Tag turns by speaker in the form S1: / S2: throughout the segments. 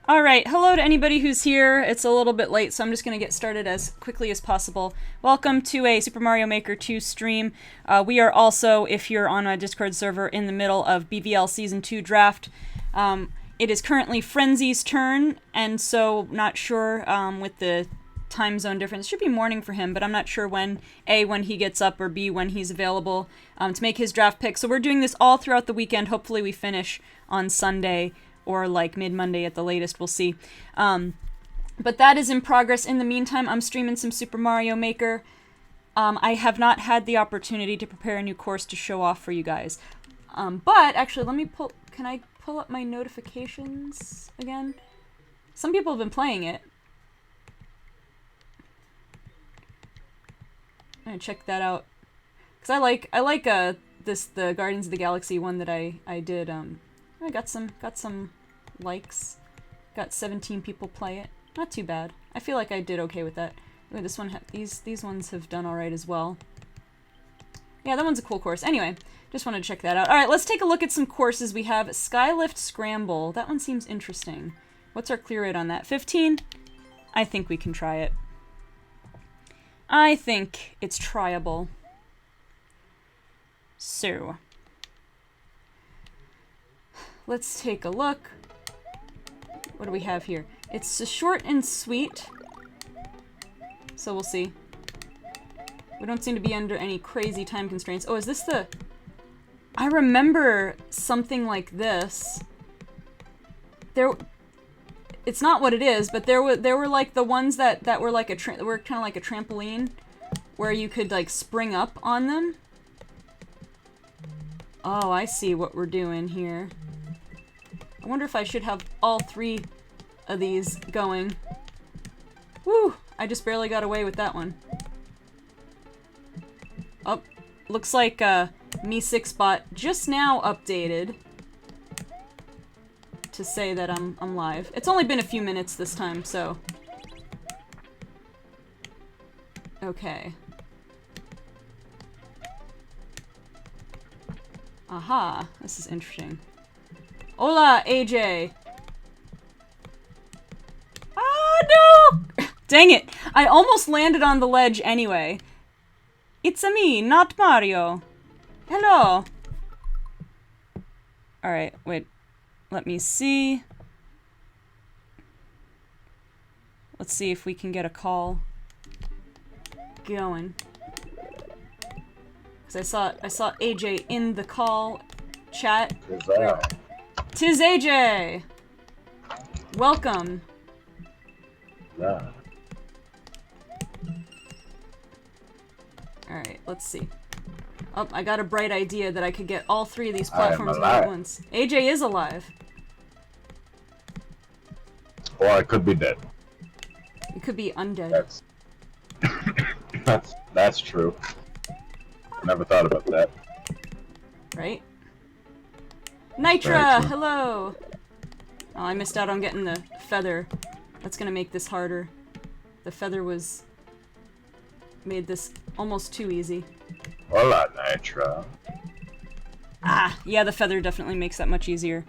S1: Alright, hello to anybody who's here. It's a little bit late, so I'm just going to get started as quickly as possible. Welcome to a Super Mario Maker 2 stream. We are also, if you're on my Discord server, in the middle of BVL Season 2 draft. It is currently Frenzy's turn, and so not sure with the time zone difference. It should be morning for him, but I'm not sure when, A, when he gets up, or B, when he's available to make his draft pick. So we're doing this all throughout the weekend. Hopefully we finish on Sunday, or like mid-Monday at the latest, we'll see. But that is in progress. In the meantime, I'm streaming some Super Mario Maker. I have not had the opportunity to prepare a new course to show off for you guys. But, actually, let me can I pull up my notifications again? Some people have been playing it. I'm gonna check that out. Because I like the Guardians of the Galaxy one that I did, I got some likes. Got 17 people play it. Not too bad. I feel like I did okay with that. Ooh, this one, these ones have done alright as well. Yeah, that one's a cool course. Anyway, just wanted to check that out. Alright, let's take a look at some courses we have. Skylift Scramble. That one seems interesting. What's our clear rate on that? 15? I think we can try it. I think it's tryable. So, let's take a look. What do we have here? It's a short and sweet. So we'll see. We don't seem to be under any crazy time constraints. Oh, is this the... I remember something like this. It's not what it is, but there were like the ones that were like were kind of like a trampoline, where you could like spring up on them. Oh, I see what we're doing here. I wonder if I should have all three of these going. Woo! I just barely got away with that one. Oh, looks like Me6Bot just now updated to say that I'm live. It's only been a few minutes this time, so... Okay. Aha, this is interesting. Hola, AJ! Ah, no! Dang it! I almost landed on the ledge anyway. It's a me, not Mario. Hello! Alright, wait. Let me see. Let's see if we can get a call going. Because I saw AJ in the call chat. Tis AJ! Welcome.
S2: Yeah.
S1: Alright, let's see. Oh, I got a bright idea that I could get all three of these platforms going at once. AJ is alive.
S2: Or I could be dead.
S1: You could be undead.
S2: That's true. Never thought about that.
S1: Right? Nitra! Hello! Oh, I missed out on getting the feather. That's gonna make this harder. The feather made this almost too easy.
S2: Hola, Nitra.
S1: Ah, yeah, the feather definitely makes that much easier.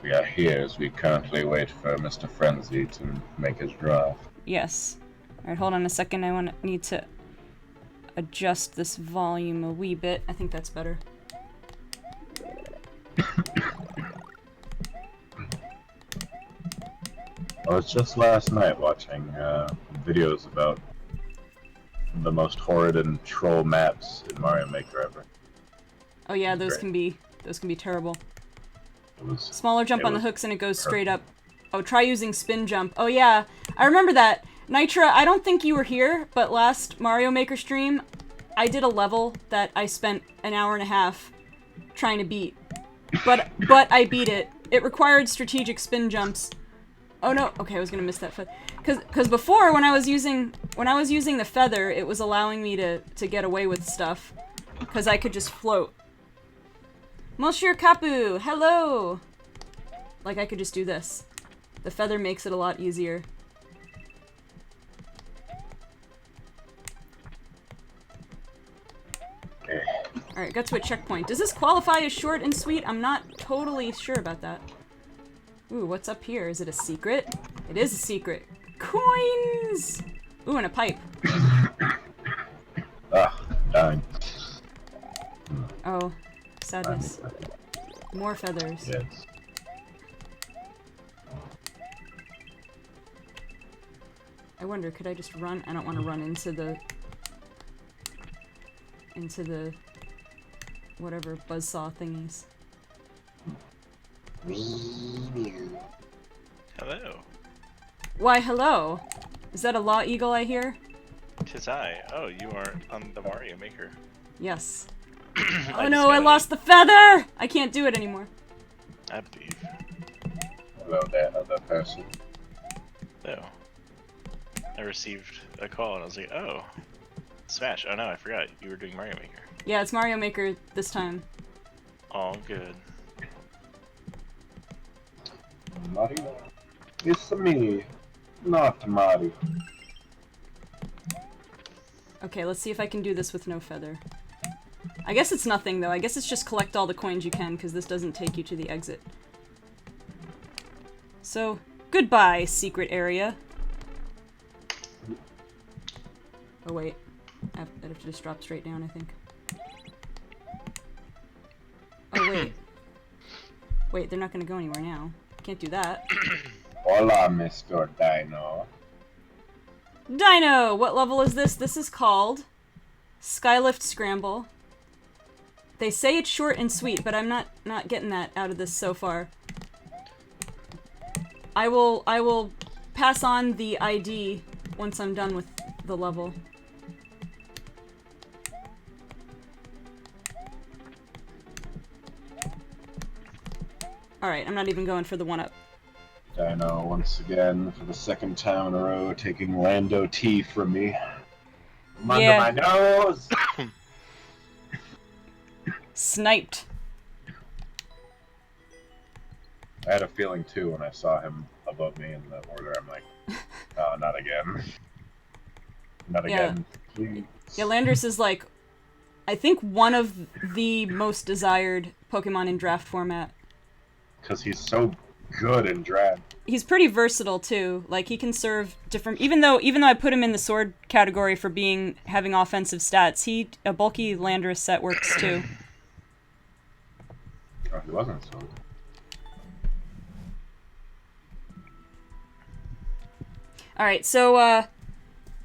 S2: We are here as we currently wait for Mr. Frenzy to make his draft.
S1: Yes. Alright, hold on a second. I need to adjust this volume a wee bit. I think that's better.
S2: I was just last night watching videos about the most horrid and troll maps in Mario Maker ever.
S1: Oh yeah, those can be terrible.
S2: It
S1: Smaller jump on the hooks and it goes straight up. Oh, try using spin jump. Oh yeah, I remember that. Nitra, I don't think you were here, but last Mario Maker stream, I did a level that I spent an hour and a half trying to beat. But I beat it. It required strategic spin jumps. Oh no, okay, I was gonna miss that feather. Cause before, when I was using the feather, it was allowing me to get away with stuff. Cause I could just float. Monsieur Kapu, hello! Like, I could just do this. The feather makes it a lot easier.
S2: Okay.
S1: Alright, got to a checkpoint. Does this qualify as short and sweet? I'm not totally sure about that. Ooh, what's up here? Is it a secret? It is a secret. Coins! Ooh, and a pipe.
S2: Dying.
S1: Oh, sadness. More feathers.
S2: Yes.
S1: I wonder, could I just run? I don't want to run into the whatever buzzsaw thingies.
S3: Hello.
S1: Why, hello. Is that a law eagle I hear?
S3: 'Tis I. Oh, you are on the Mario Maker.
S1: Yes.
S3: I
S1: Oh no, I lost the feather! I can't do it anymore.
S3: I believe.
S2: Hello there, other person.
S3: So, I received a call and I was like, oh, Smash. Oh no, I forgot. You were doing Mario Maker.
S1: Yeah, it's Mario Maker this time.
S3: All good.
S2: Mario? It's me, not Mario.
S1: Okay, let's see if I can do this with no feather. I guess it's nothing, though. I guess it's just collect all the coins you can, because this doesn't take you to the exit. So, goodbye, secret area. Oh, wait. I'd have to just drop straight down, I think. Oh, wait. Wait, they're not gonna go anywhere now. Can't do that.
S2: Hola, Mr. Dino.
S1: Dino! What level is this? This is called Skylift Scramble. They say it's short and sweet, but I'm not getting that out of this so far. I will pass on the ID once I'm done with the level. Alright, I'm not even going for the one-up.
S2: Dino, once again, for the second time in a row, taking Lando T from me. I'm under my nose!
S1: Sniped.
S2: I had a feeling, too, when I saw him above me in the order. I'm like, oh, not again. Not again. Please.
S1: Yeah, Landers is like, I think one of the most desired Pokemon in draft format.
S2: Because he's so good in draft.
S1: He's pretty versatile too. Like he can serve different. Even though I put him in the sword category for having offensive stats, a bulky Landorus set works too.
S2: Oh, he wasn't so.
S1: All right, so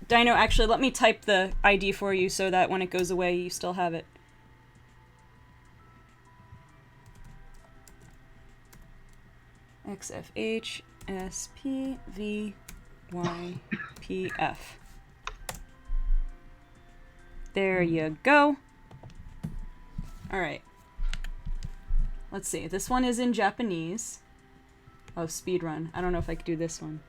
S1: Dino, actually, let me type the ID for you so that when it goes away, you still have it. XFHSPVYPF. There you go. Alright. Let's see. This one is in Japanese. Oh, speedrun. I don't know if I could do this one.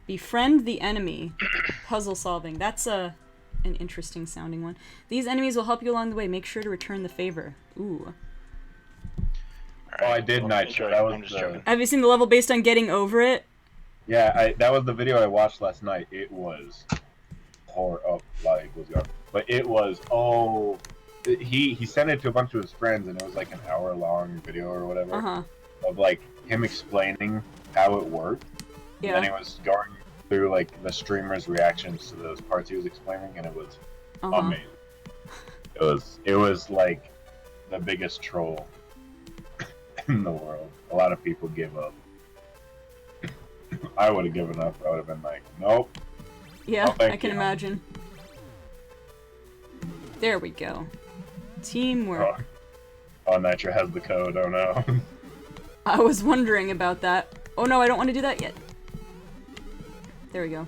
S1: Befriend the enemy. Puzzle solving. That's an interesting sounding one. These enemies will help you along the way. Make sure to return the favor. Ooh.
S2: Oh, I did Nitro. That was the...
S1: Have you seen the level based on getting over it?
S2: Yeah, that was the video I watched last night. It was horror. Oh, like was gone. But it was he sent it to a bunch of his friends, and it was like an hour-long video or whatever of like him explaining how it worked.
S1: Yeah.
S2: And then he was going through like the streamers' reactions to those parts he was explaining, and it was amazing. It was like the biggest troll in the world. A lot of people gave up. I would have given up. I would have been like, nope.
S1: Yeah,
S2: no,
S1: I can imagine. There we go. Teamwork.
S2: Oh, Nitro has the code. Oh no.
S1: I was wondering about that. Oh no, I don't want to do that yet. There we go.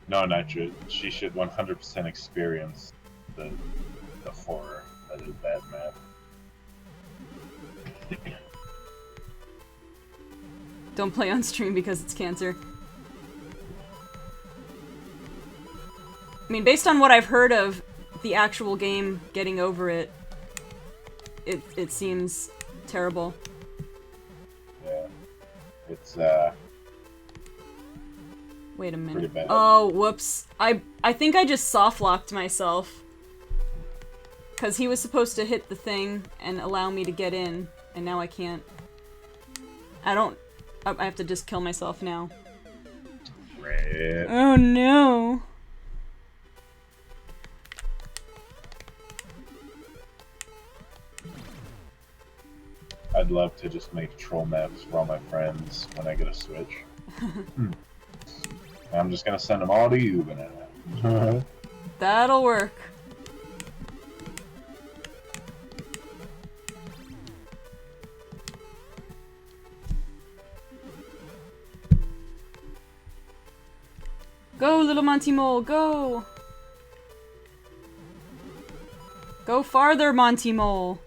S2: No, Nitro. She should 100% experience the horror that is that map.
S1: Don't play on stream because it's cancer. I mean, based on what I've heard of the actual game getting over it, it seems terrible.
S2: Yeah. It's
S1: Wait a
S2: pretty
S1: minute.
S2: bad.
S1: Oh, whoops. I think I just soft locked myself. Because he was supposed to hit the thing and allow me to get in, and now I can't. I have to just kill myself now.
S2: Rip.
S1: Oh no.
S2: I'd love to just make troll maps for all my friends when I get a Switch. I'm just gonna send them all to you, Banana.
S1: That'll work. Go, little Monty Mole, go! Go farther, Monty Mole!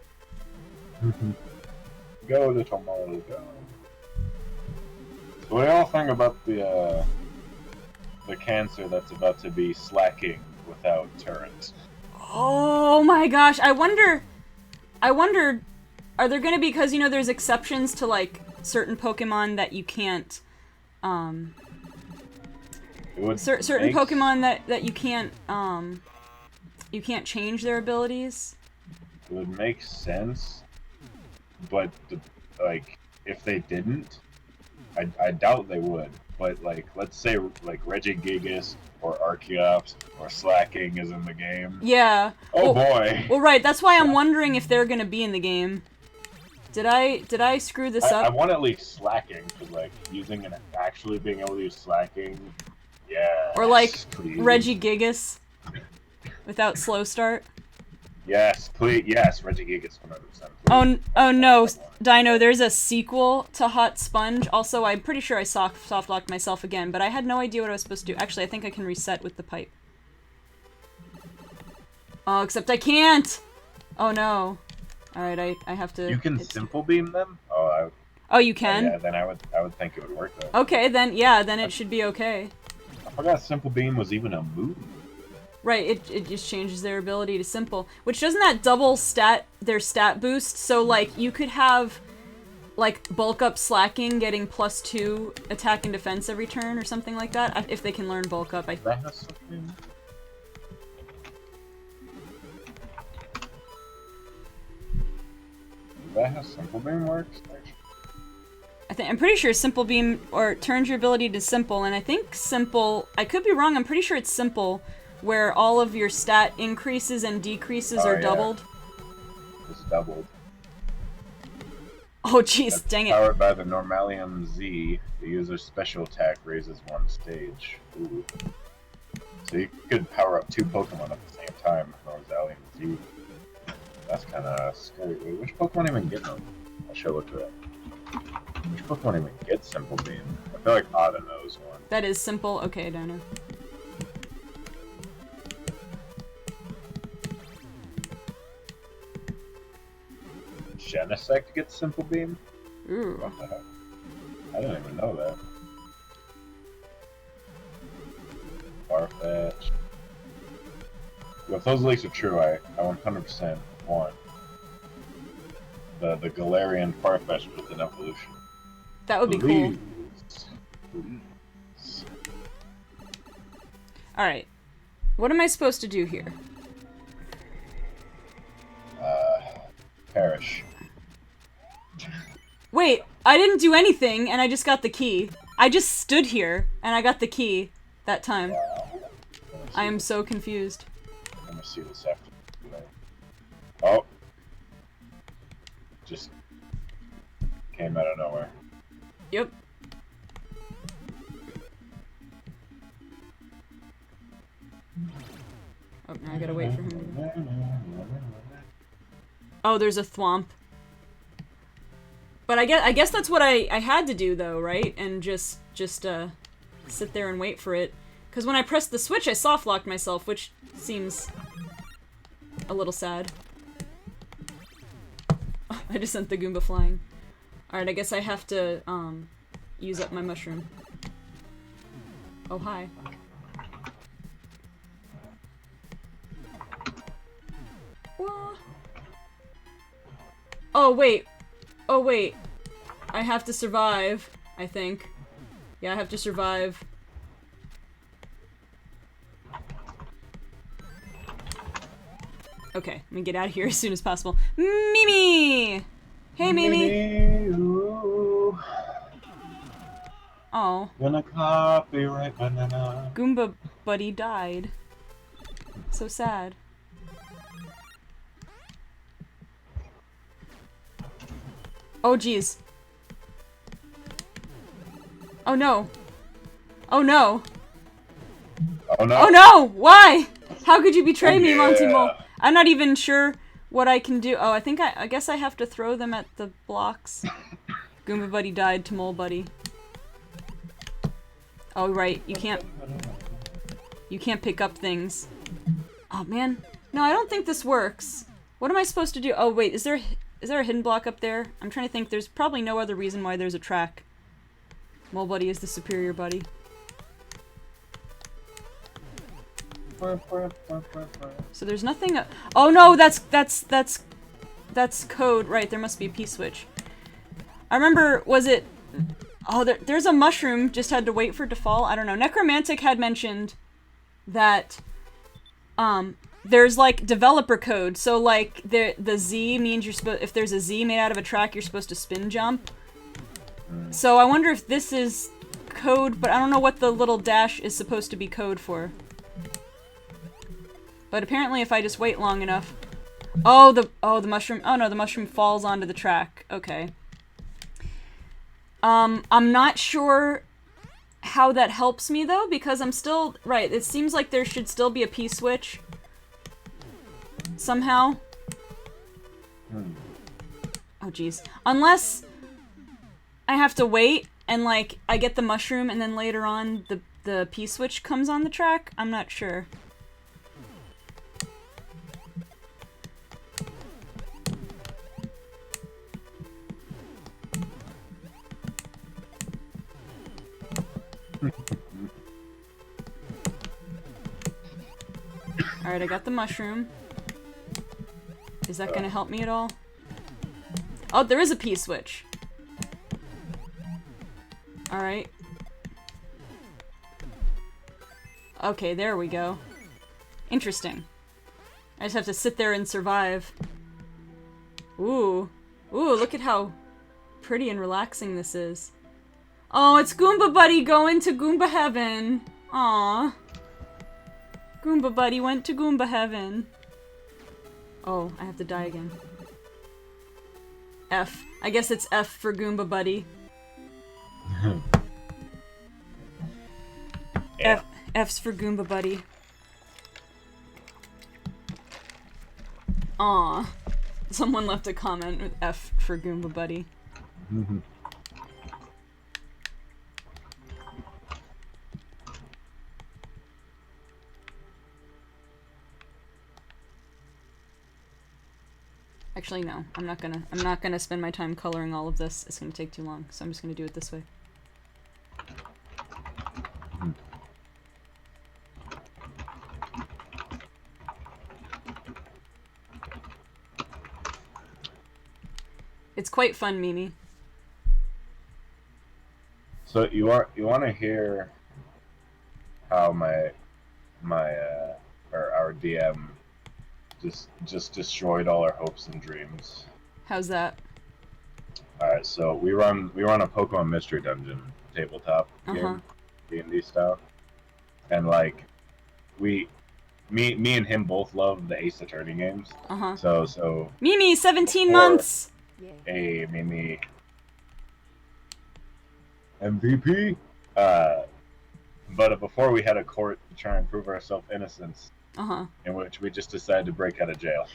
S2: Go, little Mole, go. So what do y'all think about the cancer that's about to be slacking without turrets?
S1: Oh my gosh, I wonder, are there gonna be, because, you know, there's exceptions to, like, certain Pokemon that you can't, certain Pokemon that you can't change their abilities?
S2: It would make sense, but, like, if they didn't, I doubt they would. But, like, let's say, like, Regigigas or Archeops or Slacking is in the game.
S1: Yeah.
S2: Oh boy!
S1: Well, right, that's why I'm wondering if they're gonna be in the game. Did I screw this up?
S2: I want at least Slacking, because, like, actually being able to use Slacking, yeah.
S1: Or, like,
S2: please.
S1: Regigigas without slow start?
S2: Yes, please, yes, Regigigas 100%.
S1: Oh no, Dino, there's a sequel to Hot Sponge. Also, I'm pretty sure I soft-locked myself again, but I had no idea what I was supposed to do. Actually, I think I can reset with the pipe. Oh, except I can't! Oh no. Alright, I have to...
S2: You can Simple Beam them? Oh,
S1: oh, you can?
S2: Yeah, then I would think it would work though.
S1: Okay, then, yeah, then it should be okay.
S2: I forgot Simple Beam was even a move.
S1: Right, it just changes their ability to simple. Which, doesn't that double their stat boost? So, like, you could have, like, bulk up Slacking getting +2 attack and defense every turn or something like that, if they can learn bulk up.
S2: That has something. That how Simple Beam works?
S1: I'm pretty sure Simple Beam, or turns your ability to simple, and I think simple, I could be wrong, I'm pretty sure it's simple, where all of your stat increases and decreases are doubled.
S2: It's doubled.
S1: Oh jeez, dang it.
S2: Powered by the Normalium Z, the user's special attack raises 1 stage. Ooh. So you could power up 2 Pokemon at the same time, Normalium Z. That's kinda scary. Wait, which Pokemon even get them? I should look at it. Which Pokemon even get Simple Beam? I feel like Otta knows one.
S1: That is simple? Okay, Dino.
S2: Genesect gets Simple Beam?
S1: Ooh.
S2: What the heck? I didn't even know that. Farfetch. Well, if those leaks are true, I 100% want the Galarian Farfetch with an evolution.
S1: That would be cool.
S2: Please.
S1: Alright. What am I supposed to do here?
S2: Perish.
S1: Wait, I didn't do anything, and I just got the key. I just stood here, and I got the key that time.
S2: Wow.
S1: I am so confused.
S2: I'm gonna see this after. Oh. Just came out of nowhere.
S1: Yep. Oh, now I gotta wait for him to... Oh, there's a thwomp. But I guess that's what I had to do, though, right? And just sit there and wait for it. Because when I pressed the switch, I soft-locked myself, which seems a little sad. I just sent the Goomba flying. Alright, I guess I have to, use up my mushroom. Oh, hi. Whoa. Oh, wait. Oh, wait. I have to survive, I think. Yeah, I have to survive. Okay, let me get out of here as soon as possible. Mimi! Hey, Mimi!
S2: Ooh.
S1: Oh.
S2: Gonna copyright banana.
S1: Goomba Buddy died. So sad. Oh, jeez. Oh, no. Oh, no.
S2: Oh no!
S1: Oh, no! Why? How could you betray me,
S2: yeah.
S1: Monty Mole? I'm not even sure what I can do. Oh, I guess I have to throw them at the blocks. Goomba Buddy died to Mole Buddy. Oh, right. You can't pick up things. Oh, man. No, I don't think this works. What am I supposed to do? Oh, wait. Is there a hidden block up there? I'm trying to think. There's probably no other reason why there's a track. Mole Buddy is the superior buddy. So there's nothing. Oh no, that's code. Right, there must be a P-switch. I remember, was it? Oh, there's a mushroom. Just had to wait for it to fall. I don't know. Necromantic had mentioned that there's like developer code. So like the Z means you're supposed, if there's a Z made out of a track, you're supposed to spin jump. So I wonder if this is code, but I don't know what the little dash is supposed to be code for. But apparently if I just wait long enough... Oh, the mushroom... Oh no, the mushroom falls onto the track. Okay. I'm not sure how that helps me though, because I'm still... Right, it seems like there should still be a P-switch. Somehow. Oh jeez. Unless I have to wait and like I get the mushroom and then later on the P-switch comes on the track. I'm not sure. Alright, I got the mushroom. Is that gonna help me at all? Oh, there is a P-switch. Alright. Okay, there we go. Interesting. I just have to sit there and survive. Ooh. Ooh, look at how pretty and relaxing this is. Oh, it's Goomba Buddy going to Goomba Heaven. Aww. Goomba Buddy went to Goomba Heaven. Oh, I have to die again. F. I guess it's F for Goomba Buddy.
S2: Yeah.
S1: F's for Goomba Buddy. Aw. Someone left a comment with F for Goomba Buddy. Actually, no. I'm not gonna spend my time coloring all of this. It's gonna take too long, so I'm just gonna do it this way. It's quite fun, Mimi.
S2: So you want to hear how our DM just destroyed all our hopes and dreams.
S1: How's that?
S2: All right, so we run a Pokemon Mystery Dungeon tabletop game, D&D style, and like me and him both love the Ace Attorney games. So
S1: Mimi, 17 months.
S2: Hey, Mimi. MVP. But before we had a court to try and prove our self-innocence, in which we just decided to break out of jail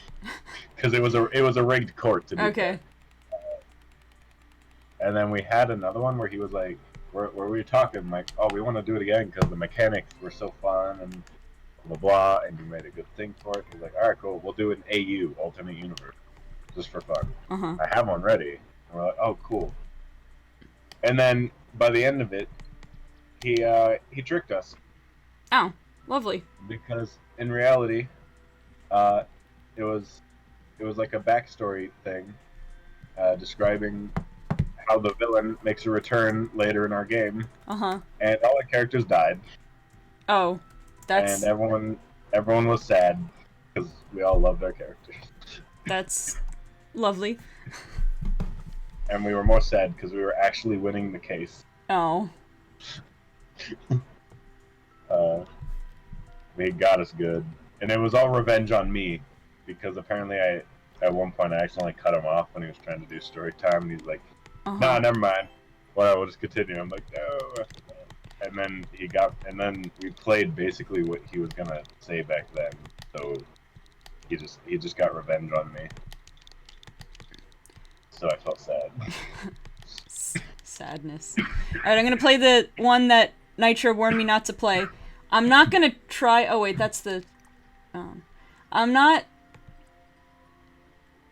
S2: because it was a rigged court to be fair. And then we had another one where he was like, where we were talking like, oh, we want to do it again because the mechanics were so fun and blah blah, and you made a good thing for it. He's like, all right, cool, we'll do an AU, alternate universe, just for fun. I have one ready. And we're like, oh, cool. And then by the end of it, he tricked us.
S1: Oh, lovely.
S2: Because in reality, it was like a backstory thing. describing how the villain makes a return later in our game,
S1: Uh-huh.
S2: and all the characters died,
S1: Oh, that's
S2: and everyone was sad because we all loved our characters,
S1: that's lovely.
S2: and we were more sad because we were actually winning the case.
S1: Oh.
S2: They got us good, and it was all revenge on me because apparently at one point I accidentally cut him off when he was trying to do story time, and he's like, "Nah, never mind. Well, we'll just continue." I'm like, "No." And then we played basically what he was gonna say back then. So he just got revenge on me. So I felt sad.
S1: Sadness. Alright, I'm gonna play the one that Nitro warned me not to play. I'm not gonna try. Oh, wait, that's the. I'm not.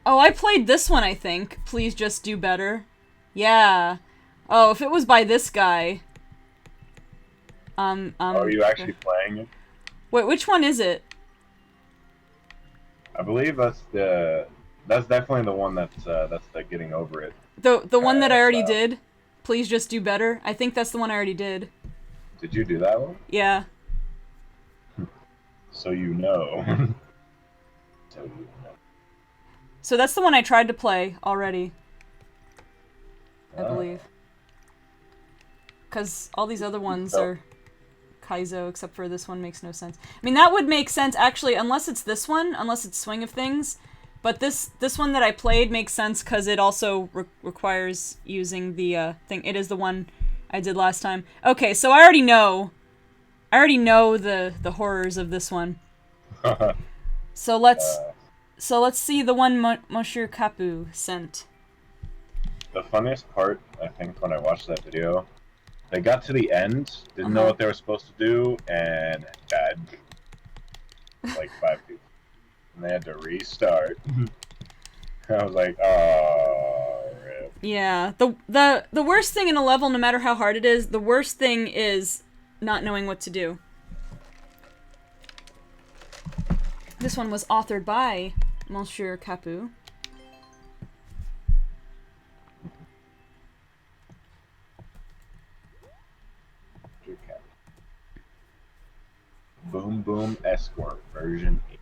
S1: Oh, I played this one, I think. Please just do better. Yeah. Oh, if it was by this guy.
S2: Are you actually playing it?
S1: Wait, which one is it?
S2: I believe that's definitely the one that's the getting over it.
S1: The one that I already did? Please just do better? I think that's the one I already did.
S2: Did you do that one?
S1: Yeah.
S2: So you know. So you know.
S1: So that's the one I tried to play already. I believe. Because all these other ones are Kaizo, except for this one makes no sense. I mean, that would make sense, actually, unless it's this one, unless it's Swing of Things. But this one that I played makes sense because it also requires using the thing. It is the one I did last time. Okay, so I already know the horrors of this one. So let's see the one Monsieur Capu sent.
S2: The funniest part, I think, when I watched that video, they got to the end, didn't know what they were supposed to do, and died. Like 5 people. And they had to restart. I was like, oh, rip.
S1: Yeah, the worst thing in a level, no matter how hard it is, the worst thing is not knowing what to do. This one was authored by Monsieur Capu.
S2: Boom Boom Escort version 8.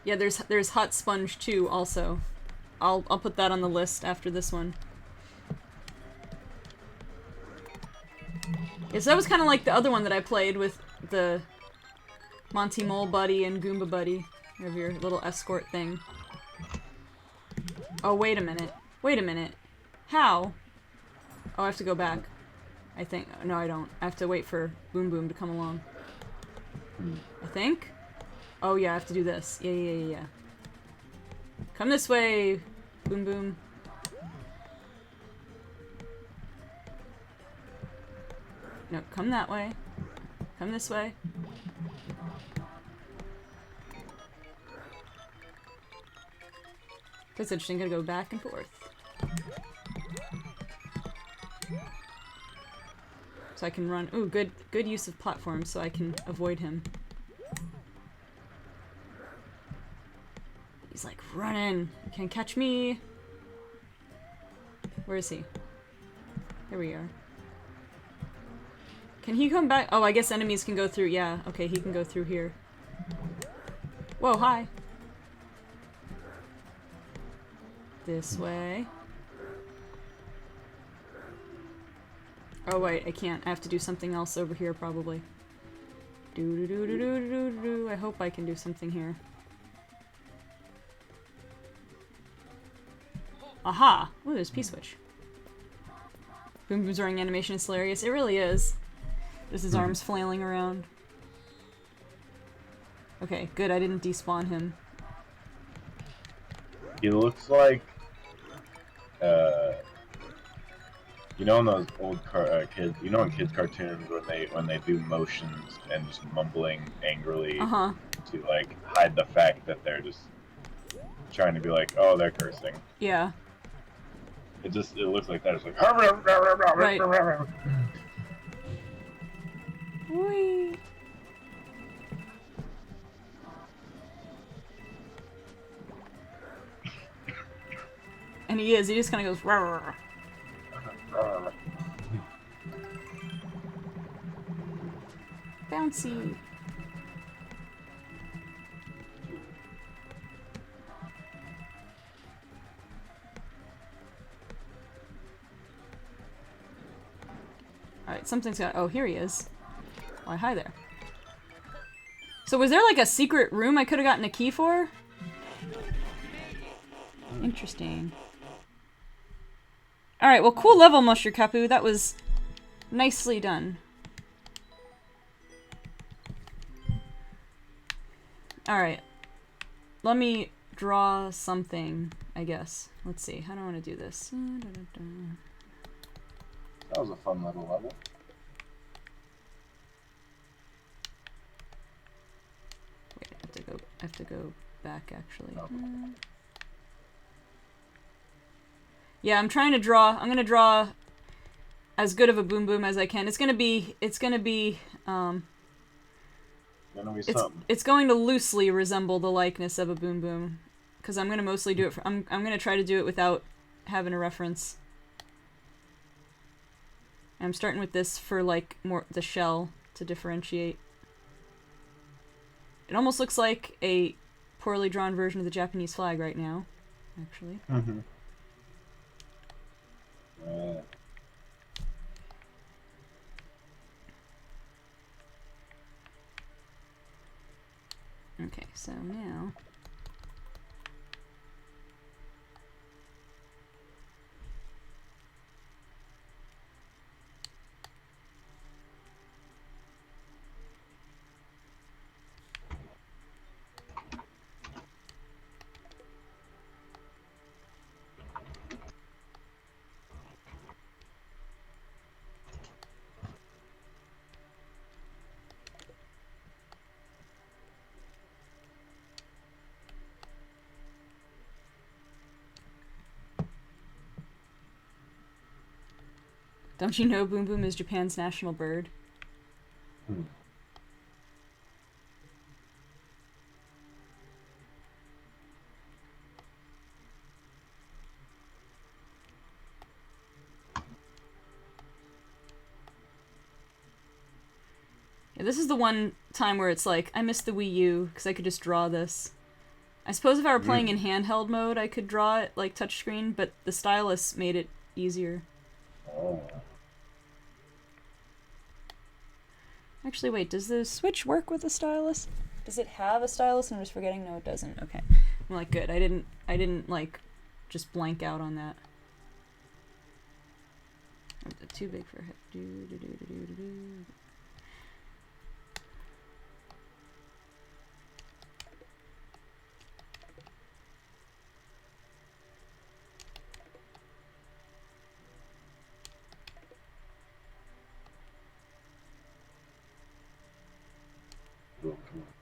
S1: Yeah, there's Hot Sponge 2 also. I'll put that on the list after this one. Yeah, so that was kind of like the other one that I played with the Monty Mole buddy and Goomba buddy. You have your little escort thing. Oh, wait a minute. Wait a minute. How? Oh, I have to go back. I think. No, I don't. I have to wait for Boom Boom to come along. I think? Oh, yeah, I have to do this. Yeah. Come this way, Boom Boom. No, come that way. Come this way. That's interesting. Gonna go back and forth. So I can run. Ooh, good use of platforms so I can avoid him. He's like, running! You can't catch me! Where is he? There we are. Can he come back? Oh, I guess enemies can go through. Yeah, okay, he can go through here. Whoa, hi! This way. Oh wait, I can't. I have to do something else over here, probably. I hope I can do something here. Aha! Ooh, there's P-switch. Boom Boom's wearing animation is hilarious. It really is. There's his arms flailing around. Okay, good. I didn't despawn him.
S2: He looks like, you know, in those old kids, you know, in kids' cartoons when they do motions and just mumbling angrily to like hide the fact that they're just trying to be like, oh, they're cursing.
S1: Yeah.
S2: It looks like that. It's like
S1: right. Whee. And he is. He just kind of goes, "Rawr." Bouncy. Alright, something's got... Oh, here he is. Why, hi there. So was there like a secret room I could have gotten a key for? Interesting. Alright, well, cool level, Mushroom Kapu. That was nicely done. Alright. Let me draw something, I guess. Let's see. How do I want to do this?
S2: That was a fun little level.
S1: Wait, I have to go back, actually.
S2: Oh.
S1: Yeah, I'm trying to draw. I'm gonna draw as good of a Boom Boom as I can. It's gonna be it's going to loosely resemble the likeness of a Boom Boom, because I'm gonna mostly do it. I'm gonna try to do it without having a reference. I'm starting with this for like more the shell to differentiate. It almost looks like a poorly drawn version of the Japanese flag right now, actually.
S2: Mm-hmm.
S1: Okay, so now... Don't you know Boom Boom is Japan's national bird?
S2: Hmm.
S1: Yeah, this is the one time where it's like, I miss the Wii U, because I could just draw this. I suppose if I were playing in handheld mode, I could draw it like touchscreen, but the stylus made it easier.
S2: Oh.
S1: Actually, wait, does the Switch work with a stylus? Does it have a stylus? I'm just forgetting. No, it doesn't. Okay. I'm like, good. I didn't like just blank out on that. Oh, too big for a head.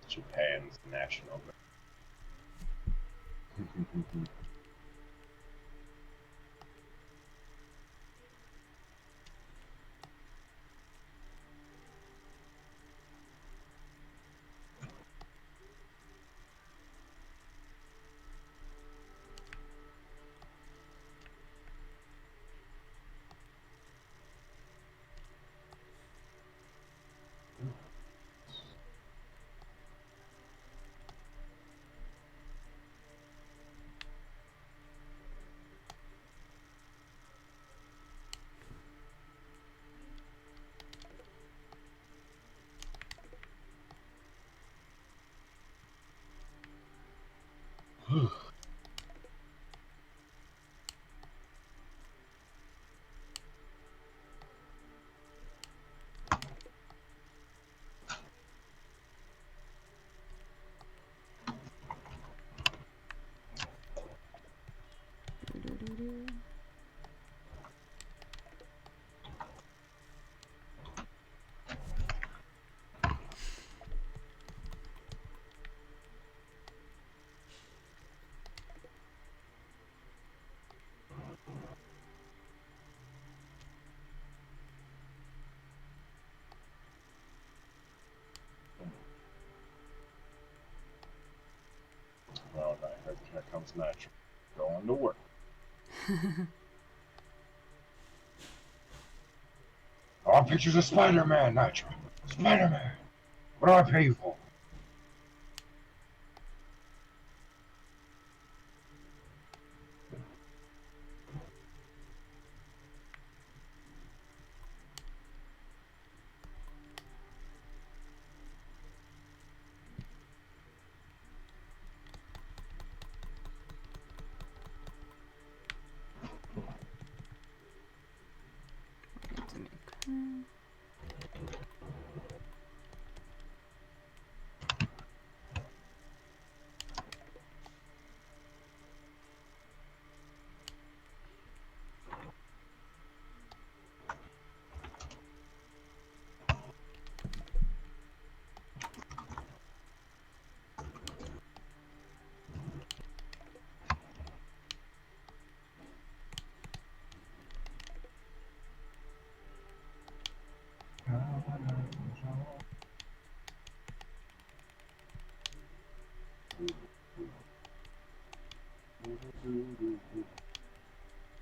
S2: Japan's national bird. Well, I heard here comes natural. Going to work. I want pictures of Spider-Man, Nitro. Spider-Man. What do I pay you for?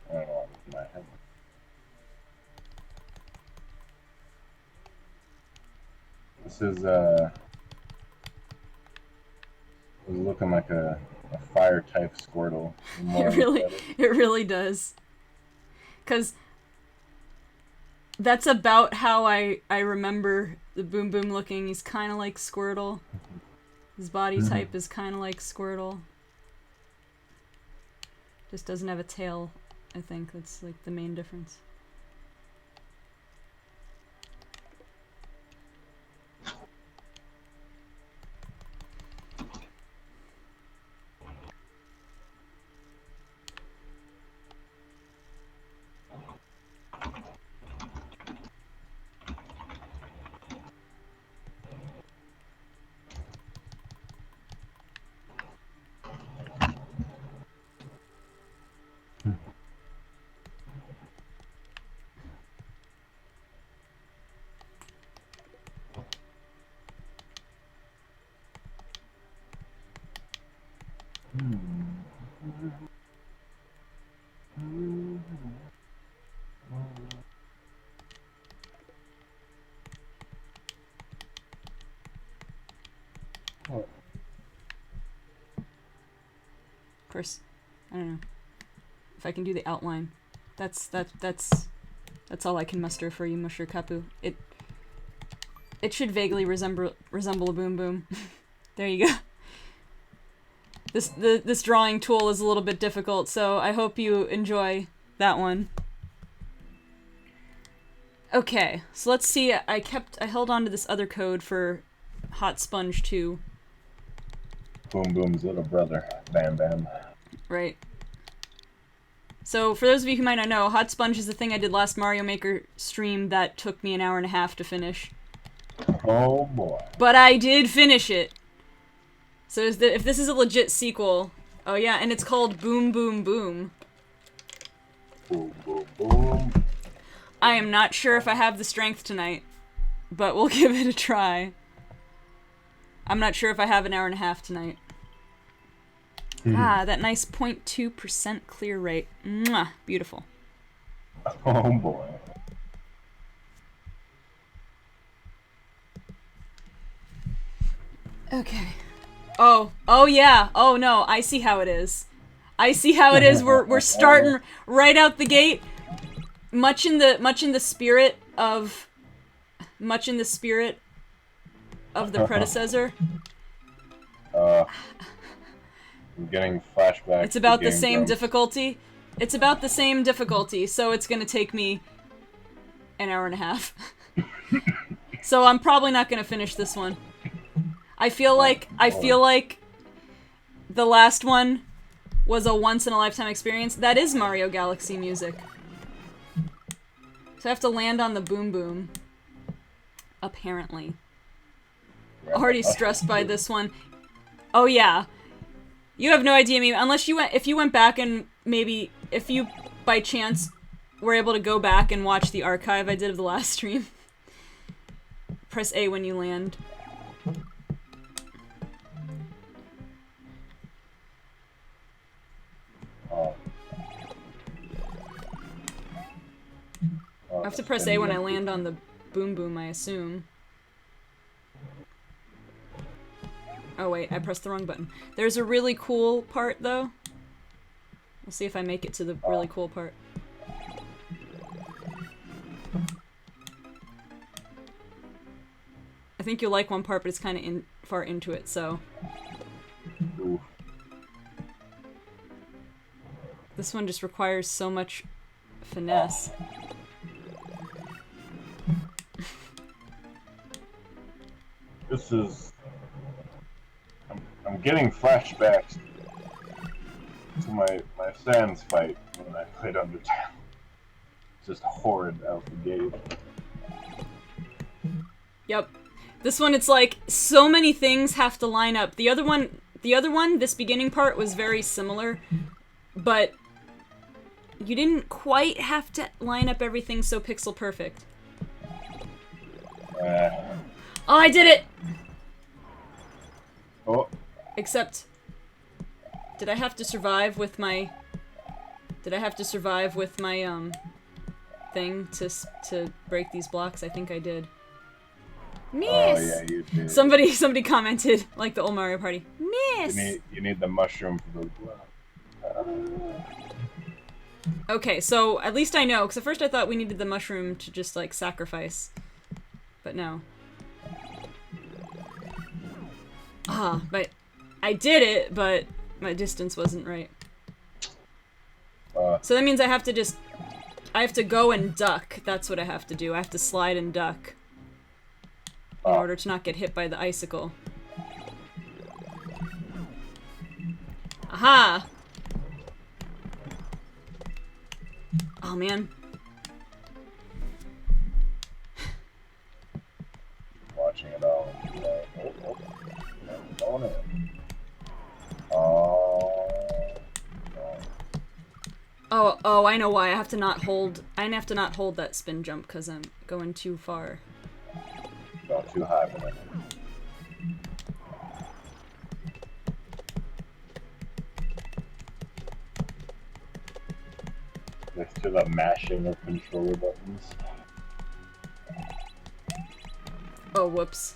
S2: I don't know what's in my head. This is looking like a fire type Squirtle.
S1: It really does. 'Cause that's about how I remember the Boom Boom looking. He's kind of like Squirtle. His body type is kind of like Squirtle. Just doesn't have a tail, I think. That's like the main difference. Of course, I don't know if I can do the outline. That's all I can muster for you, Musher Kapu. It should vaguely resemble a Boom Boom. There you go. This drawing tool is a little bit difficult, so I hope you enjoy that one. Okay, so let's see. I held on to this other code for Hot Sponge 2.
S2: Boom Boom's little brother, Bam Bam.
S1: Right. So, for those of you who might not know, Hot Sponge is the thing I did last Mario Maker stream that took me an hour and a half to finish.
S2: Oh boy.
S1: But I did finish it. So if this is a legit sequel... Oh yeah, and it's called Boom Boom Boom.
S2: Boom Boom Boom.
S1: I am not sure if I have the strength tonight, but we'll give it a try. I'm not sure if I have an hour and a half tonight. Ah, that nice 0.2% clear rate. Mwah, beautiful.
S2: Oh boy.
S1: Okay. Oh yeah. Oh no, I see how it is. I see how it is. We're starting right out the gate. Much in the spirit of the predecessor.
S2: I'm getting flashbacks.
S1: It's about the same difficulty. It's about the same difficulty, so it's gonna take me an hour and a half. So I'm probably not gonna finish this one. I feel like the last one was a once-in-a-lifetime experience. That is Mario Galaxy music. So I have to land on the Boom Boom. Apparently. Already stressed by this one. Oh yeah. You have no idea, me. Unless if you went back and maybe, if you, by chance, were able to go back and watch the archive I did of the last stream. Press A when you land. I have to press A when I land on the boom boom, I assume. Oh wait, I pressed the wrong button. There's a really cool part though. We'll see if I make it to the really cool part. I think you'll like one part, but it's kind of far into it, so.
S2: Ooh.
S1: This one just requires so much finesse.
S2: This is... I'm getting flashbacks to my Sans fight when I played Undertale. It's just horrid out the gate.
S1: Yep. This one, it's like, so many things have to line up. The other one, this beginning part was very similar, but you didn't quite have to line up everything so pixel perfect. Oh, I did it!
S2: Oh.
S1: Except, did I have to survive with my... thing to break these blocks? I think I did. Miss!
S2: Oh, yeah, you did.
S1: Somebody commented, like the old Mario Party. Miss!
S2: You need the mushroom for the...
S1: Okay, so at least I know, because at first I thought we needed the mushroom to just, like, sacrifice. But no. Ah, but I did it, but my distance wasn't right. So that means I have to go and duck. That's what I have to do. I have to slide and duck in order to not get hit by the icicle. Aha! Oh, man.
S2: Watching it all. Oh, no. Oh.
S1: Oh, I know why. I have to not hold that spin jump because I'm going too far.
S2: Going too high for that. Next to the mashing of controller buttons.
S1: Oh, whoops.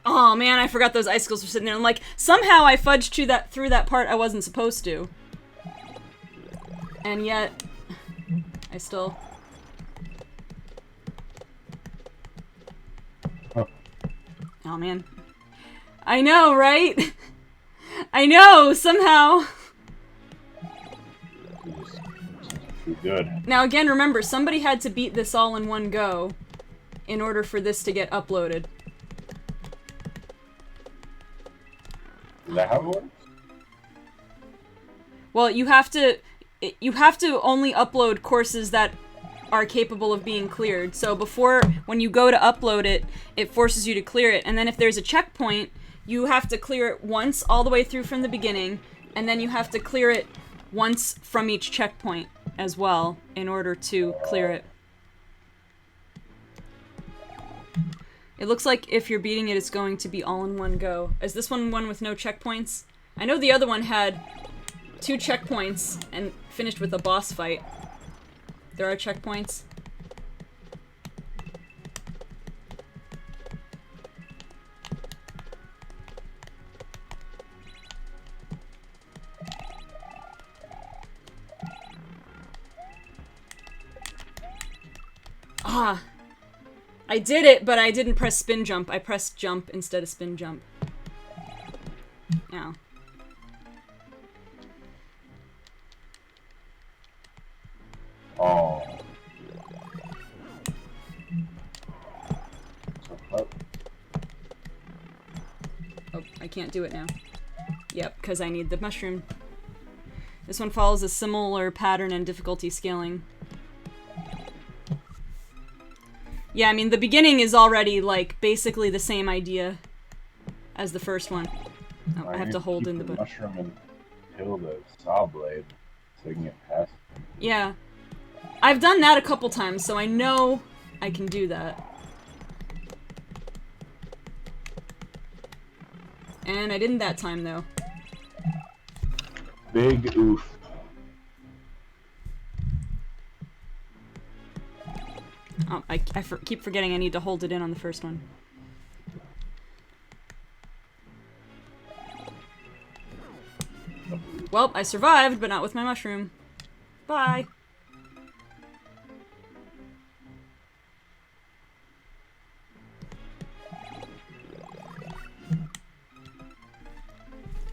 S1: Oh man, I forgot those icicles were sitting there. I'm like, somehow I fudged through that part I wasn't supposed to. And yet, I still...
S2: Huh.
S1: Oh man. I know, right? I know, somehow.
S2: Too good.
S1: Now again, remember, somebody had to beat this all in one go in order for this to get uploaded.
S2: Is that how it works?
S1: Well, you have to only upload courses that are capable of being cleared. So before, when you go to upload it, it forces you to clear it. And then if there's a checkpoint, you have to clear it once all the way through from the beginning, and then you have to clear it once from each checkpoint as well in order to clear it. It looks like if you're beating it, it's going to be all in one go. Is this one with no checkpoints? I know the other one had 2 checkpoints and finished with a boss fight. There are checkpoints. Ah! I did it, but I didn't press spin jump. I pressed jump instead of spin jump. Ow.
S2: Oh.
S1: Oh, I can't do it now. Yep, because I need the mushroom. This one follows a similar pattern and difficulty scaling. Yeah, I mean, the beginning is already, like, basically the same idea as the first one. Oh, I have to hold in the button.
S2: Mushroom and kill the saw blade so I can get past it.
S1: Yeah. I've done that a couple times, so I know I can do that. And I didn't that time, though.
S2: Big oof.
S1: Oh, I keep forgetting I need to hold it in on the first one. Well, I survived, but not with my mushroom. Bye.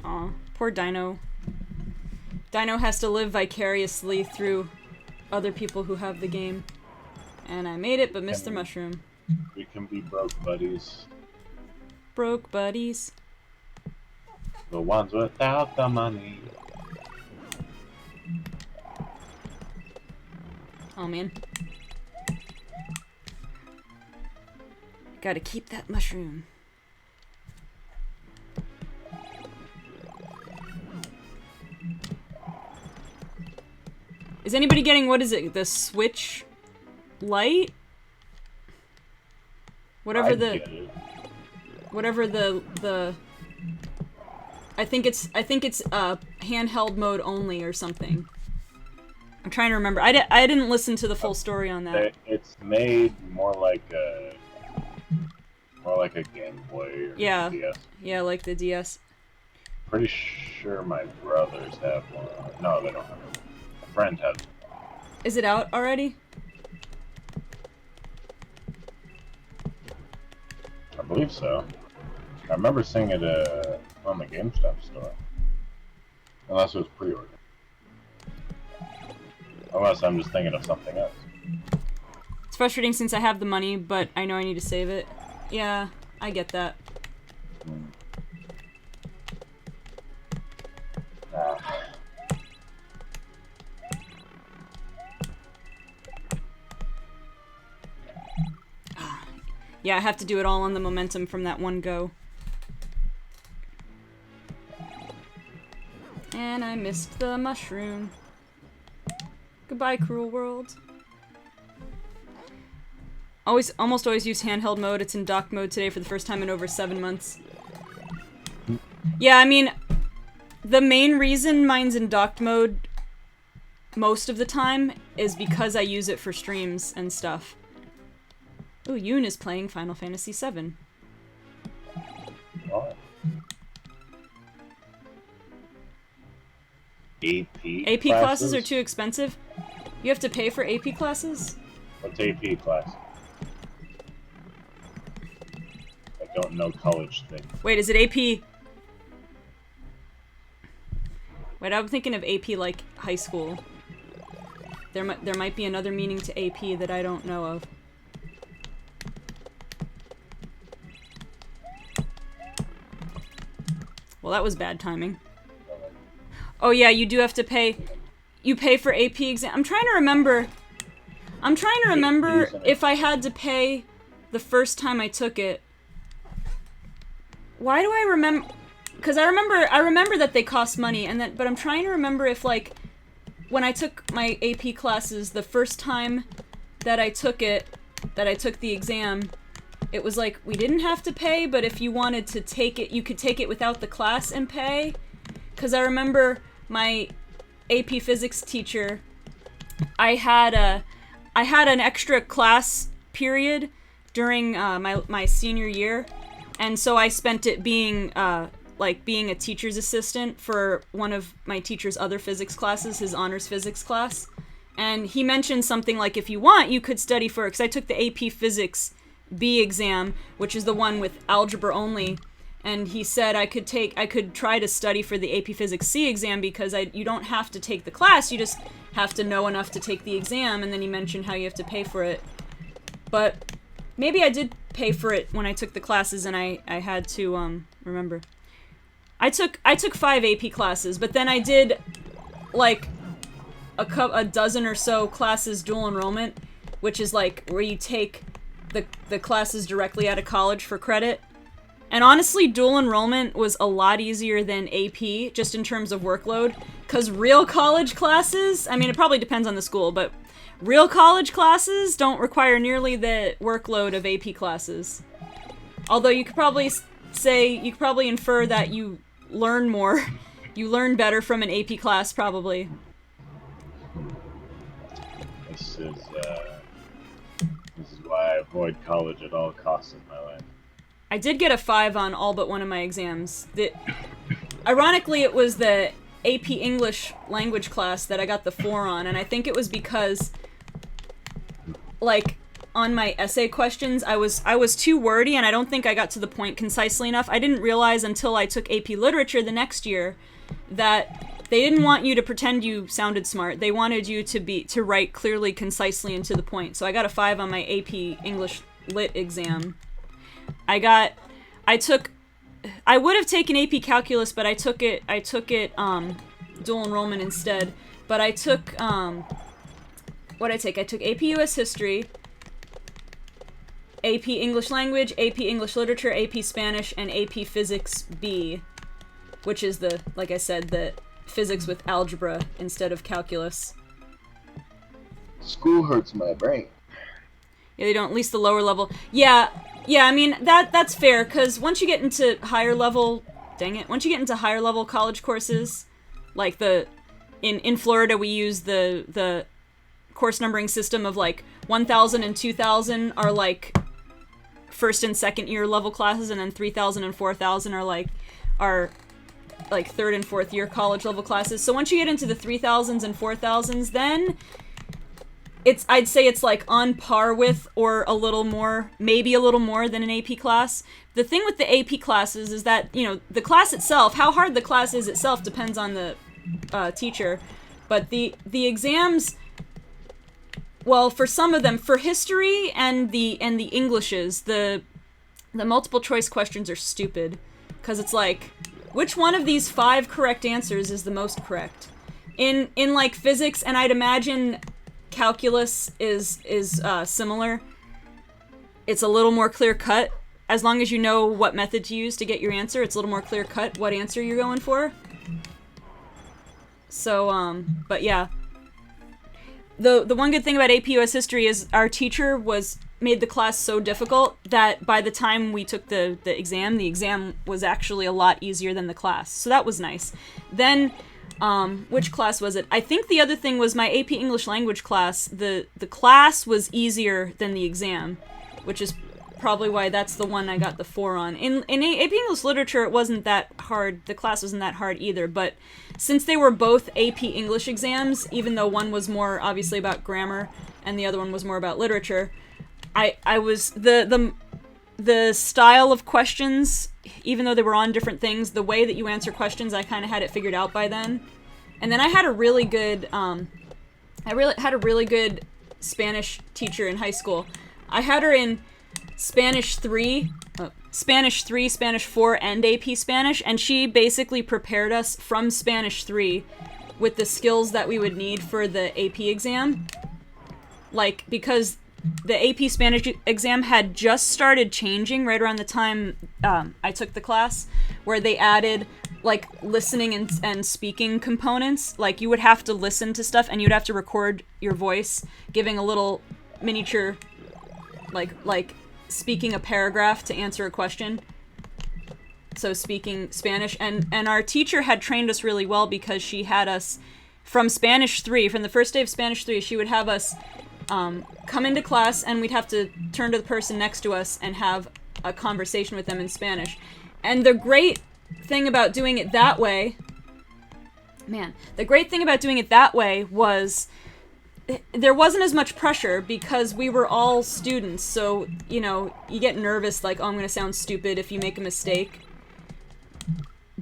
S1: Aw, poor Dino. Dino has to live vicariously through other people who have the game. And I made it, but missed the mushroom.
S2: We can be broke buddies.
S1: Broke buddies.
S2: The ones without the money.
S1: Oh man. Gotta keep that mushroom. Is anybody getting, what is it, the Switch Lite? Whatever the I think it's handheld mode only or something. I'm trying to remember. I didn't listen to the full story on that.
S2: It's made more like a Game Boy or
S1: Yeah.
S2: DS.
S1: Yeah, like the DS.
S2: Pretty sure my brothers have one. No, they don't have one. A friend has one.
S1: Is it out already?
S2: I believe so. I remember seeing it on the GameStop store. Unless it was pre-ordered. Unless I'm just thinking of something else.
S1: It's frustrating since I have the money, but I know I need to save it. Yeah, I get that. Yeah, I have to do it all on the momentum from that one go. And I missed the mushroom. Goodbye, cruel world. Almost always use handheld mode. It's in dock mode today for the first time in over 7 months. Yeah, I mean, the main reason mine's in docked mode most of the time is because I use it for streams and stuff. Ooh, Yoon is playing Final Fantasy VII.
S2: Oh.
S1: AP classes are too expensive? You have to pay for AP classes?
S2: What's AP class? I don't know college thing.
S1: Wait, is it AP? Wait, I'm thinking of AP like high school. There might be another meaning to AP that I don't know of. Well, that was bad timing. Oh yeah, you do have to pay. You pay for AP exam. I'm trying to remember if I had to pay the first time I took it. Why do I remember? Because I remember that they cost money, but I'm trying to remember if, like, when I took my AP classes the first time that I took the exam, it was like we didn't have to pay, but if you wanted to take it, you could take it without the class and pay. Because I remember my AP physics teacher, I had an extra class period during my senior year, and so I spent it being a teacher's assistant for one of my teacher's other physics classes, his honors physics class. And he mentioned something like, if you want, you could study for, because I took the AP Physics B exam, which is the one with algebra only, and he said I could try to study for the AP Physics C exam because you don't have to take the class, you just have to know enough to take the exam, and then he mentioned how you have to pay for it. But maybe I did pay for it when I took the classes, and I had to remember. I took 5 AP classes, but then I did like a dozen or so classes dual enrollment, which is like where you take the classes directly out of college for credit. And honestly, dual enrollment was a lot easier than AP, just in terms of workload, because real college classes, I mean, it probably depends on the school, but real college classes don't require nearly the workload of AP classes. Although you could probably infer that you learn more, you learn better from an AP class, probably.
S2: This is, This is why I avoid college at all costs in my life.
S1: I did get a 5 on all but one of my exams. Ironically, it was the AP English language class that I got the 4 on, and I think it was because, like, on my essay questions, I was too wordy, and I don't think I got to the point concisely enough. I didn't realize until I took AP Literature the next year that they didn't want you to pretend you sounded smart. They wanted you to write clearly, concisely, and to the point. So I got a 5 on my AP English Lit exam. I would have taken AP Calculus, but I took it dual enrollment instead. But I took, what'd I take? I took AP US History, AP English Language, AP English Literature, AP Spanish, and AP Physics B, which is like I said, the physics with algebra instead of calculus.
S2: School hurts my brain.
S1: Yeah, they don't, at least the lower level. Yeah, I mean, that's fair, because once you get into higher level, once you get into higher level college courses, like in Florida we use the course numbering system of like 1,000 and 2,000 are like first and second year level classes, and then 3,000 and 4,000 are like third and fourth year college level classes. So once you get into the 3,000s and 4,000s, then I'd say it's like on par with, or a little more, maybe a little more than an AP class. The thing with the AP classes is that, you know, the class itself, how hard the class is itself depends on the teacher, but the exams, well, for some of them, for history and the Englishes, the multiple choice questions are stupid, because it's like, which one of these 5 correct answers is the most correct? In like physics, and I'd imagine calculus is similar. It's a little more clear cut. As long as you know what method to use to get your answer, it's a little more clear cut what answer you're going for. So, but yeah. The one good thing about AP US History is our teacher made the class so difficult that by the time we took the exam was actually a lot easier than the class. So that was nice. Then, which class was it? I think the other thing was my AP English Language class. The class was easier than the exam, which is probably why that's the one I got the 4 on. In AP English Literature, it wasn't that hard. The class wasn't that hard either, but since they were both AP English exams, even though one was more obviously about grammar and the other one was more about literature, I was the style of questions, even though they were on different things, the way that you answer questions, I kind of had it figured out by then. And then I had a really good Spanish teacher in high school. I had her in Spanish 3, Spanish 4, and AP Spanish, and she basically prepared us from Spanish 3 with the skills that we would need for the AP exam. Like, because the AP Spanish exam had just started changing right around the time I took the class, where they added, like, listening and speaking components. Like, you would have to listen to stuff, and you'd have to record your voice, giving a little miniature, like speaking a paragraph to answer a question. So speaking Spanish. And our teacher had trained us really well, because she had us, from Spanish 3, from the first day of Spanish 3, she would have us come into class, and we'd have to turn to the person next to us and have a conversation with them in Spanish. And the great thing about doing it that way, was there wasn't as much pressure, because we were all students. So, you know, you get nervous, like, oh, I'm going to sound stupid if you make a mistake.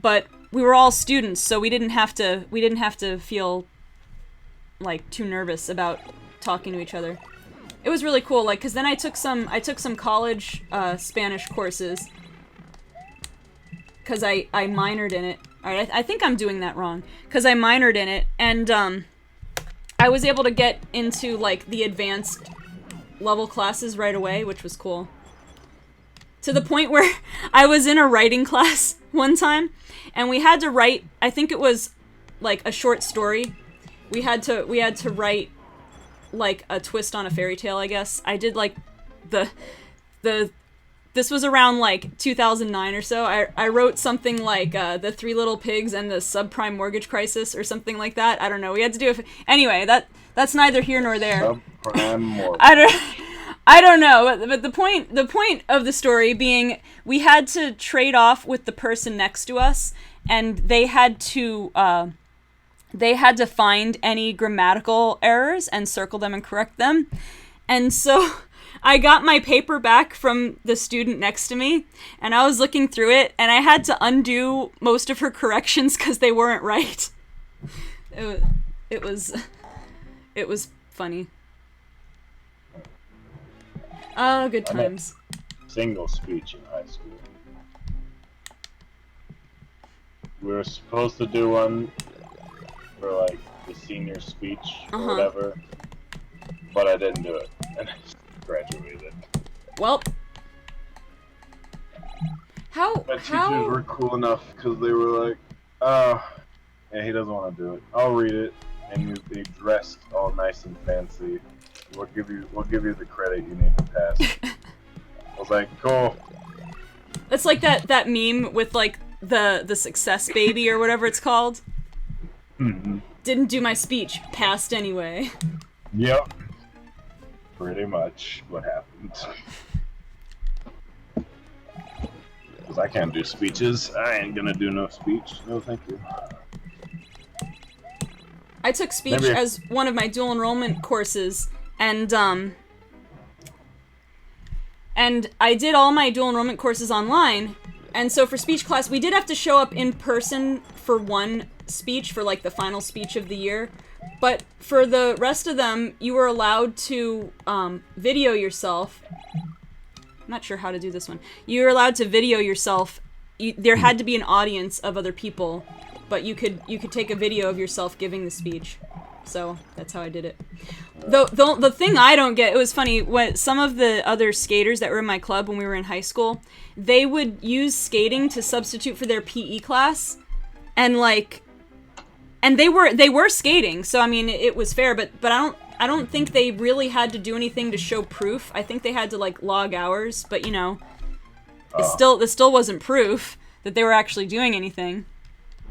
S1: But we were all students, so we didn't have to feel like too nervous about talking to each other. It was really cool, like, because then I took some college Spanish courses, because I minored in it. Alright, I think I'm doing that wrong, because I minored in it, and I was able to get into, like, the advanced level classes right away, which was cool. To the point where I was in a writing class one time, and we had to write, I think it was, like, a short story. We had to write, like, a twist on a fairy tale, I guess. I did, like, this was around, like, 2009 or so. I wrote something like, The Three Little Pigs and the Subprime Mortgage Crisis, or something like that. I don't know. We had to do it. Anyway, that's neither here nor there.
S2: Subprime mortgage.
S1: I don't know, but the point of the story being we had to trade off with the person next to us, and they had to find any grammatical errors and circle them and correct them. And so I got my paper back from the student next to me, and I was looking through it, and I had to undo most of her corrections because they weren't right. It was funny. Oh, good times.
S2: Single speech in high school. We were supposed to do one for like the senior speech or whatever, but I didn't do it, and I just graduated.
S1: Well, how
S2: My teachers were cool enough because they were like, "Oh, yeah, he doesn't want to do it. I'll read it," and they dressed all nice and fancy. We'll give you the credit you need to pass. I was like, cool.
S1: It's like that meme with like the success baby or whatever it's called.
S2: Mm-hmm.
S1: Didn't do my speech, passed anyway.
S2: Yep. Pretty much what happened. Because I can't do speeches. I ain't gonna do no speech. No, thank you.
S1: I took speech as one of my dual enrollment courses, and I did all my dual enrollment courses online, and so for speech class, we did have to show up in person for one speech, for like the final speech of the year, but for the rest of them, you were allowed to video yourself. I'm not sure how to do this one. You were allowed to video yourself. There had to be an audience of other people, but you could take a video of yourself giving the speech. So that's how I did it. The thing I don't get, it was funny, when some of the other skaters that were in my club when we were in high school, they would use skating to substitute for their PE class, and they were skating, so I mean it was fair, but I don't think they really had to do anything to show proof. I think they had to like log hours, but you know, it still wasn't proof that they were actually doing anything.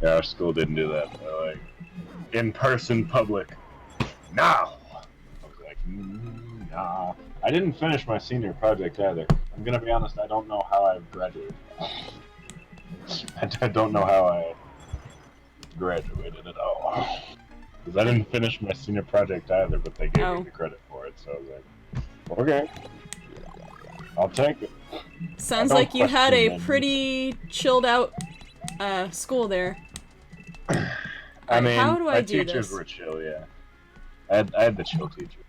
S2: Yeah, our school didn't do that. They're like, in-person public. Now! I was like, nah. I didn't finish my senior project either. I'm gonna be honest, I don't know how I graduated. I don't know how I graduated at all. Because I didn't finish my senior project either, but they gave me the credit for it, so I was like, okay. I'll take it.
S1: Sounds like you had a pretty chilled out school there.
S2: I mean,
S1: how do I
S2: my
S1: do
S2: teachers
S1: this?
S2: were chill, yeah. I had the chill teacher.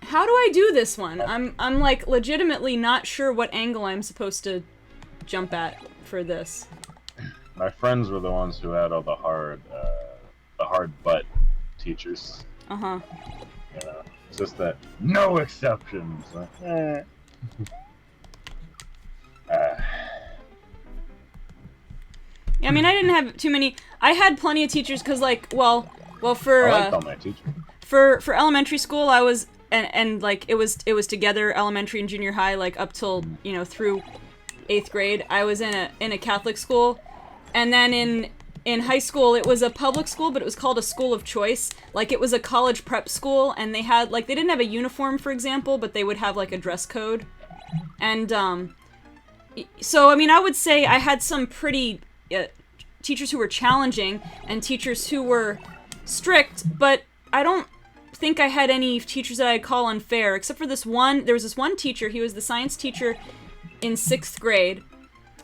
S1: How do I do this one? I'm like legitimately not sure what angle I'm supposed to jump at for this.
S2: My friends were the ones who had all the hard butt teachers.
S1: Uh-huh.
S2: You know, it's just that no exceptions. Like,
S1: Yeah, I mean, I didn't have too many. I had plenty of teachers because, like, well, for
S2: I liked all my teachers.
S1: For elementary school, I was and like it was together, elementary and junior high, like up till through 8th grade. I was in a Catholic school, and then in high school it was a public school, but it was called a school of choice. Like it was a college prep school, and they had like they didn't have a uniform, for example, but they would have like a dress code, and so I mean I would say I had some pretty teachers who were challenging and teachers who were strict, but I don't think I had any teachers that I'd call unfair, except for this one. There was this one teacher. He was the science teacher in 6th grade,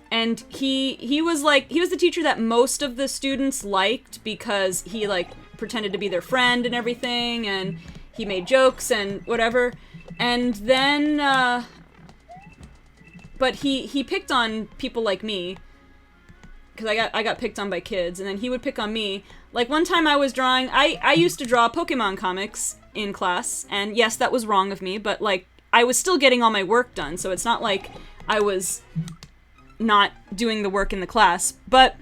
S1: and he was the teacher that most of the students liked because he like pretended to be their friend and everything, and he made jokes and whatever. And then but he picked on people like me, because I got picked on by kids, and then he would pick on me. Like one time I was drawing, I used to draw Pokemon comics in class, and yes, that was wrong of me, but like I was still getting all my work done, so it's not like I was not doing the work in the class. But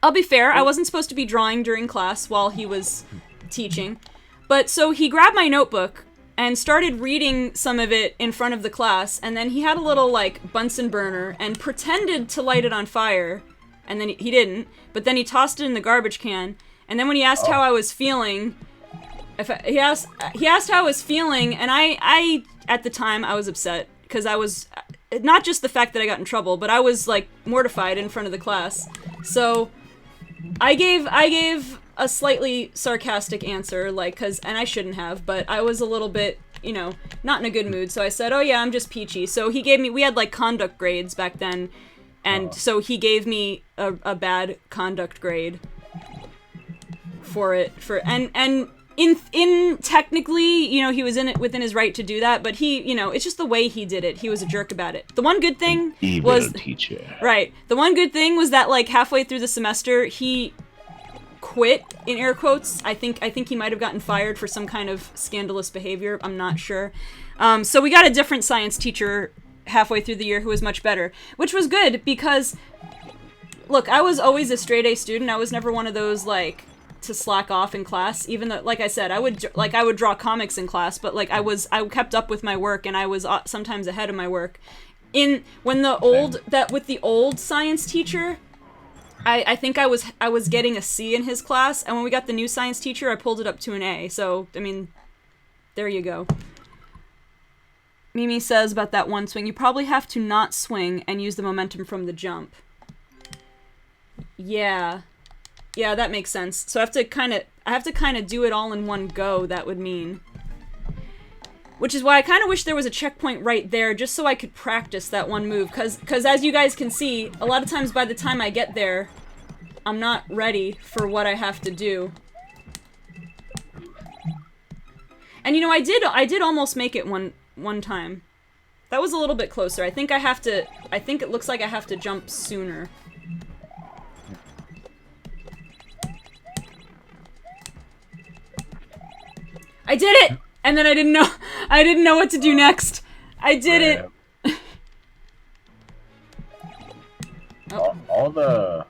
S1: I'll be fair, I wasn't supposed to be drawing during class while he was teaching. But so he grabbed my notebook and started reading some of it in front of the class, and then he had a little like Bunsen burner and pretended to light it on fire. And then he didn't, but then he tossed it in the garbage can, and then when he asked how I was feeling, he asked how I was feeling, and I at the time I was upset because I was not just the fact that I got in trouble, but I was like mortified in front of the class. So I gave a slightly sarcastic answer, like, and I shouldn't have, but I was a little bit, you know, not in a good mood. So I said, "Oh yeah, I'm just peachy." So he gave me, we had like conduct grades back then, and so he gave me a bad conduct grade for it, and in technically, you know, he was within his right to do that, but he, you know, it's just the way he did it. He was a jerk about it. The one good thing was
S2: teacher.
S1: Right. The one good thing was that like halfway through the semester, he quit, in air quotes. I think he might have gotten fired for some kind of scandalous behavior. I'm not sure. So we got a different science teacher halfway through the year who was much better, which was good because, look, I was always a straight A student. I was never one of those like to slack off in class, even though, like I said, I would draw comics in class, but like I kept up with my work, and I was sometimes ahead of my work. With the old science teacher, I think I was getting a C in his class, and when we got the new science teacher, I pulled it up to an A. So I mean, there you go. Mimi says about that one swing, you probably have to not swing and use the momentum from the jump. Yeah, that makes sense. So I have to kind of do it all in one go. That would mean, which is why I kind of wish there was a checkpoint right there, just so I could practice that one move. Because as you guys can see, a lot of times by the time I get there, I'm not ready for what I have to do. And you know, I did almost make it one time. That was a little bit closer. I think it looks like I have to jump sooner. I did it! And then I didn't know what to do next. I did it!
S2: Oh. All the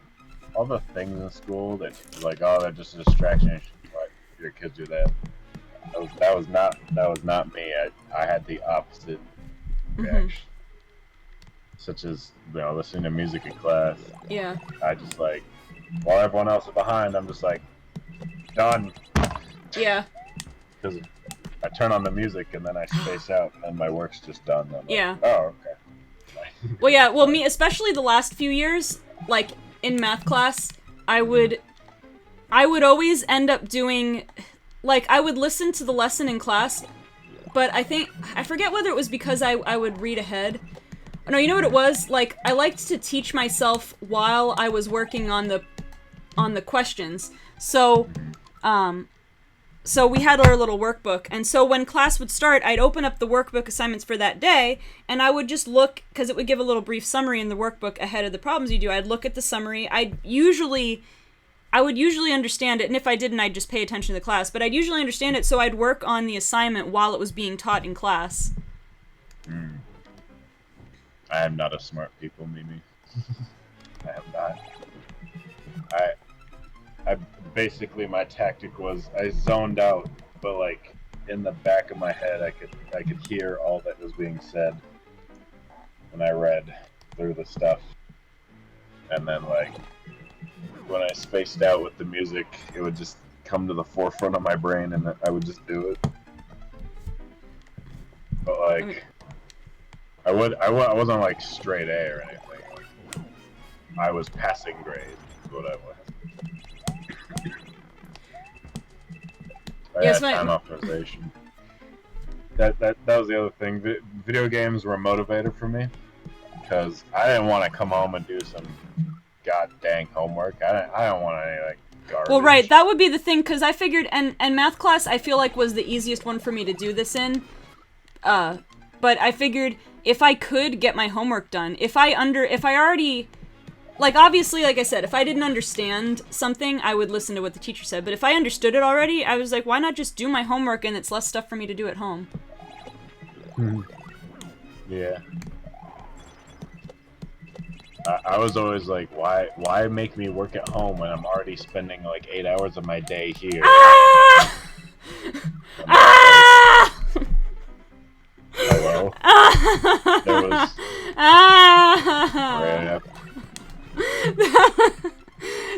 S2: things in school that like, oh, they're just a distraction. Like, your kids do that. That was not me. I had the opposite reaction. Such as, you know, listening to music in class.
S1: Yeah.
S2: I just like, while everyone else is behind, I'm just like, done.
S1: Yeah.
S2: Because I turn on the music and then I space out and my work's just done. I'm
S1: yeah.
S2: Like, oh, okay.
S1: Well, yeah. Well, me, especially the last few years, like in math class, I would always end up doing, like, I would listen to the lesson in class, but I forget whether it was because I would read ahead. No, you know what it was? Like, I liked to teach myself while I was working on the questions. So we had our little workbook, and so when class would start, I'd open up the workbook assignments for that day, and I would just look, because it would give a little brief summary in the workbook ahead of the problems you do. I'd look at the summary. I would usually understand it, and if I didn't, I'd just pay attention to the class, but I'd usually understand it, so I'd work on the assignment while it was being taught in class.
S2: I am not a smart people, Mimi. I am not. I basically, my tactic was I zoned out, but like in the back of my head, I could hear all that was being said, and I read through the stuff, and then like when I spaced out with the music, it would just come to the forefront of my brain, and I would just do it. But like, I wasn't like straight A or anything. Like, I was passing grade, is what I was. I
S1: Yes,
S2: had time optimization. That was the other thing. Video games were a motivator for me because I didn't want to come home and do some god dang homework. I don't want any like garbage.
S1: Well, right, that would be the thing, because I figured, and math class I feel like was the easiest one for me to do this in. But I figured if I could get my homework done, if I already, like, obviously, like I said, if I didn't understand something, I would listen to what the teacher said. But if I understood it already, I was like, why not just do my homework and it's less stuff for me to do at home?
S2: Yeah. I was always like, why make me work at home when I'm already spending like 8 hours of my day here?
S1: Ah! Ah!
S2: Hello? There was...
S1: Ah!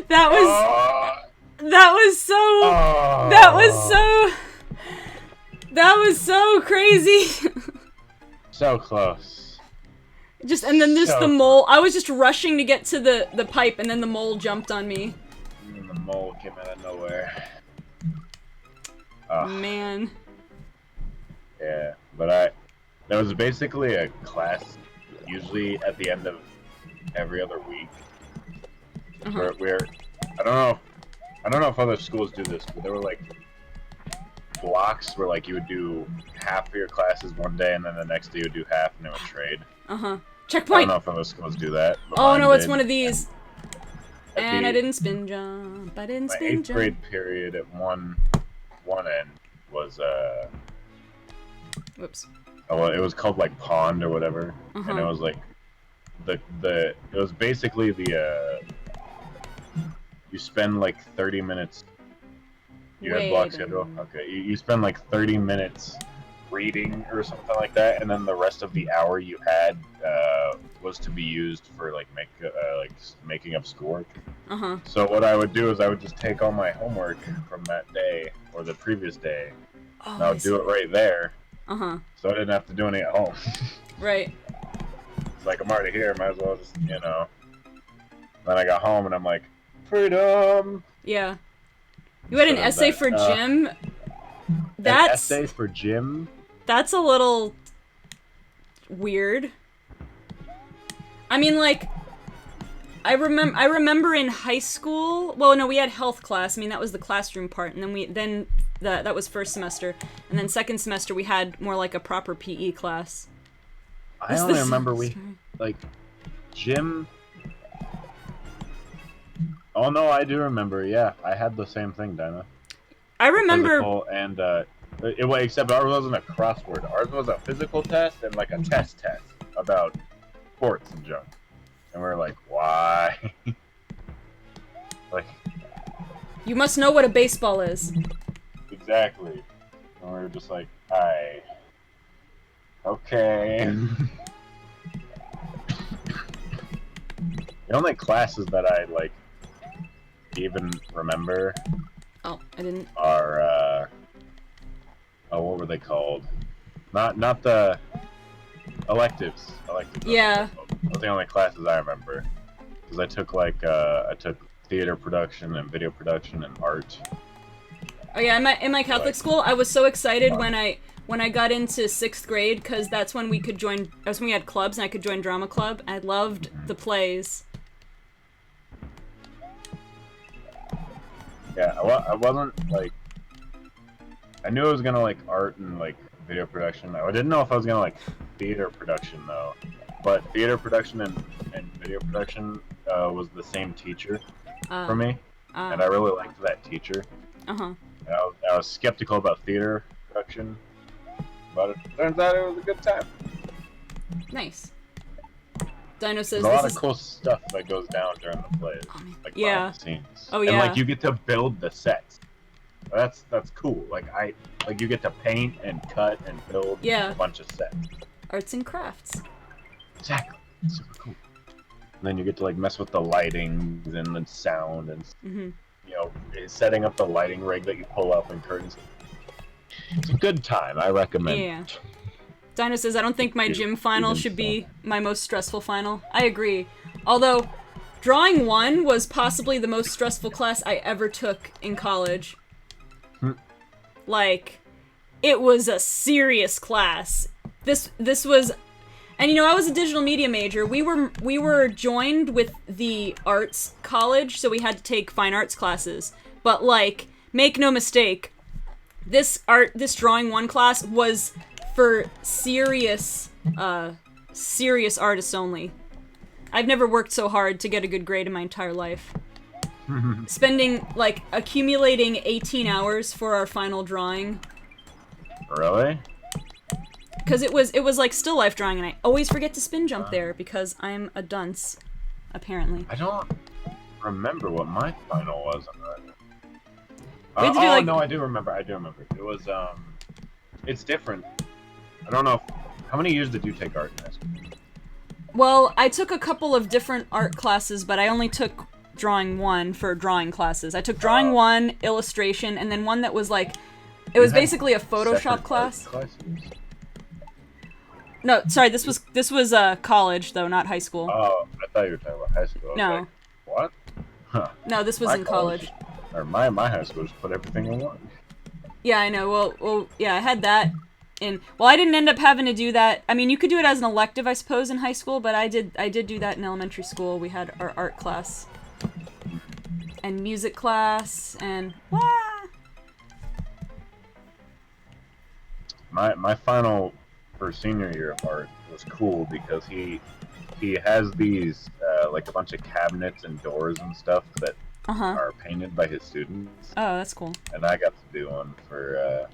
S1: That was so That was so crazy.
S2: So close.
S1: And then
S2: So
S1: the mole. I was just rushing to get to the pipe, and then the mole jumped on me.
S2: And the mole came out of nowhere. Ugh.
S1: Man.
S2: Yeah, but there was basically a class, usually at the end of every other week, where I don't know if other schools do this, but there were like blocks where like you would do half of your classes one day, and then the next day you would do half, and it would trade.
S1: Checkpoint.
S2: I don't know if other schools do that.
S1: Oh no, it's one of these. And I didn't spin jump.
S2: My 8th grade period at one end was
S1: Whoops.
S2: Oh, well, it was called like Pond or whatever, and it was like it was basically you spend like 30 minutes. You had block schedule? Okay, you spend like 30 minutes reading or something like that, and then the rest of the hour you had was to be used for like making up schoolwork. So what I would do is I would just take all my homework from that day or the previous day, and I would do it right there. So I didn't have to do any at home.
S1: Right.
S2: It's like, I'm already here, might as well just, Then I got home and I'm like, freedom!
S1: Yeah. You had an essay for gym?
S2: An essay for gym?
S1: That's a little weird. I mean, like, I remember in high school, well, no, we had health class. I mean, that was the classroom part, and then that was first semester, and then second semester we had more like a proper PE class.
S2: I only remember gym. Oh no, I do remember. Yeah, I had the same thing, Dinah.
S1: I remember.
S2: Physical and except ours wasn't a crossword. Ours was a physical test and like a test about sports and junk. And we were like, why? Like,
S1: you must know what a baseball is.
S2: Exactly. And we were just like, okay. The only classes that I like even remember
S1: I didn't
S2: are what were they called? Not the electives.
S1: Yeah.
S2: Those are the only classes I remember. Because I took I took theater production and video production and art.
S1: Oh yeah, in my Catholic school, I was so excited when I got into 6th grade, because that's when we could join. That's when we had clubs, and I could join drama club. I loved the plays.
S2: Yeah, I wasn't like. I knew I was gonna like art and like video production. I didn't know if I was gonna like theater production though. But theater production and video production was the same teacher for me, and I really liked that teacher. I was skeptical about theater production, but it turns out it was a good time.
S1: Nice. Dino says
S2: there's a lot of cool stuff that goes down during the plays, like behind the scenes.
S1: Oh yeah.
S2: And like you get to build the sets. That's cool. Like you get to paint and cut and build a bunch of sets.
S1: Arts and crafts.
S2: Exactly. Super cool. And then you get to like mess with the lighting and the sound and setting up the lighting rig that you pull up and curtains. It's a good time. I recommend.
S1: Yeah. Dino says, I don't think my gym final should be my most stressful final. I agree. Although, Drawing 1 was possibly the most stressful class I ever took in college. Like, it was a serious class. This was... And I was a digital media major. We were joined with the arts college, so we had to take fine arts classes. But, like, make no mistake, this Drawing 1 class was for serious artists only. I've never worked so hard to get a good grade in my entire life. Spending, like, accumulating 18 hours for our final drawing.
S2: Really?
S1: Because it was like still life drawing, and I always forget to spin jump there because I'm a dunce, apparently.
S2: I don't remember what my final was on
S1: that.
S2: No, I do remember. It was it's different. I don't know. How many years did you take art in high school?
S1: Well, I took a couple of different art classes, but I only took Drawing 1 for drawing classes. I took Drawing 1, illustration, and then one that was like It was basically a Photoshop class. No, sorry, this was college though, not high school.
S2: Oh, I thought you were talking about high school.
S1: No.
S2: Like, what? Huh.
S1: No, this was in college.
S2: Or my high school just put everything in one.
S1: Yeah, I know. Well, yeah, I had that in. Well, I didn't end up having to do that. I mean, you could do it as an elective, I suppose, in high school, but I did do that in elementary school. We had our art class and music class and
S2: My final for senior year of art was cool because he has these like a bunch of cabinets and doors and stuff that are painted by his students.
S1: Oh, that's cool.
S2: And I got to do one for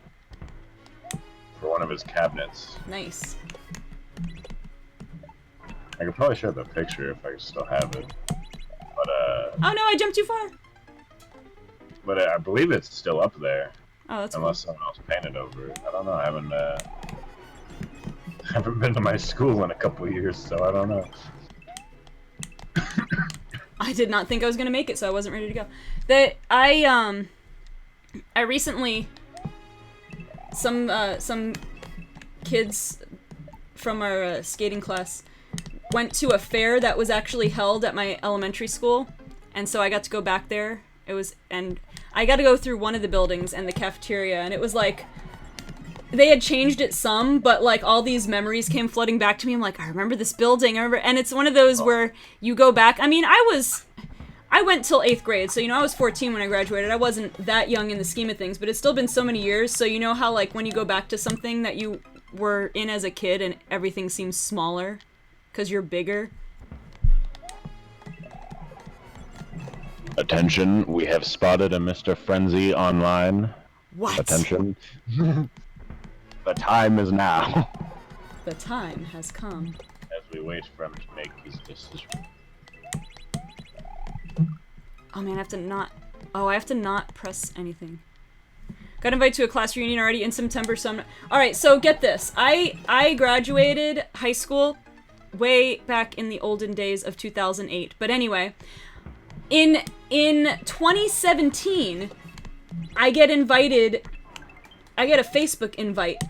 S2: one of his cabinets.
S1: Nice.
S2: I could probably show the picture if I still have it. But
S1: oh no, I jumped too far.
S2: But I believe it's still up there.
S1: Oh, that's
S2: unless someone else painted over it. I don't know. I haven't been to my school in a couple of years, so I don't know.
S1: I did not think I was gonna make it, so I wasn't ready to go. I recently some kids from our skating class went to a fair that was actually held at my elementary school, and so I got to go back there. And I got to go through one of the buildings and the cafeteria, and it was like they had changed it some, but like all these memories came flooding back to me. I'm like, I remember this building. I remember, and it's one of those where you go back. I mean, I went till 8th grade, so I was 14 when I graduated. I wasn't that young in the scheme of things, but it's still been so many years. So you know how like when you go back to something that you were in as a kid and everything seems smaller because you're bigger.
S2: Attention, we have spotted a Mr. Frenzy online.
S1: What?
S2: Attention. The time is now.
S1: The time has come.
S2: As we wait for him to make his decision.
S1: Oh man, I have to not press anything. Got invited to a class reunion already in September, so I'm not... Alright, so get this. I graduated high school way back in the olden days of 2008. But anyway, in 2017, I get a Facebook invite.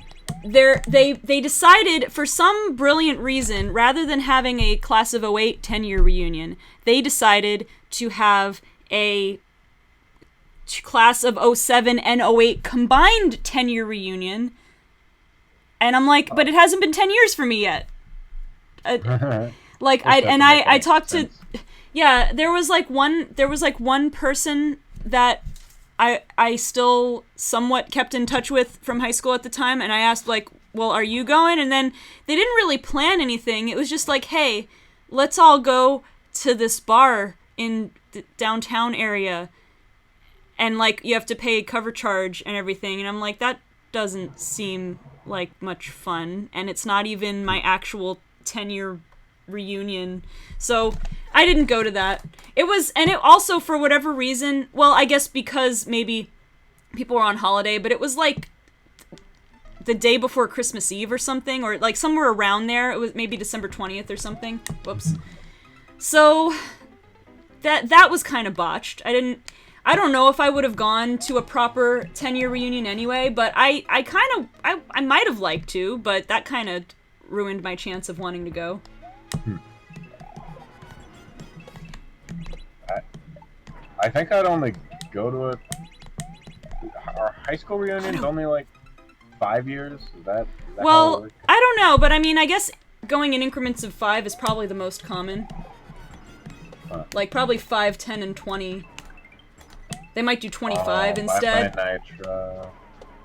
S1: They decided, for some brilliant reason, rather than having a class of 08 10-year reunion, they decided to have a class of 07 and 08 combined 10-year reunion. And I'm like, but it hasn't been 10 years for me yet. I talked to... Yeah, there was one person that I still somewhat kept in touch with from high school at the time, and I asked, like, well, are you going? And then they didn't really plan anything. It was just like, hey, let's all go to this bar in the downtown area, and, like, you have to pay cover charge and everything. And I'm like, that doesn't seem like much fun, and it's not even my actual 10-year reunion. So I didn't go to that. It also, for whatever reason, well, I guess because maybe people were on holiday, but it was like the day before Christmas Eve or something, or like somewhere around there. It was maybe December 20th or something. Whoops. So that was kind of botched. I don't know if I would have gone to a proper 10-year reunion anyway, but I might have liked to, but that kind of ruined my chance of wanting to go.
S2: I think I'd only go to our high school reunion's only like 5 years. Is that
S1: well,
S2: how it works?
S1: I don't know, but I mean, I guess going in increments of 5 is probably the most common. Like probably 5, 10, and 20. They might do 25 instead.
S2: Bye, Nitra.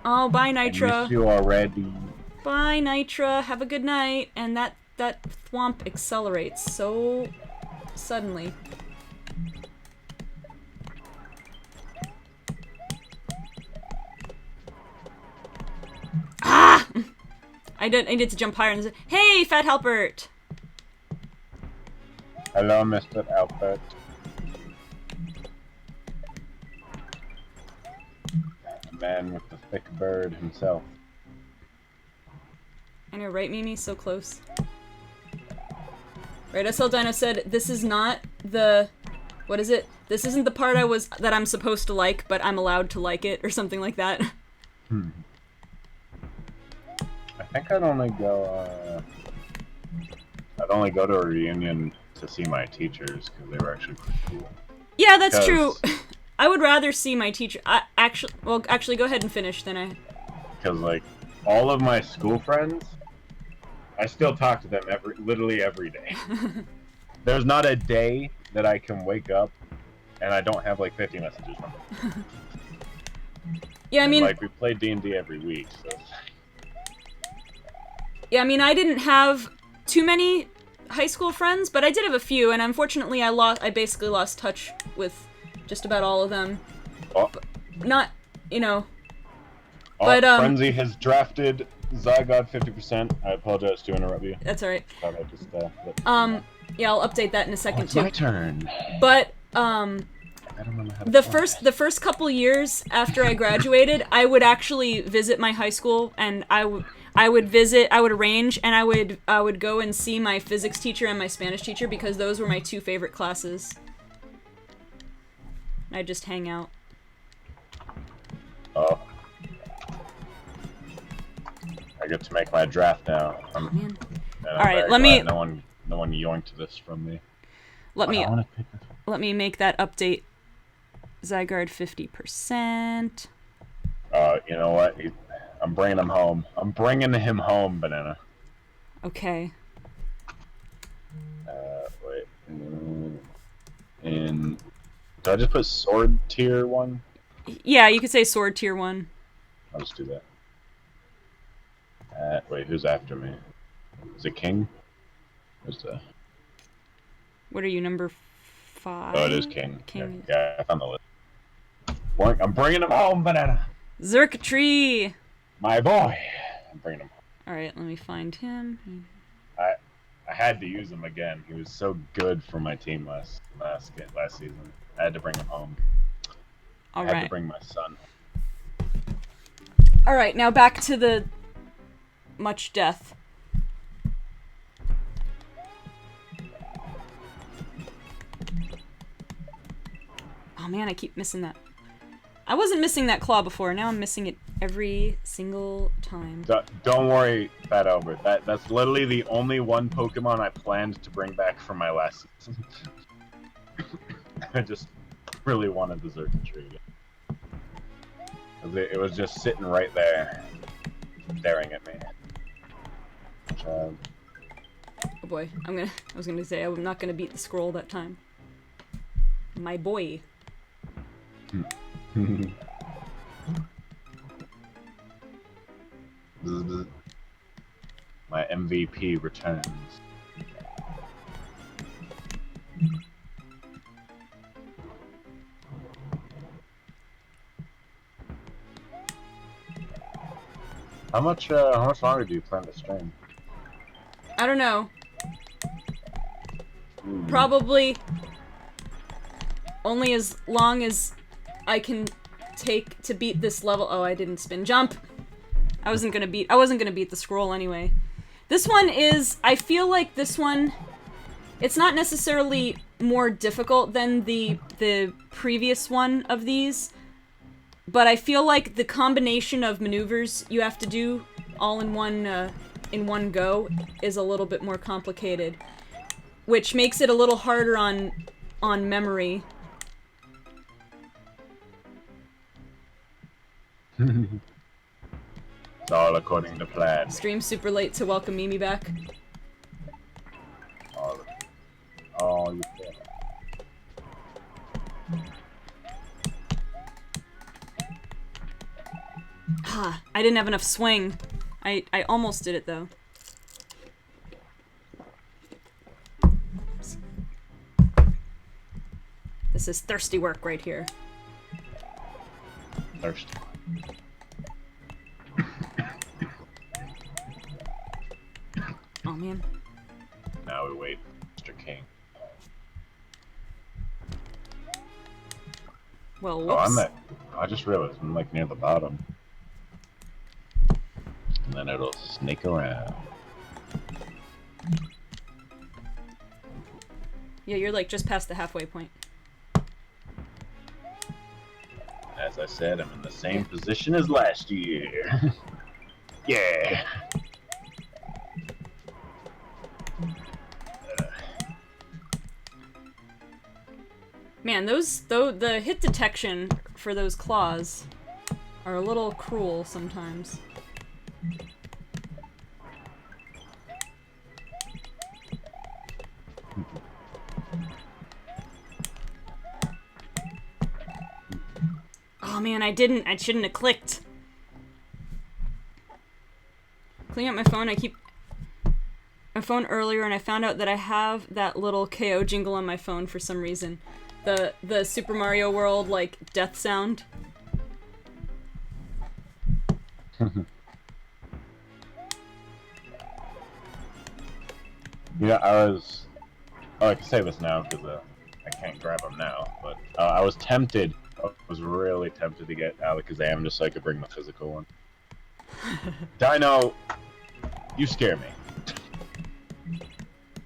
S1: Oh, bye, Nitra.
S2: I miss you already.
S1: Bye, Nitra. Have a good night. And that thwomp accelerates so suddenly. Ah! I need to jump higher and say, hey, Fat Halpert!
S2: Hello, Mr. Albert. The man with the thick bird himself.
S1: I know, right, Mimi? So close. Right, SL Dino said, this is not the... What is it? This isn't the part that I'm supposed to like, but I'm allowed to like it, or something like that.
S2: Hmm. I think I'd only go to a reunion to see my teachers because they were actually pretty cool.
S1: Yeah, that's true.
S2: 'Cause-
S1: I would rather see my teacher. Actually, go ahead and finish. Then I.
S2: Because like all of my school friends, I still talk to them literally every day. There's not a day that I can wake up and I don't have like 50 messages from them.
S1: Yeah, I
S2: And,
S1: mean,
S2: like we play D&D every week, so.
S1: yeah, I mean, I didn't have too many high school friends, but I did have a few, and unfortunately, I basically lost touch with just about all of them.
S2: Oh,
S1: Not, you know.
S2: oh,
S1: But,
S2: Frenzy has drafted Zygon 50%. I apologize to interrupt you.
S1: That's alright.
S2: Thought I'd just,
S1: Yeah, I'll update that in a second,
S2: it's
S1: too.
S2: my turn.
S1: But,
S2: I don't know how to
S1: the first couple years after I graduated, I would actually visit my high school, and I would arrange, and I would go and see my physics teacher and my Spanish teacher because those were my two favorite classes. I'd just hang out.
S2: Oh. I get to make my draft now.
S1: Oh, man.
S2: All
S1: right, let me-
S2: No one yoinked this from me.
S1: Let me
S2: I wanna pick this.
S1: make that update. Zygarde 50%.
S2: You know what? I'm bringing him home. I'm bringing him home, Banana.
S1: Okay.
S2: Wait. Did I just put sword tier 1?
S1: Yeah, you could say sword tier 1.
S2: I'll just do that. Wait, who's after me? Is it King? Who's the...
S1: What are you, number 5?
S2: Oh, it is King.
S1: King.
S2: Yeah, I found the list. I'm bringing him home, Banana.
S1: Zerkatree!
S2: My boy. I'm bringing him home.
S1: Alright, let me find him.
S2: I had to use him again. He was so good for my team last season. I had to bring him home. I had to
S1: Alright.
S2: bring my son.
S1: Alright, now back to the much death. Oh man, I keep missing that. I wasn't missing that claw before, now I'm missing it every single time.
S2: Don't worry, Fat Albert. That's literally the only one Pokemon I planned to bring back from my last season. I just really wanted the Zerkatree again. It was just sitting right there, staring at me.
S1: Oh boy, I was gonna say I'm not gonna beat the scroll that time. My boy.
S2: My MVP returns. How much longer do you plan to stream?
S1: I don't know. Probably only as long as I can take to beat this level. Oh, I didn't spin jump. I wasn't gonna beat the scroll anyway. This one is, I feel like this one, it's not necessarily more difficult than the previous one of these, but I feel like the combination of maneuvers you have to do all in one go is a little bit more complicated, which makes it a little harder on memory.
S2: It's all according to plan.
S1: Stream super late to welcome Mimi back.
S2: Oh, you failed.
S1: Ah, I didn't have enough swing. I almost did it though. This is thirsty work right here.
S2: Thirsty.
S1: Oh man.
S2: Now we wait, Mr. King.
S1: Well,
S2: Oh,
S1: whoops.
S2: I just realized I'm like near the bottom. And then it'll snake around.
S1: Yeah, you're like just past the halfway point.
S2: As As I said, I'm in the same position as last year. Yeah.
S1: Man, the hit detection for those claws are a little cruel sometimes. Oh man, I shouldn't have clicked. Cleaning up my phone, I keep my phone earlier and I found out that I have that little KO jingle on my phone for some reason. The Super Mario World, like, death sound.
S2: Yeah, I can say this now because I can't grab them now, but I was tempted. I was really tempted to get Alakazam just so I could bring the physical one. Dino, you scare me.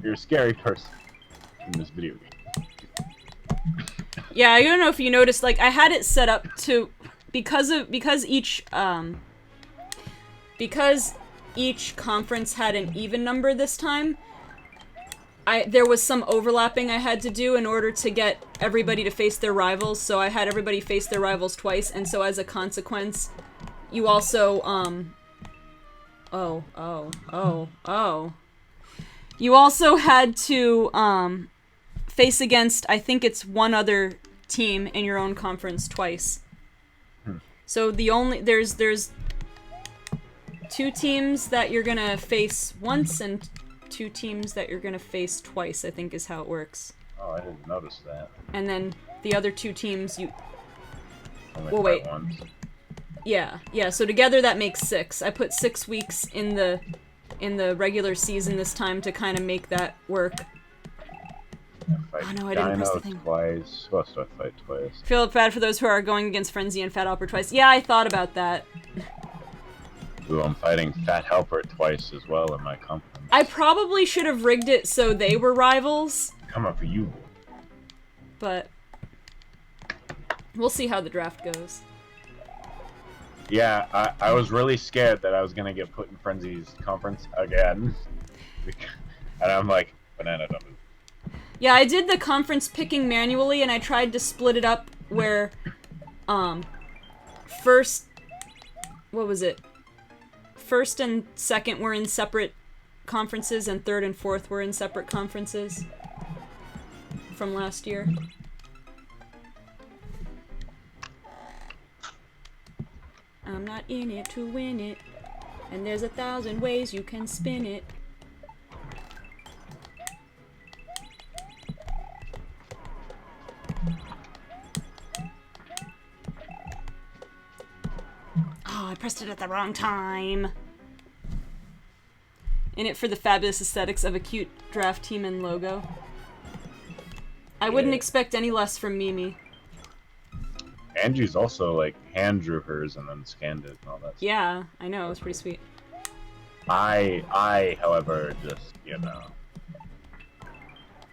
S2: You're a scary person in this video game.
S1: Yeah, I don't know if you noticed, like, I had it set up to, because each conference had an even number this time, there was some overlapping I had to do in order to get everybody to face their rivals, so I had everybody face their rivals twice, and so as a consequence, you also, you also had to, face against, I think it's one other team in your own conference twice. So there's 2 teams that you're gonna face once and 2 teams that you're gonna face twice, I think is how it works.
S2: Oh, I didn't notice that.
S1: And then the other 2 teams
S2: Only
S1: wait.
S2: Once.
S1: Yeah, so together that makes 6. I put 6 weeks in the regular season this time to kind of make that work.
S2: Oh
S1: no, I didn't press the thing.
S2: Twice. Supposed to fight twice.
S1: Feel bad for those who are going against Frenzy and Fat Helper twice. Yeah, I thought about that.
S2: Ooh, I'm fighting Fat Helper twice as well in my conference.
S1: I probably should have rigged it so they were rivals.
S2: Coming for you.
S1: But we'll see how the draft goes.
S2: Yeah, I was really scared that I was gonna get put in Frenzy's conference again. And I'm like, banana dump.
S1: Yeah, I did the conference picking manually, and I tried to split it up where, first and second were in separate conferences, and third and fourth were in separate conferences from last year. I'm not in it to win it, and there's 1,000 ways you can spin it. Oh, I pressed it at the wrong time. In it for the fabulous aesthetics of a cute draft team and logo. I wouldn't expect any less from Mimi.
S2: Angie's also, like, hand drew hers and then scanned it and all that stuff.
S1: Yeah, I know, it was pretty sweet.
S2: I, however, just,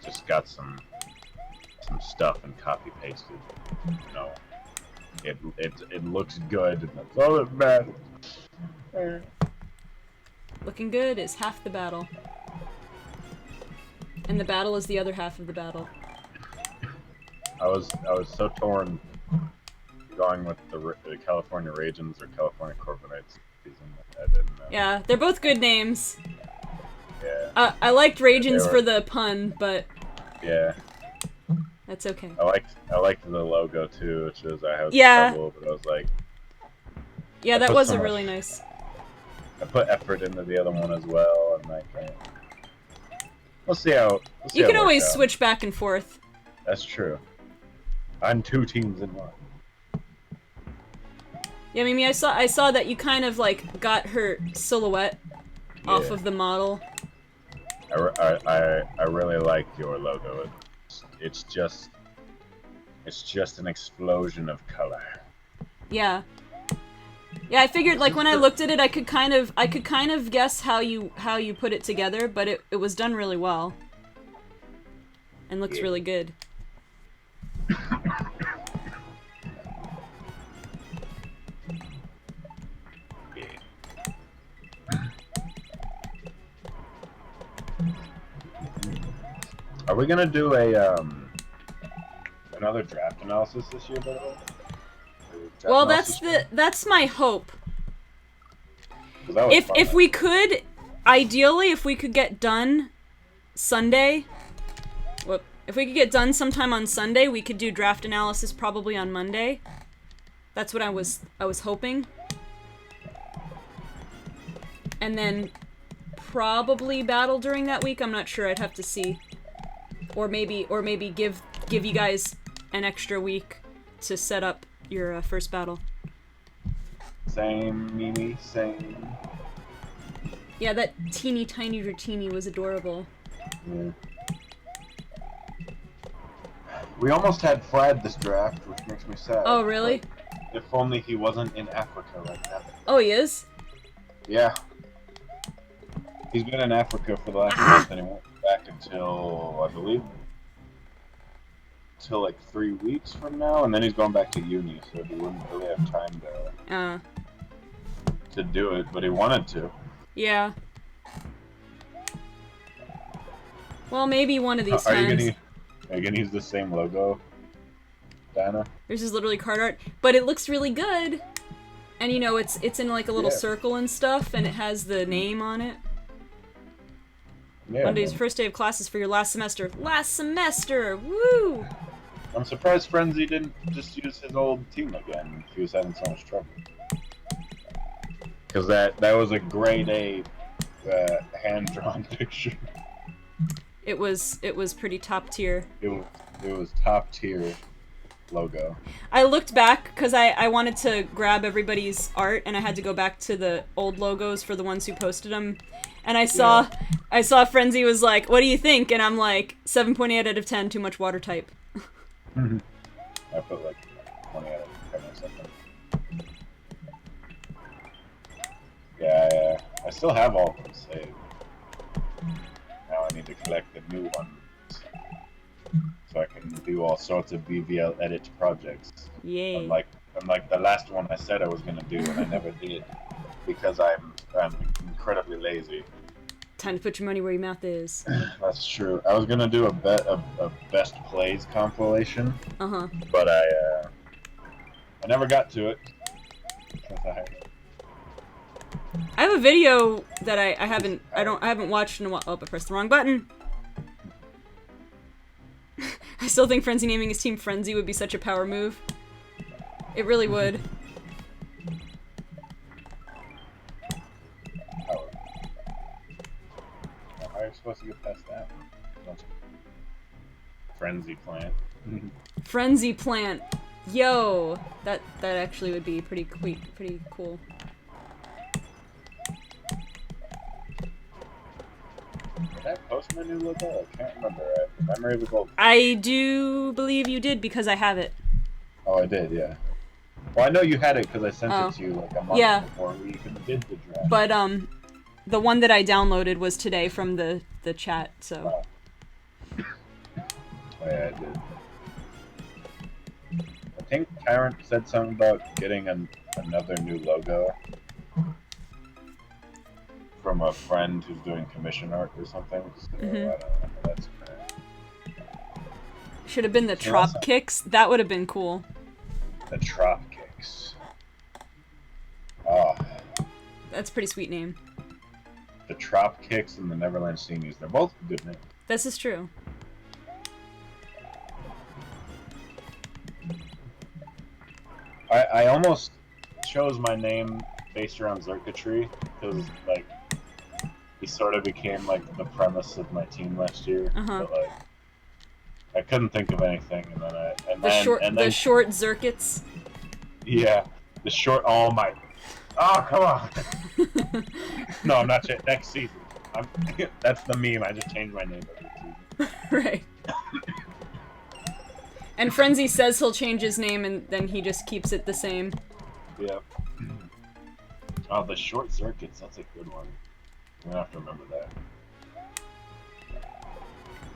S2: just got some stuff and copy pasted. It looks good, and that's all that matters.
S1: Looking good is half the battle. And the battle is the other half of the battle.
S2: I was so torn going with the California Regions or California Corviknights season. I didn't know.
S1: Yeah, they're both good names.
S2: Yeah.
S1: I liked Regions for the pun, but
S2: yeah,
S1: that's okay.
S2: I liked the logo too, which was I have trouble, but I was like,
S1: yeah, that was really nice.
S2: I put effort into the other one as well, and we'll see how.
S1: You can always switch back and forth.
S2: That's true. I'm 2 teams in one.
S1: Yeah, Mimi, I saw that you kind of like got her silhouette off of the model.
S2: I really like your logo. It's just an explosion of color.
S1: Yeah. Yeah, I figured like when I looked at it, I could kind of guess how you put it together, but it was done really well. And looks really good.
S2: Are we gonna do a another draft analysis this year, by the way?
S1: Well, that's my hope.
S2: 'Cause that was fun,
S1: If we could, ideally, if we could get done Sunday, if we could get done sometime on Sunday, we could do draft analysis probably on Monday. That's what I was hoping. And then probably battle during that week. I'm not sure. I'd have to see. Or maybe give you guys an extra week to set up your first battle.
S2: Same, Mimi, same.
S1: Yeah, that teeny tiny Dratini was adorable.
S2: Yeah. We almost had Frad this draft, which makes me sad.
S1: Oh, really?
S2: If only he wasn't in Africa right now.
S1: Oh, he is?
S2: Yeah. He's been in Africa for the last month, and he won't be back until, I believe, till like 3 weeks from now, and then he's going back to uni, so he wouldn't really have time to do it, but he wanted to.
S1: Yeah. Well, maybe one of these times.
S2: Are you gonna use the same logo, Dana?
S1: This is literally card art, but it looks really good. And you know, it's in like a little circle and stuff, and it has the name on it.
S2: Yeah,
S1: Monday's first day of classes for your last semester. Last semester! Woo!
S2: I'm surprised Frenzy didn't just use his old team again if he was having so much trouble. Because that was a grade A hand-drawn picture.
S1: It was pretty top tier.
S2: It was top tier logo.
S1: I looked back because I wanted to grab everybody's art, and I had to go back to the old logos for the ones who posted them. And I saw Frenzy was like, "What do you think?" And I'm like, 7.8 out of 10, too much water type.
S2: I put like 20 out of 10 or something. Yeah, I still have all of them saved. Now I need to collect the new ones so I can do all sorts of BVL edit projects.
S1: Yay.
S2: Unlike the last one I said I was gonna do and I never did because I'm incredibly lazy.
S1: Time to put your money where your mouth is.
S2: That's true. I was gonna do a best plays compilation. But I never got to it.
S1: I have a video that I haven't watched in a while. Oh, I pressed the wrong button. I still think Frenzy naming his team Frenzy would be such a power move. It really would.
S2: How are you supposed to get past that? Frenzy plant.
S1: Frenzy plant. Yo, that actually would be pretty cool.
S2: Did I post my new logo? I can't remember. Memory of the Gold.
S1: I do believe you did because I have it.
S2: Oh, I did, yeah. Well, I know you had it because I sent it to you like a month before we even did the draft.
S1: But the one that I downloaded was today from the chat, so.
S2: Oh, yeah, I did. I think Tyrant said something about getting another new logo from a friend who's doing commission art or something. So, I don't know. That's
S1: should have been the Trop Kicks. That would have been cool.
S2: The Trop Kicks. Oh.
S1: That's a pretty sweet name.
S2: The Trop Kicks and the Neverland Seniors. They're both good names.
S1: This is true.
S2: I almost chose my name based around Zerkatry because, like, he sort of became, like, the premise of my team last year. But, like, I couldn't think of anything, and then
S1: the short Zerkits.
S2: Yeah, the short. Oh my! Oh, come on! No, I'm not. Next season. That's the meme. I just changed my name every season.
S1: Right. And Frenzy says he'll change his name, and then he just keeps it the same.
S2: Yeah. Oh, the short circuits. That's a good one. I'm gonna have to remember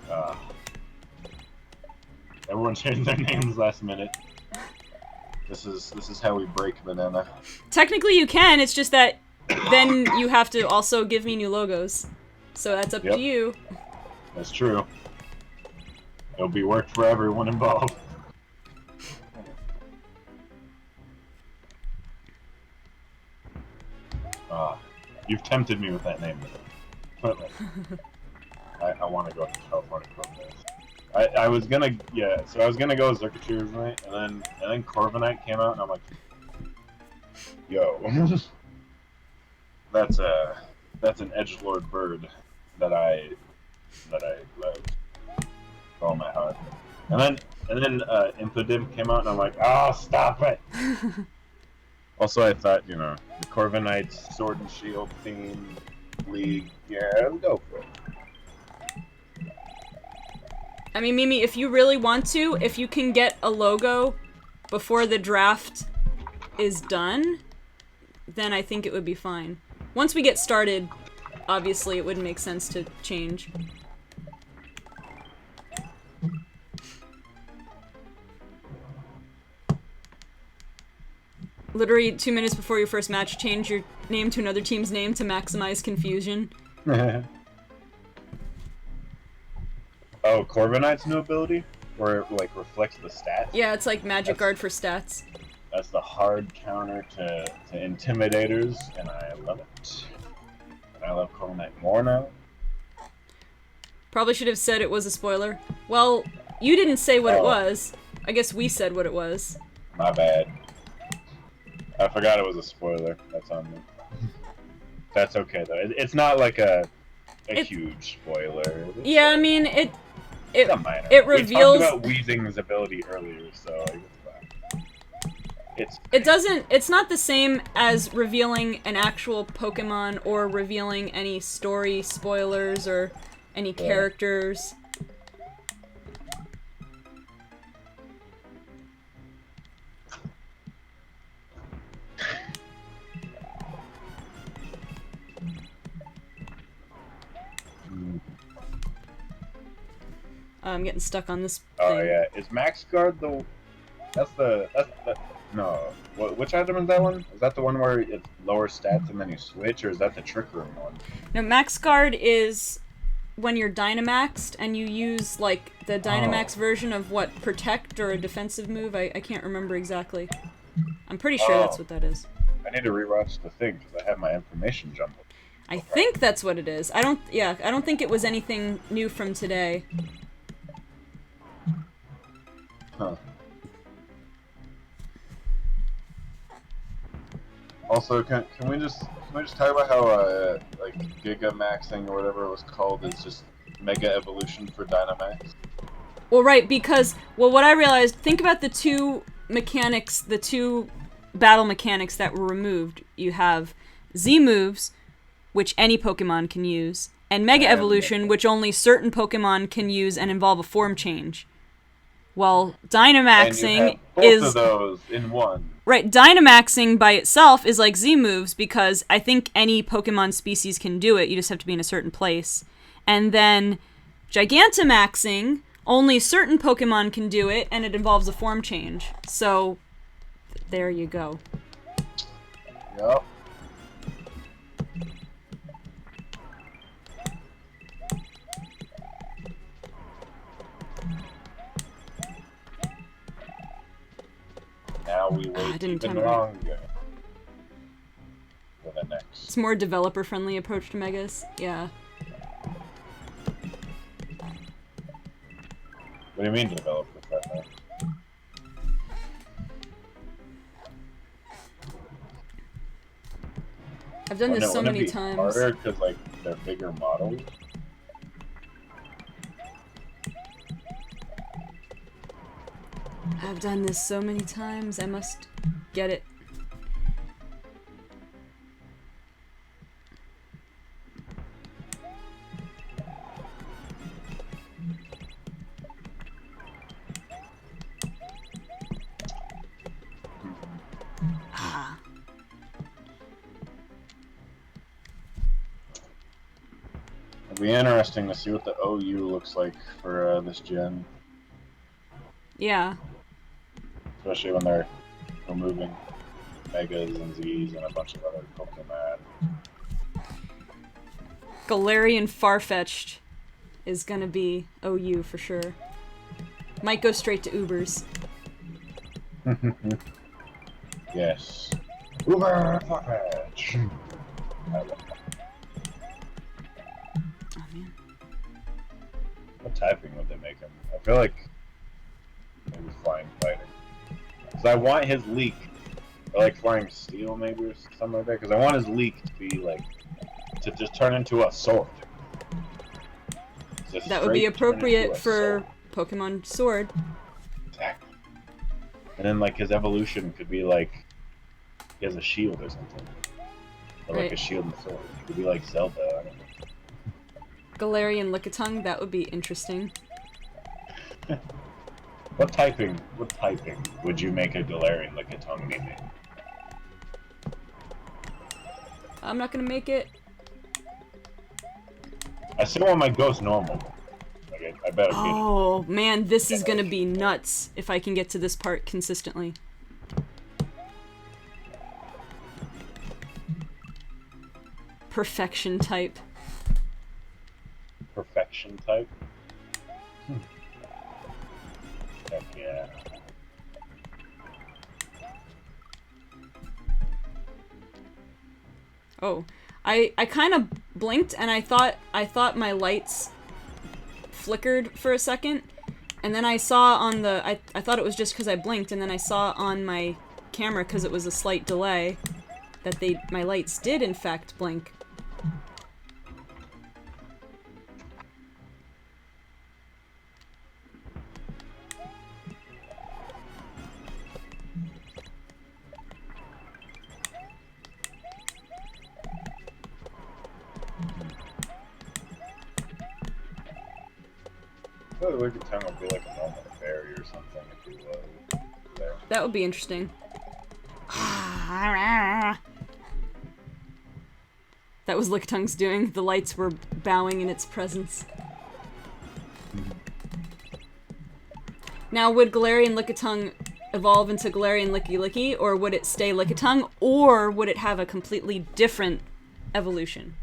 S2: that. Everyone changed their names last minute. This is how we break Banana.
S1: Technically, you can. It's just that then you have to also give me new logos. So that's up
S2: Yep.
S1: to you.
S2: That's true. It'll be work for everyone involved. You've tempted me with that name. But I want to go to California Corviknights. I was gonna so I was gonna go Zerkature tonight, and then Corviknight came out, and I'm like, yo, that's an edgelord bird that I love with all my heart. And then Impidimp came out, and I'm like, oh, stop it. Also, I thought, the Corviknights Sword and Shield theme league, let's go for it.
S1: I mean, Mimi, if you really want to, if you can get a logo before the draft is done, then I think it would be fine. Once we get started, obviously it wouldn't make sense to change. Literally 2 minutes before your first match, change your name to another team's name to maximize confusion.
S2: Oh, Corviknight's new ability? Where it, reflects the stats?
S1: Yeah, it's like Magic Guard for stats.
S2: That's the hard counter to Intimidators, and I love it. And I love Corviknight more now.
S1: Probably should have said it was a spoiler. Well, you didn't say what it was. I guess we said what it was.
S2: My bad. I forgot it was a spoiler. That's on me. That's okay, though. It's not like a huge spoiler.
S1: Yeah, I mean, it
S2: minor.
S1: It reveals...
S2: We talked about Weezing's ability earlier, so
S1: it's not the same as revealing an actual Pokemon or revealing any story spoilers or any characters. I'm getting stuck on this thing.
S2: Oh yeah, is Max Guard the? That's the no. Which item is that one? Is that the one where it's lower stats and then you switch, or is that the Trick Room one?
S1: No, Max Guard is when you're Dynamaxed and you use the Dynamax version of Protect or a defensive move. I can't remember exactly. I'm pretty sure that's what that is.
S2: I need to rewatch the thing because I have my information jumbled.
S1: I think that's what it is. I don't think it was anything new from today.
S2: Huh. Also, can we just talk about how Giga Maxing or whatever it was called is just Mega Evolution for Dynamax?
S1: Well, right, because what I realized, think about the two battle mechanics that were removed. You have Z moves, which any Pokemon can use, and Mega Evolution, which only certain Pokemon can use and involve a form change. Well, Dynamaxing
S2: both of those in one.
S1: Right, Dynamaxing by itself is like Z moves because I think any Pokemon species can do it, you just have to be in a certain place. And then Gigantamaxing, only certain Pokemon can do it, and it involves a form change. So, there you go.
S2: Yep. Now we wait even longer for the next.
S1: It's more developer-friendly approach to Megas. Yeah.
S2: What do you mean developer-friendly?
S1: I've done this so many times.
S2: Harder because they're bigger models.
S1: I've done this so many times, I must get it.
S2: It'll be interesting to see what the OU looks like for this gen.
S1: Yeah.
S2: Especially when they're removing Megas and Zs and a bunch of other Pokemon.
S1: Galarian Farfetch'd is gonna be OU for sure. Might go straight to Ubers.
S2: Yes. Uber Farfetch. I love that.
S1: Oh man.
S2: What typing would they make him? I feel like maybe flying fighter. Because I want his leak. Or like flying steel maybe or something like that. Because I want his leak to be like, to just turn into a sword. Just
S1: That would be
S2: straight turn
S1: appropriate
S2: into a
S1: for
S2: sword.
S1: Pokemon Sword.
S2: Exactly. And then like his evolution could be like, he has a shield or something. Or like
S1: Right.
S2: a shield and sword. He could be like Zelda, I don't know.
S1: Galarian Lickitung, that would be interesting.
S2: What typing would you make a Galarian Lickitung Mimi?
S1: I'm not gonna make it.
S2: I still want my ghost normal. Like, I better get it.
S1: Oh man, this is gonna be nuts if I can get to this part consistently. Perfection type.
S2: Perfection type? Heck yeah.
S1: Oh, I kind of blinked and I thought my lights flickered for a second, and then I saw on the I thought it was just because I blinked, and then I saw on my camera, because it was a slight delay, that my lights did in fact blink.
S2: I feel like Lickitung would be like a normal fairy or something if he was there.
S1: That would be interesting. That was Licktung's doing. The lights were bowing in its presence. Now, would Galarian Lickitung evolve into Galarian Licky Licky, or would it stay Lickitung, or would it have a completely different evolution?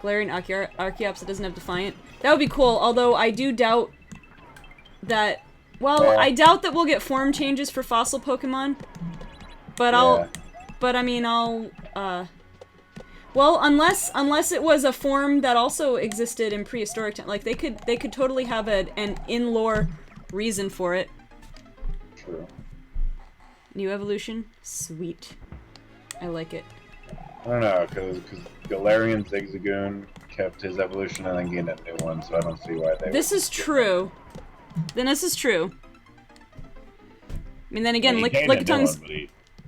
S1: Galarian Archeops that doesn't have Defiant. That would be cool, although I do doubt that... Well, I doubt that we'll get form changes for fossil Pokemon. But well, unless it was a form that also existed in prehistoric time. Like, they could totally have an in-lore reason for it.
S2: True.
S1: New evolution? Sweet. I like it.
S2: I don't know, because Galarian Zigzagoon kept his evolution and then gained a new one, so I don't see why they
S1: This is true. Then this is true. I mean, then again, Licktung's...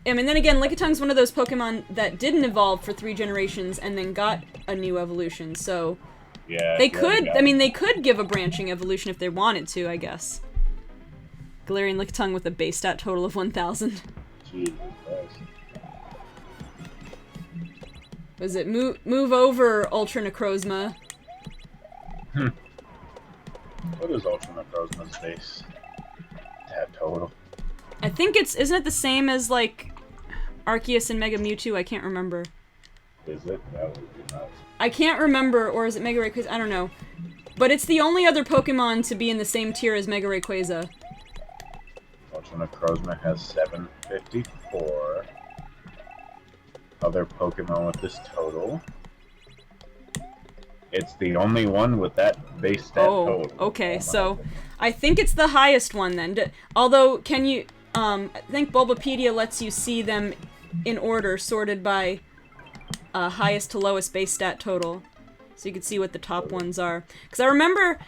S1: Licktung's one of those Pokemon that didn't evolve for 3 generations and then got a new evolution, so...
S2: Yeah.
S1: They could, I mean, they could give a branching evolution if they wanted to, I guess. Galarian Lickitung with a base stat total of 1,000.
S2: Jesus Christ.
S1: Was it move over, Ultra Necrozma?
S2: What is Ultra Necrozma's base stat total?
S1: I think isn't it the same as, like, Arceus and Mega Mewtwo? I can't remember.
S2: Is it? That would be nuts.
S1: I can't remember, or is it Mega Rayquaza? I don't know. But it's the only other Pokemon to be in the same tier as Mega Rayquaza.
S2: Ultra Necrozma has 754. Other Pokemon with this total. It's the only one with that base stat total.
S1: Okay,
S2: Oh,
S1: so I think it's the highest one then. Although, can you... I think Bulbapedia lets you see them in order, sorted by highest to lowest base stat total. So you can see what the top ones are. Because I remember...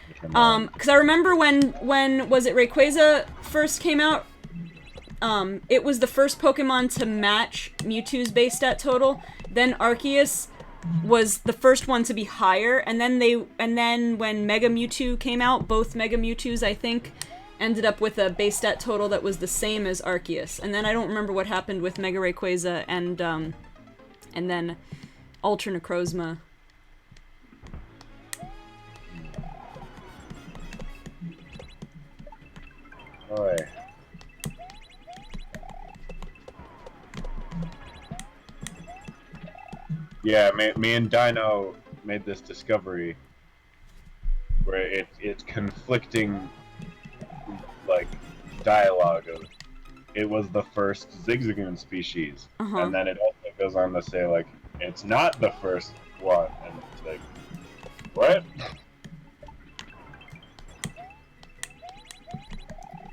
S1: when was it Rayquaza first came out? It was the first Pokemon to match Mewtwo's base stat total. Then Arceus was the first one to be higher, and then when Mega Mewtwo came out, both Mega Mewtwo's, I think, ended up with a base stat total that was the same as Arceus. And then I don't remember what happened with Mega Rayquaza and then Ultra Necrozma.
S2: Oi. Yeah, me and Dino made this discovery where it's conflicting, like, dialogue of it was the first Zigzagoon species, and then it also goes on to say, like, it's not the first one, and it's like, what?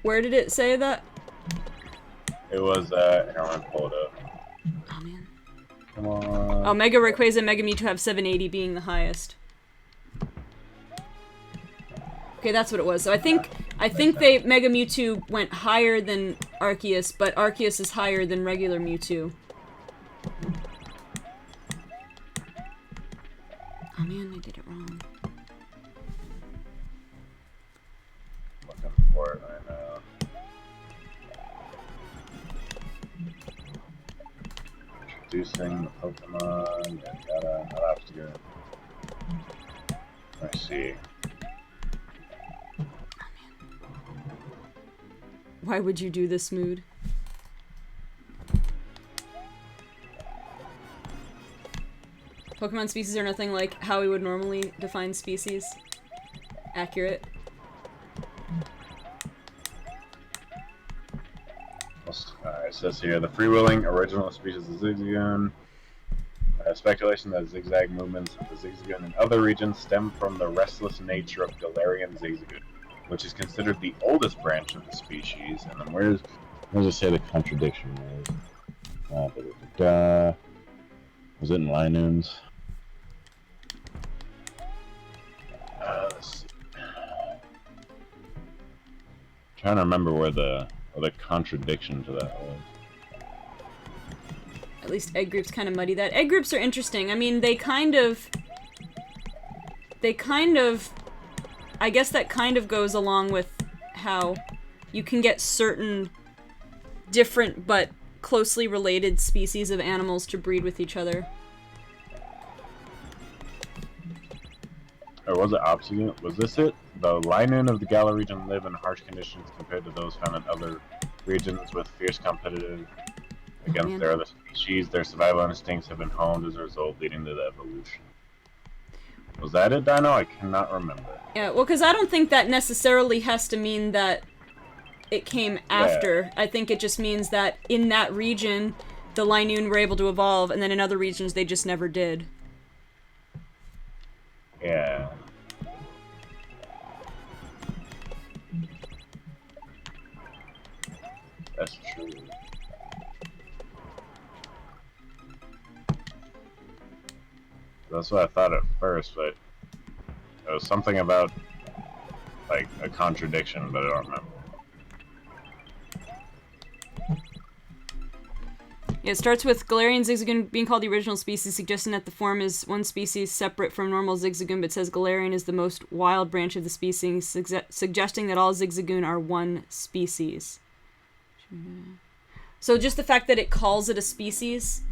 S1: Where did it say that?
S2: It was, here, I'm gonna pull it up.
S1: Oh, man.
S2: Come on.
S1: Oh, Mega Rayquaza and Mega Mewtwo have 780 being the highest. Okay, that's what it was. So I think Mega Mewtwo went higher than Arceus, but Arceus is higher than regular Mewtwo. Oh man, I did it wrong.
S2: Looking for it right now. Introducing the Pokemon. I'll have to go. Let's see.
S1: Why would you do this, Mood? Pokemon species are nothing like how we would normally define species. Accurate.
S2: It says here, the freewheeling original species of Zigzagoon. Speculation that zigzag movements of the Zigzagoon in other regions stem from the restless nature of Galarian Zigzagoon, which is considered the oldest branch of the species. And then where does it say the contradiction was? Was it in Linoons? Let's see. Trying to remember where the contradiction to that was.
S1: At least egg groups kind of muddy that. Egg groups are interesting. I mean, they kind of, I guess that kind of goes along with how you can get certain different but closely related species of animals to breed with each other.
S2: Or was it Obsidian? Was this it? The Linoon of the Galar region live in harsh conditions compared to those found in other regions with fierce competitive against their other species. Their survival instincts have been honed as a result, leading to the evolution. Was that it, Dino? I cannot remember.
S1: Yeah, well, because I don't think that necessarily has to mean that it came after. Yeah. I think it just means that in that region, the Linoon were able to evolve, and then in other regions, they just never did.
S2: Yeah. That's true. That's what I thought at first, but it was something about, like, a contradiction, but I don't remember.
S1: Yeah, it starts with Galarian Zigzagoon being called the original species, suggesting that the form is one species separate from normal Zigzagoon, but says Galarian is the most wild branch of the species, suggesting that all Zigzagoon are one species. So just the fact that it calls it a species,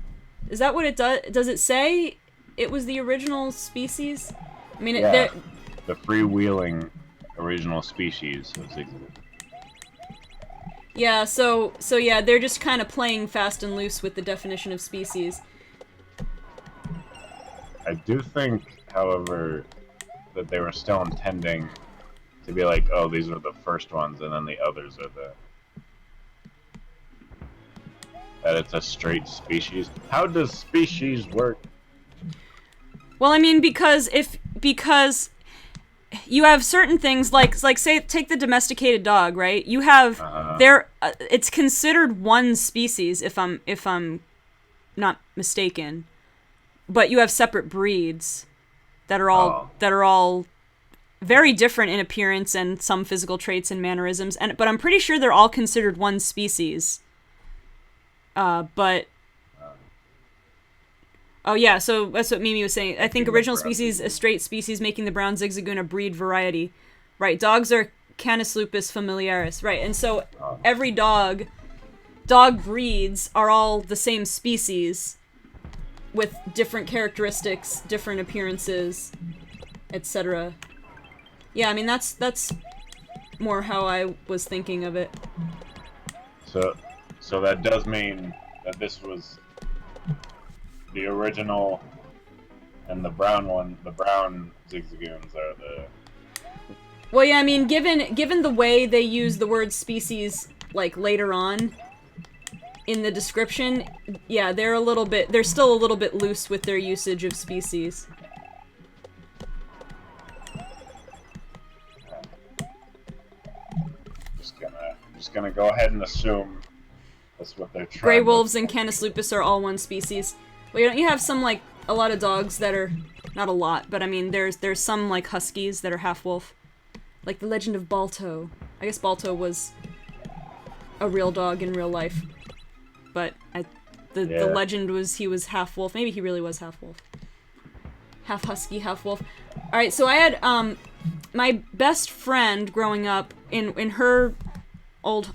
S1: is that what it does? Does it say it was the original species? I mean,
S2: yeah, the freewheeling original species of Zigzagoon.
S1: Yeah, so yeah, they're just kind of playing fast and loose with the definition of species.
S2: I do think, however, that they were still intending to be like, oh, these are the first ones, and then the others are that it's a straight species. How does species work?
S1: Well, I mean, because you have certain things like say take the domesticated dog, right? You have it's considered one species if I'm not mistaken, but you have separate breeds that are all very different in appearance and some physical traits and mannerisms, but I'm pretty sure they're all considered one species. But oh yeah, so that's what Mimi was saying. I think original species, a straight species, making the brown Zigzagoon a breed variety. Right, dogs are Canis lupus familiaris. Right, and so every dog breeds are all the same species with different characteristics, different appearances, etc. Yeah, I mean, that's more how I was thinking of it.
S2: So that does mean that this was the original And the brown zigzagoons are the...
S1: Well, yeah, I mean, given the way they use the word species, like, later on in the description, yeah, they're still a little bit loose with their usage of species.
S2: Just gonna go ahead and assume that's what they're trying.
S1: Grey wolves and Canis lupus are all one species. Well, don't you have some, like, a lot of dogs that are, not a lot, but I mean, there's some, like, huskies that are half-wolf. Like the legend of Balto. I guess Balto was a real dog in real life. But the legend was he was half-wolf. Maybe he really was half-wolf. Half husky, half-wolf. Alright, so I had, my best friend growing up in her old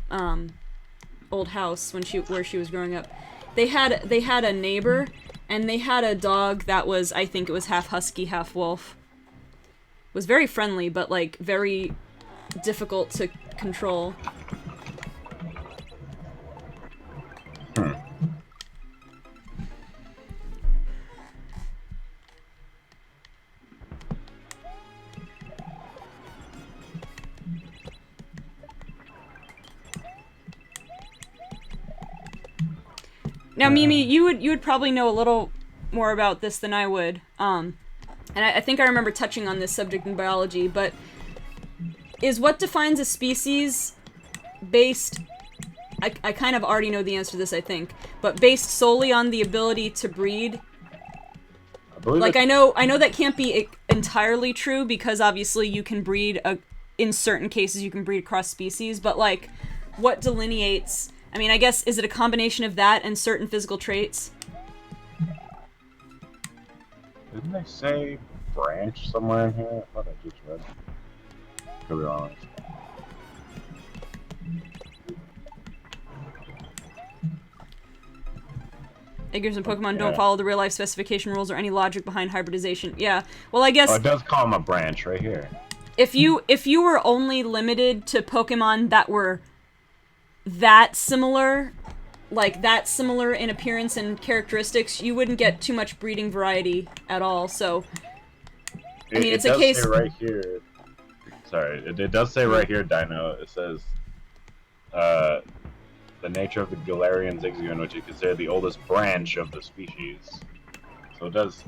S1: house where she was growing up. They had a neighbor, and they had a dog that was, I think it was half husky, half wolf. Was very friendly, but like very difficult to control. Now, Mimi, you would probably know a little more about this than I would. And I think I remember touching on this subject in biology, but is what defines a species based... I kind of already know the answer to this, I think, but based solely on the ability to breed? Like, I know that can't be entirely true, because obviously you can breed, in certain cases you can breed across species, but like, what delineates... I mean, I guess, is it a combination of that and certain physical traits?
S2: Didn't they say branch somewhere in here? I thought I just read. Could be wrong.
S1: Figures in Pokemon don't follow the real-life specification rules or any logic behind hybridization. Yeah, well, I guess...
S2: Oh, it does call them a branch right here.
S1: If you were only limited to Pokemon that were that similar, like that similar in appearance and characteristics, you wouldn't get too much breeding variety at all, so... I mean, it's a case...
S2: It does say right here... Sorry, it does say right here, Dino, it says... the nature of the Galarian Zigzagoon, which is considered the oldest branch of the species. So it does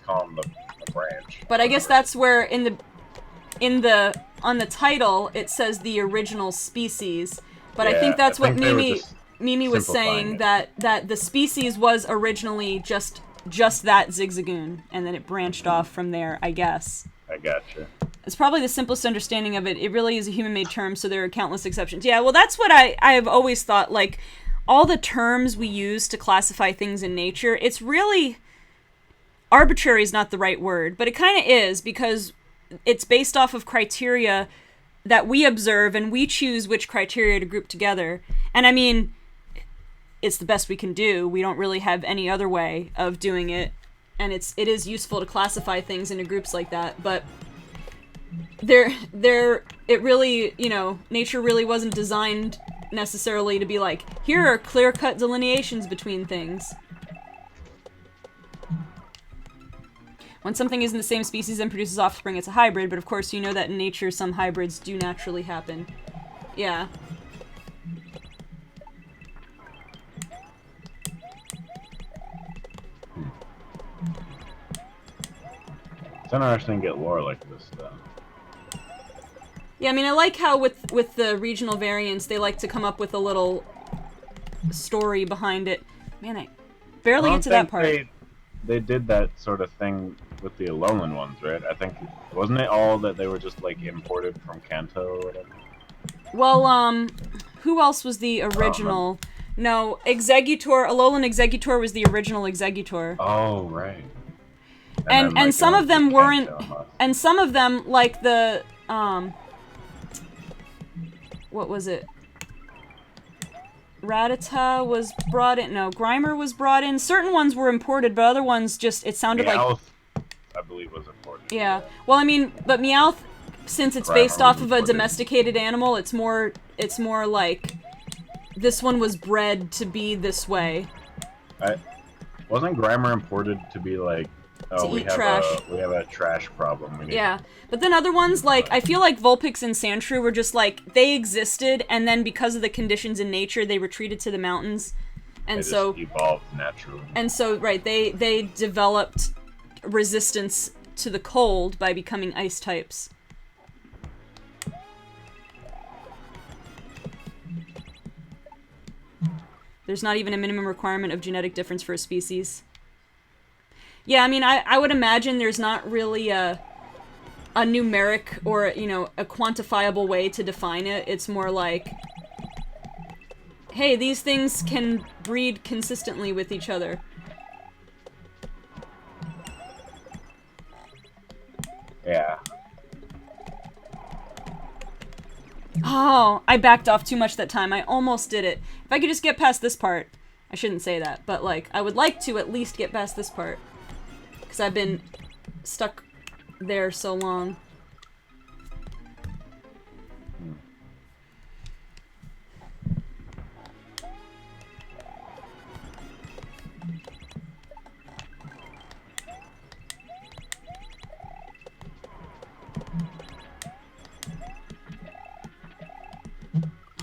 S2: call them the branch.
S1: But I guess that's where on the title it says the original species. But yeah, I think that's what Mimi was saying, that the species was originally just that Zigzagoon, and then it branched off from there, I guess.
S2: I gotcha.
S1: It's probably the simplest understanding of it. It really is a human-made term, so there are countless exceptions. Yeah, well, that's what I've always thought. Like, all the terms we use to classify things in nature, it's really... Arbitrary is not the right word, but it kind of is, because it's based off of criteria that we observe, and we choose which criteria to group together. And I mean, it's the best we can do. We don't really have any other way of doing it. And it is useful to classify things into groups like that, but... it really, you know, nature really wasn't designed necessarily to be like, here are clear-cut delineations between things. When something is in the same species and produces offspring, it's a hybrid, but of course you know that in nature some hybrids do naturally happen. Yeah.
S2: It's interesting to get lore like this, though.
S1: Yeah, I mean, I like how with the regional variants, they like to come up with a little story behind it. Man, I barely get to that part.
S2: They did that sort of thing with the Alolan ones, right? I think, wasn't it all that they were just, like, imported from Kanto or whatever?
S1: Well, who else was the original? No, Alolan Exeggutor was the original Exeggutor.
S2: Oh, right.
S1: And some of them weren't... And some of them, like the, what was it? Rattata was brought in. No, Grimer was brought in. Certain ones were imported, but other ones just, it sounded
S2: Meowth, I believe, was imported.
S1: Yeah. Well, I mean, but Meowth, since it's based off of a domesticated animal, it's more like, this one was bred to be this way.
S2: Wasn't Grimer imported to be, like, Oh,
S1: eat trash.
S2: We have a trash problem. We need
S1: Yeah, but then other ones, like, I feel like Vulpix and Sandshrew were just, like, they existed, and then because of the conditions in nature, they retreated to the mountains. And
S2: they
S1: so...
S2: just evolved naturally.
S1: And so, right, they developed resistance to the cold by becoming ice types. There's not even a minimum requirement of genetic difference for a species. Yeah, I mean, I would imagine there's not really a numeric or, you know, a quantifiable way to define it. It's more like, hey, these things can breed consistently with each other.
S2: Yeah.
S1: Oh, I backed off too much that time. I almost did it. If I could just get past this part. I shouldn't say that, but, like, I would like to at least get past this part. Because I've been stuck there so long.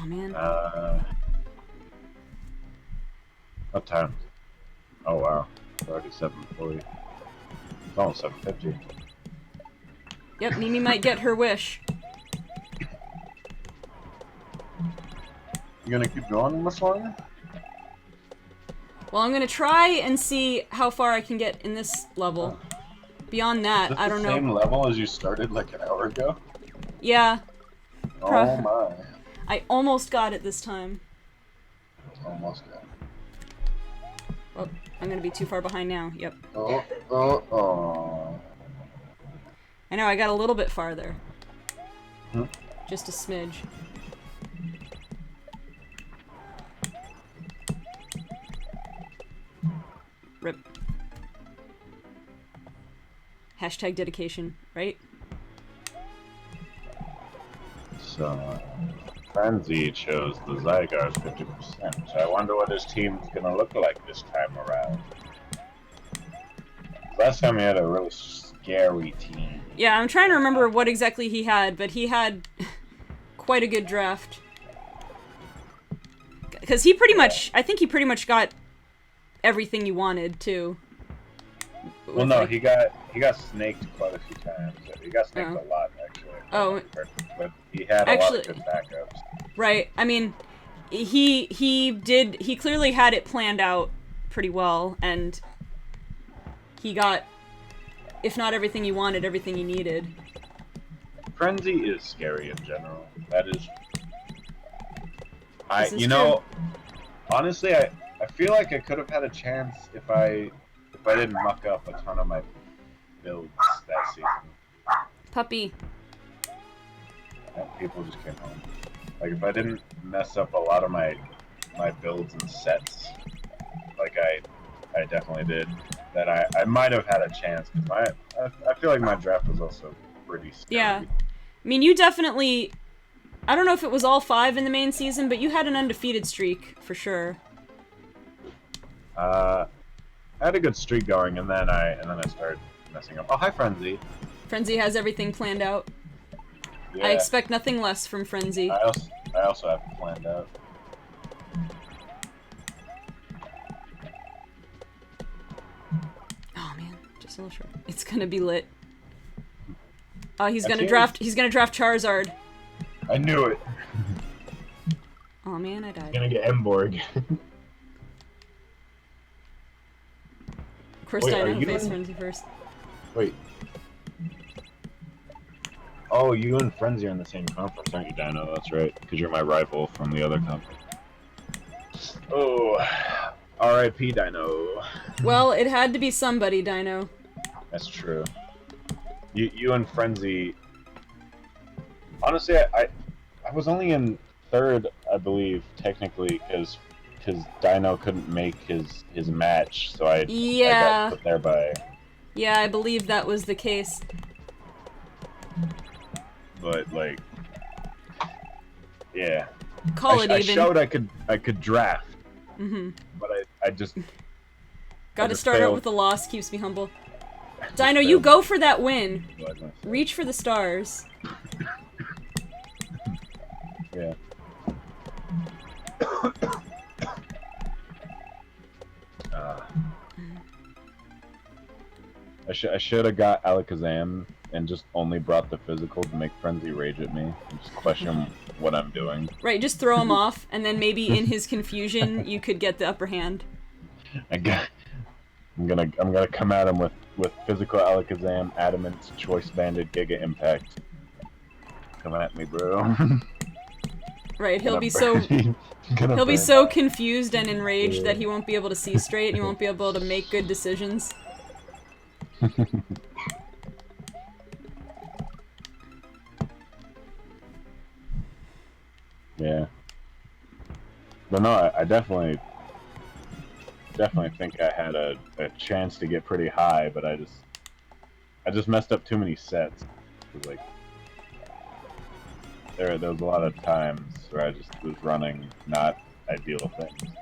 S1: Oh, man.
S2: What time? Oh, wow. It's already 7:40. It's almost 7:50.
S1: Yep, Mimi might get her wish.
S2: You gonna keep going much longer?
S1: Well, I'm gonna try and see how far I can get in this level. Beyond that,
S2: Is this
S1: I don't
S2: the
S1: know.
S2: same level as you started like an hour ago?
S1: Yeah,
S2: Oh my.
S1: I almost got it this time.
S2: Almost got it.
S1: Oh, I'm gonna be too far behind now. Yep.
S2: Oh.
S1: I know, I got a little bit farther.
S2: Hmm?
S1: Just a smidge. Rip. Hashtag dedication, right?
S2: So, Frenzy chose the Zygarde 50%. So I wonder what his team's gonna look like this time around. Last time he had a really scary team.
S1: Yeah, I'm trying to remember what exactly he had, but he had quite a good draft. Because he pretty much, I think he pretty much got everything you wanted, too.
S2: Well, no, he got snaked quite a few times. He got snaked a lot, actually.
S1: Oh.
S2: But he had a lot of good backups.
S1: Right. I mean, he clearly had it planned out pretty well, and he got, if not everything you wanted, everything you needed.
S2: Frenzy is scary in general. That is... honestly, I feel like I could have had a chance if I didn't muck up a ton of my builds that season.
S1: Puppy.
S2: Yeah, people just came home. Like, if I didn't mess up a lot of my builds and sets, like I definitely did, then I might have had a chance. Cause I feel like my draft was also pretty scary.
S1: Yeah. I mean, you definitely... I don't know if it was all 5 in the main season, but you had an undefeated streak, for sure.
S2: I had a good streak going, and then I started messing up. Oh, hi, Frenzy.
S1: Frenzy has everything planned out.
S2: Yeah.
S1: I expect nothing less from Frenzy.
S2: I also have it planned out.
S1: Oh man, just a little short. It's gonna be lit. He's gonna draft Charizard.
S2: I knew it.
S1: Oh man, I died.
S2: He's gonna get Emborg.
S1: Of course, Dino faced Frenzy first.
S2: Wait. Oh, you and Frenzy are in the same conference, aren't you, Dino? That's right, because you're my rival from the other conference. Oh, R.I.P. Dino.
S1: Well, it had to be somebody, Dino.
S2: That's true. You and Frenzy... Honestly, I was only in 3rd, I believe, technically, because Dino couldn't make his match, so I got put there by...
S1: Yeah, I believe that was the case.
S2: But, like... Yeah.
S1: I
S2: showed I could draft.
S1: Mm-hmm.
S2: But I just...
S1: Gotta start out with a loss, keeps me humble. Dino, you go for that win. Reach for the stars.
S2: Yeah. I should have got Alakazam and just only brought the physical to make Frenzy rage at me and just question what I'm doing.
S1: Right, just throw him off, and then maybe in his confusion you could get the upper hand.
S2: I'm gonna come at him with physical Alakazam, Adamant, Choice Banded, Giga Impact. Come at me, bro.
S1: Right, he'll be so confused and enraged that he won't be able to see straight and he won't be able to make good decisions.
S2: Yeah. But no, I definitely think I had a chance to get pretty high, but I just messed up too many sets. Like there was a lot of times where I just was running not ideal things.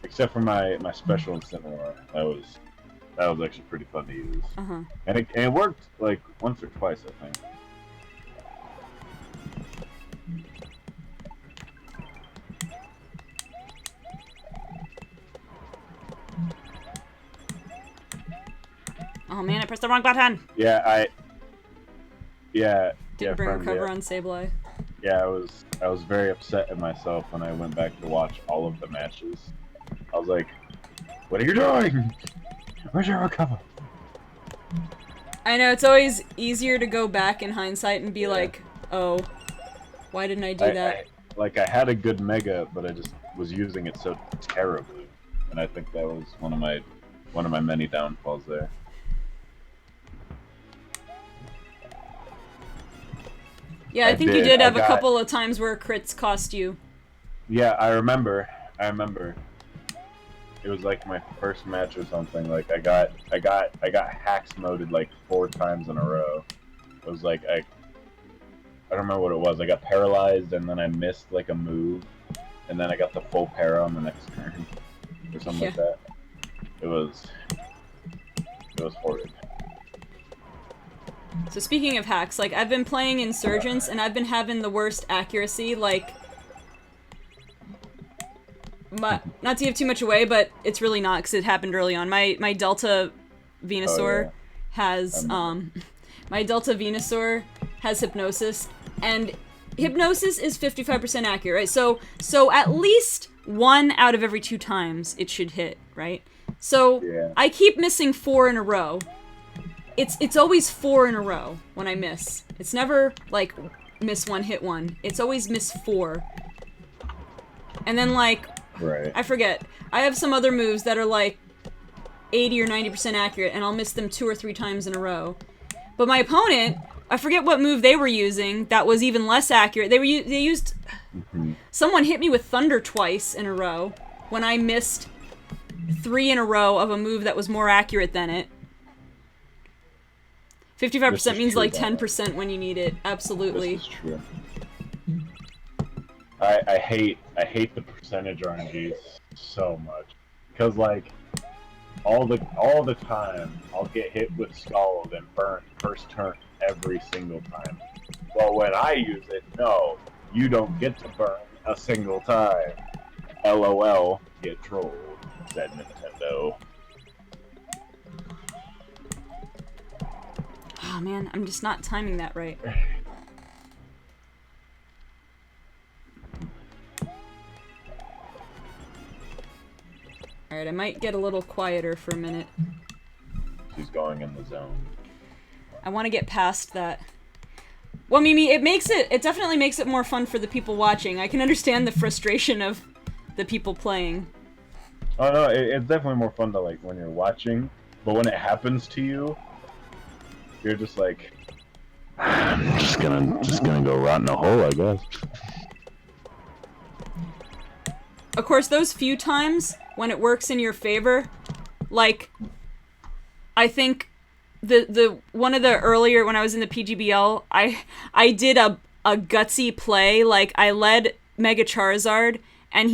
S2: Except for my special Incineroar. That was actually pretty fun to use.
S1: Uh-huh.
S2: And it worked like once or twice, I think.
S1: Oh man, I pressed the wrong button!
S2: Yeah,
S1: Didn't bring recover on Sableye.
S2: Yeah, I was very upset at myself when I went back to watch all of the matches. I was like, what are you doing? Where's your recover?
S1: I know, it's always easier to go back in hindsight and be like, oh, why didn't I do that?
S2: I had a good Mega, but I just was using it so terribly. And I think that was one of my many downfalls there.
S1: Yeah, I think you did have a couple of times where crits cost you.
S2: Yeah, I remember. It was like my first match or something. Like I got hacks moded like 4 times in a row. It was like I don't remember what it was. I got paralyzed and then I missed like a move, and then I got the full para on the next turn or something like that. It was horrid.
S1: So speaking of hacks, like I've been playing Insurgents and I've been having the worst accuracy, like not to give too much away, but it's really not because it happened early on. My Delta Venusaur has my Delta Venusaur has Hypnosis, and Hypnosis is 55% accurate, right? So at least 1 out of every 2 times it should hit, right? So I keep missing 4 in a row. It's always 4 in a row when I miss. It's never like miss 1, hit 1. It's always miss 4. And then like I forget. I have some other moves that are like 80 or 90% accurate, and I'll miss them 2 or 3 times in a row. But my opponent, I forget what move they were using that was even less accurate. They used someone hit me with Thunder twice in a row when I missed 3 in a row of a move that was more accurate than it. 55% means like 10% when you need it. Absolutely.
S2: This is true. I hate the percentage RNGs so much, because like all the time I'll get hit with Scald and burn first turn every single time. Well, when I use it, no, you don't get to burn a single time. LOL, get trolled, said Nintendo.
S1: Oh man, I'm just not timing that right. Alright, I might get a little quieter for a minute.
S2: She's going in the zone.
S1: I want to get past that. Well, Mimi, it definitely makes it more fun for the people watching. I can understand the frustration of the people playing.
S2: Oh no, it's definitely more fun to like when you're watching, but when it happens to you, you're just like, I'm just gonna go rot in a hole, I guess.
S1: Of course, those few times when it works in your favor, like, I think the one of the earlier, when I was in the PGBL, I did a gutsy play. Like, I led Mega Charizard, and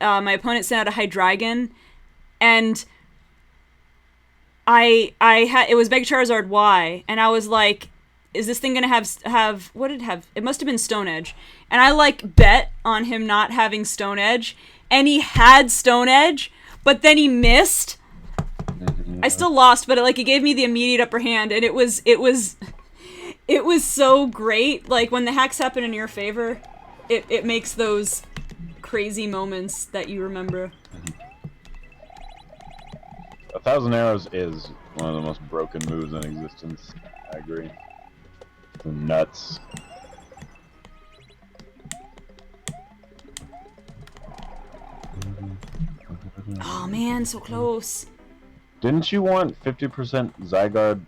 S1: my opponent sent out a Hydreigon, and it was Mega Charizard Y, and I was like, is this thing gonna have what did it have? It must have been Stone Edge, and I like bet on him not having Stone Edge, and he had Stone Edge, but then he missed. I still lost, but it gave me the immediate upper hand, and it was so great. Like when the hacks happen in your favor, it makes those crazy moments that you remember.
S2: 1,000 Arrows is one of the most broken moves in existence. I agree. It's nuts.
S1: Oh man, so close.
S2: Didn't you want 50% Zygarde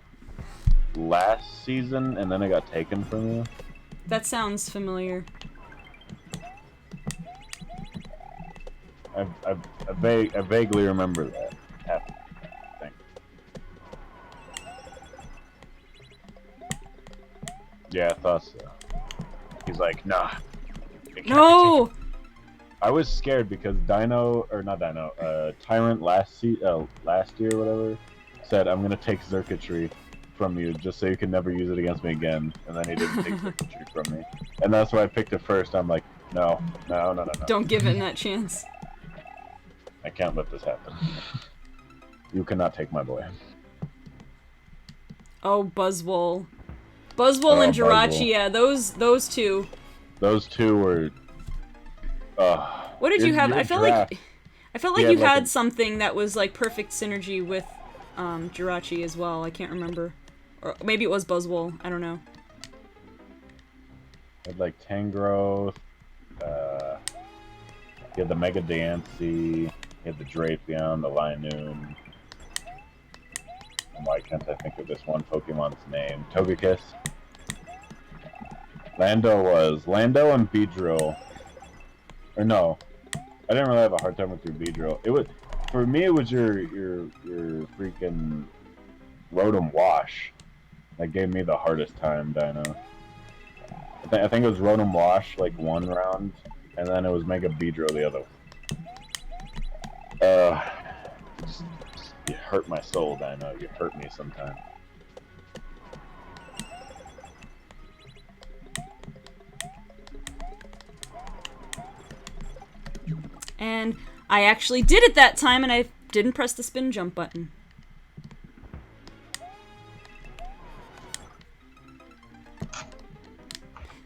S2: last season and then it got taken from you?
S1: That sounds familiar.
S2: I vaguely remember that happening. I think. Yeah, I thought so. He's like, nah.
S1: No!
S2: I was scared because Tyrant last year, whatever, said, I'm gonna take circuitry from you just so you can never use it against me again. And then he didn't take circuitry from me. And that's why I picked it first. I'm like, no.
S1: Don't give it that chance.
S2: I can't let this happen. You cannot take my boy.
S1: Oh, Buzzwole. Buzzwole and Jirachi,
S2: Buzzwole.
S1: yeah, those two.
S2: Those two were...
S1: What did you have? I felt like you
S2: like
S1: had something that was like perfect synergy with Jirachi as well. I can't remember. Or maybe it was Buzzwole. I don't know.
S2: I had like Tangrowth, you had the Mega Diancie, you had the Drapion, the Linoon. And why can't I think of this one Pokemon's name? Togekiss. Lando and Beedrill. Or no, I didn't really have a hard time with your Beedrill. It was, for me, it was your freaking Rotom Wash that gave me the hardest time, Dino. I think it was Rotom Wash like one round, and then it was Mega Beedrill the other. You hurt my soul, Dino. You hurt me sometimes.
S1: And I actually did it that time, and I didn't press the spin jump button.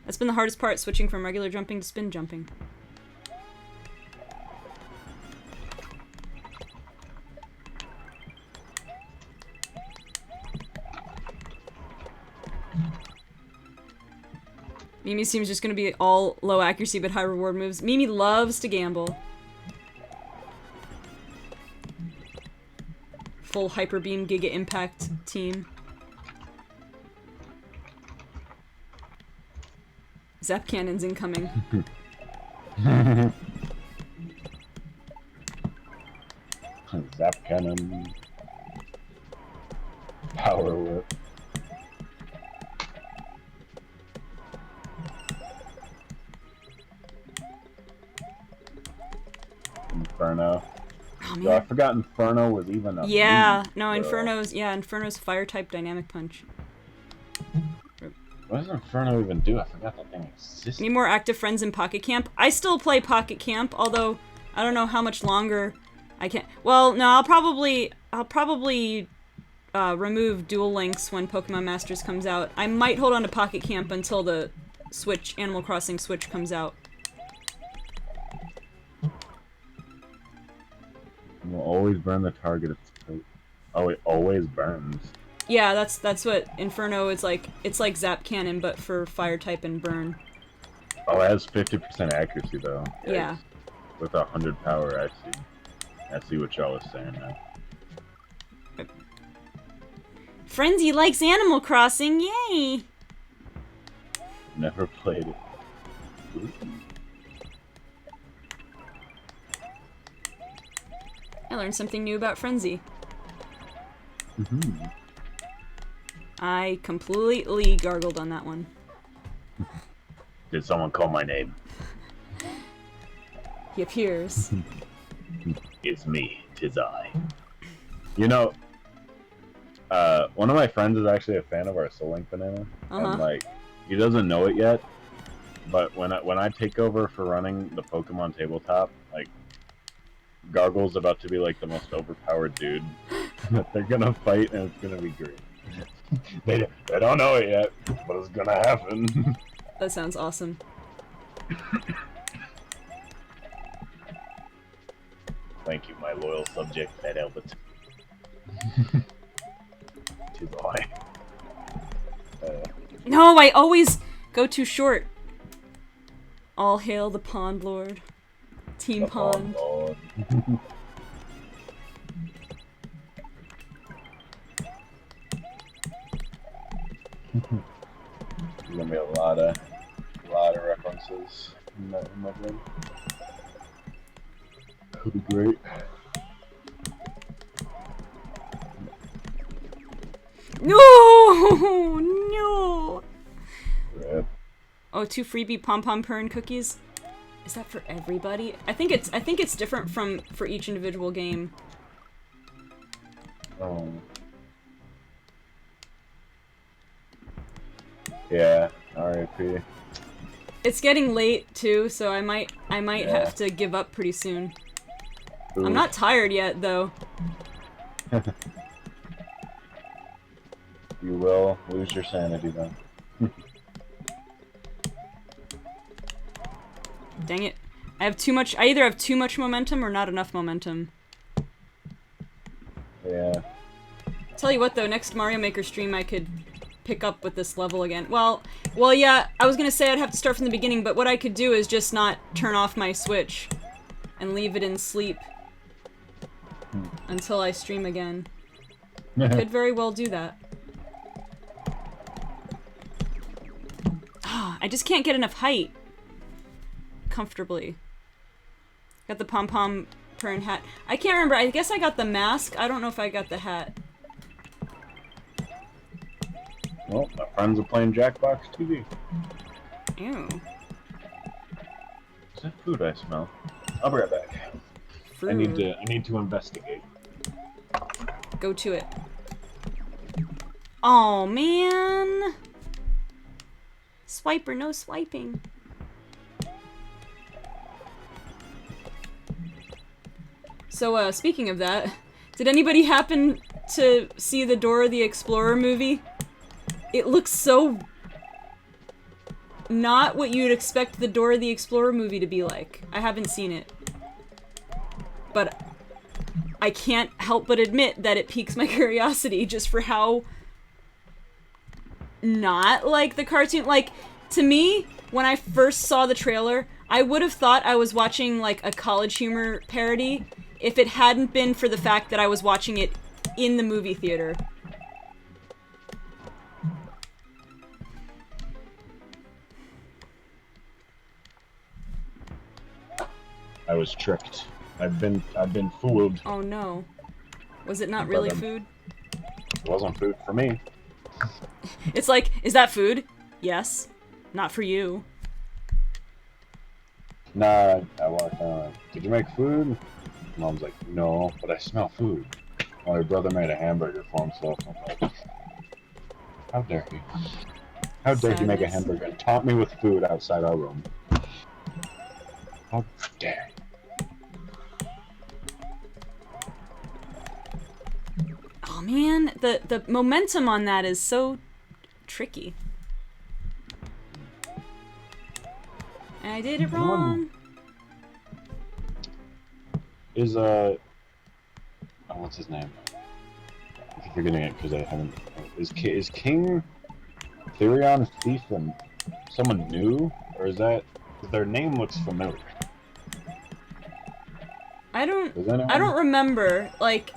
S1: That's been the hardest part, switching from regular jumping to spin jumping. Mimi seems just gonna be all low accuracy but high reward moves. Mimi loves to gamble. Full Hyper Beam Giga Impact team. Zap Cannon's incoming.
S2: Zap Cannon. Power Whip. Inferno.
S1: Oh, man.
S2: So I forgot Inferno was even a
S1: Yeah,
S2: move,
S1: no,
S2: bro.
S1: Inferno's fire type dynamic punch.
S2: What does Inferno even do? I forgot that thing existed.
S1: Need more active friends in Pocket Camp? I still play Pocket Camp, although I don't know how much longer I can. Well, no, I'll probably remove Duel Links when Pokemon Masters comes out. I might hold on to Pocket Camp until the Switch Animal Crossing Switch comes out.
S2: Will always burn the target. Oh, it always burns.
S1: Yeah, that's what Inferno is like. It's like Zap Cannon, but for fire type and burn.
S2: Oh, it has 50% accuracy though.
S1: Yeah.
S2: With 100 power, I see what y'all was saying now.
S1: Frenzy likes Animal Crossing, yay!
S2: Never played it. Ooh.
S1: I learned something new about Frenzy.
S2: Mm-hmm.
S1: I completely gargled on that one.
S2: Did someone call my name?
S1: He appears.
S2: It's me, 'tis I. You know, One of my friends is actually a fan of our Soul Link banana, and like, he doesn't know it yet. But when I take over for running the Pokemon tabletop, like, Gargle's about to be like the most overpowered dude that they're gonna fight, and it's gonna be great. they don't know it yet, but it's gonna happen.
S1: That sounds awesome.
S2: Thank you, my loyal subject, Ed Elbert. Too boy.
S1: No, I always go too short. All hail the Pond Lord. Team Pond.
S2: Lord. There's gonna be a lot of references in that game. Could be great.
S1: No, no.
S2: Rip.
S1: Oh, 2 freebie pom pom pern cookies. Is that for everybody? I think it's different for each individual game.
S2: Yeah, R.I.P.
S1: It's getting late too, so I might have to give up pretty soon.
S2: Ooh.
S1: I'm not tired yet though.
S2: You will lose your sanity then.
S1: Dang it. I either have too much momentum or not enough momentum.
S2: Yeah.
S1: Tell you what though, next Mario Maker stream I could pick up with this level again. Well, yeah, I was gonna say I'd have to start from the beginning, but what I could do is just not turn off my Switch and leave it in sleep until I stream again. Could very well do that. I just can't get enough height comfortably. Got the pom-pom pern hat. I can't remember. I guess I got the mask. I don't know if I got the hat.
S2: Well, my friends are playing Jackbox TV.
S1: Ew.
S2: Is that food I smell? I'll be right back.
S1: Fruit.
S2: I need to investigate.
S1: Go to it. Oh man. Swiper, no swiping. So, speaking of that, did anybody happen to see the Dora the Explorer movie? It looks so not what you'd expect the Dora the Explorer movie to be like. I haven't seen it. But I can't help but admit that it piques my curiosity just for how not like the cartoon. Like, to me, when I first saw the trailer, I would have thought I was watching like a College Humor parody if it hadn't been for the fact that I was watching it in the movie theater.
S2: I was tricked. I've been fooled.
S1: Oh no. Was it not really food?
S2: It wasn't food for me.
S1: It's like, is that food? Yes. Not for you.
S2: Nah, I walked on. Did you make food? Mom's like, no, but I smell food. Well, your brother made a hamburger for himself. I'm like, how dare he? How dare he make a hamburger and taunt me with food outside our room? How dare he?
S1: Oh man, the momentum on that is so tricky. And I did it wrong.
S2: Is what's his name? I keep forgetting it because I haven't. Is King Therion a thief and someone new, or is that their name looks familiar?
S1: I don't remember. Like,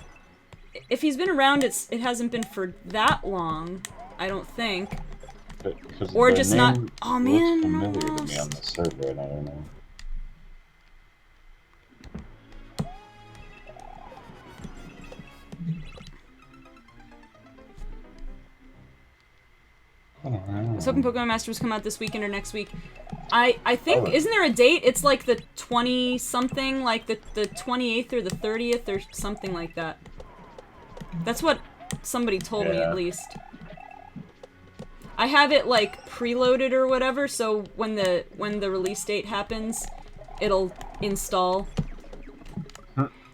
S1: if he's been around, it hasn't been for that long. I don't think. Or just not. Oh man,
S2: familiar to me on the server, and I don't know.
S1: I was hoping Pokemon Masters come out this weekend or next week. I think, isn't there a date? It's like the 20-something, like the 28th or the 30th or something like that. That's what somebody told me
S2: Yeah.
S1: at least. I have it like preloaded or whatever, so when the release date happens, it'll install.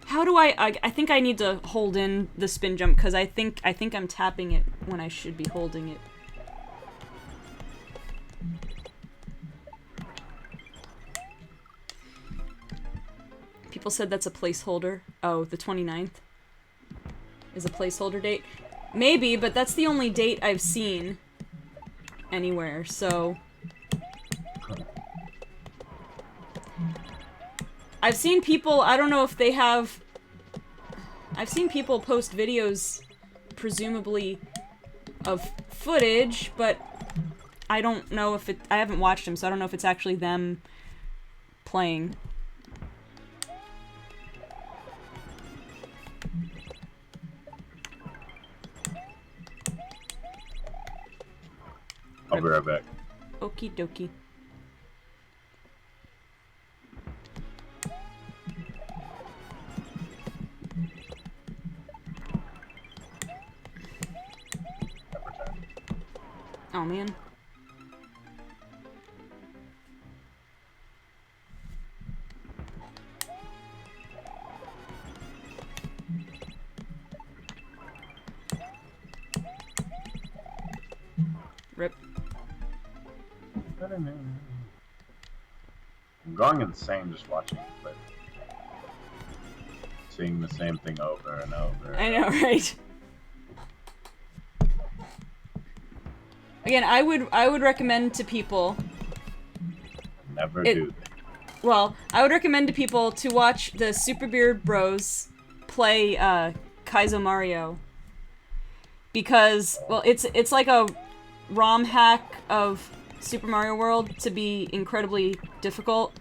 S1: How do I think I need to hold in the spin jump because I think I'm tapping it when I should be holding it. People said that's a placeholder. Oh, the 29th is a placeholder date. Maybe, but that's the only date I've seen anywhere, so... I've seen people, I don't know if they have... I've seen people post videos, presumably, of footage, but I don't know if it... I haven't watched them, so I don't know if it's actually them playing.
S2: I'll be right back.
S1: Okie dokie. Oh man. Rip.
S2: I'm going insane just watching it, but seeing the same thing over and over.
S1: I know, right? Again, I would recommend to people.
S2: Never do.
S1: Well, I would recommend to people to watch the Super Beard Bros play Kaizo Mario because well, it's like a ROM hack of Super Mario World to be incredibly difficult,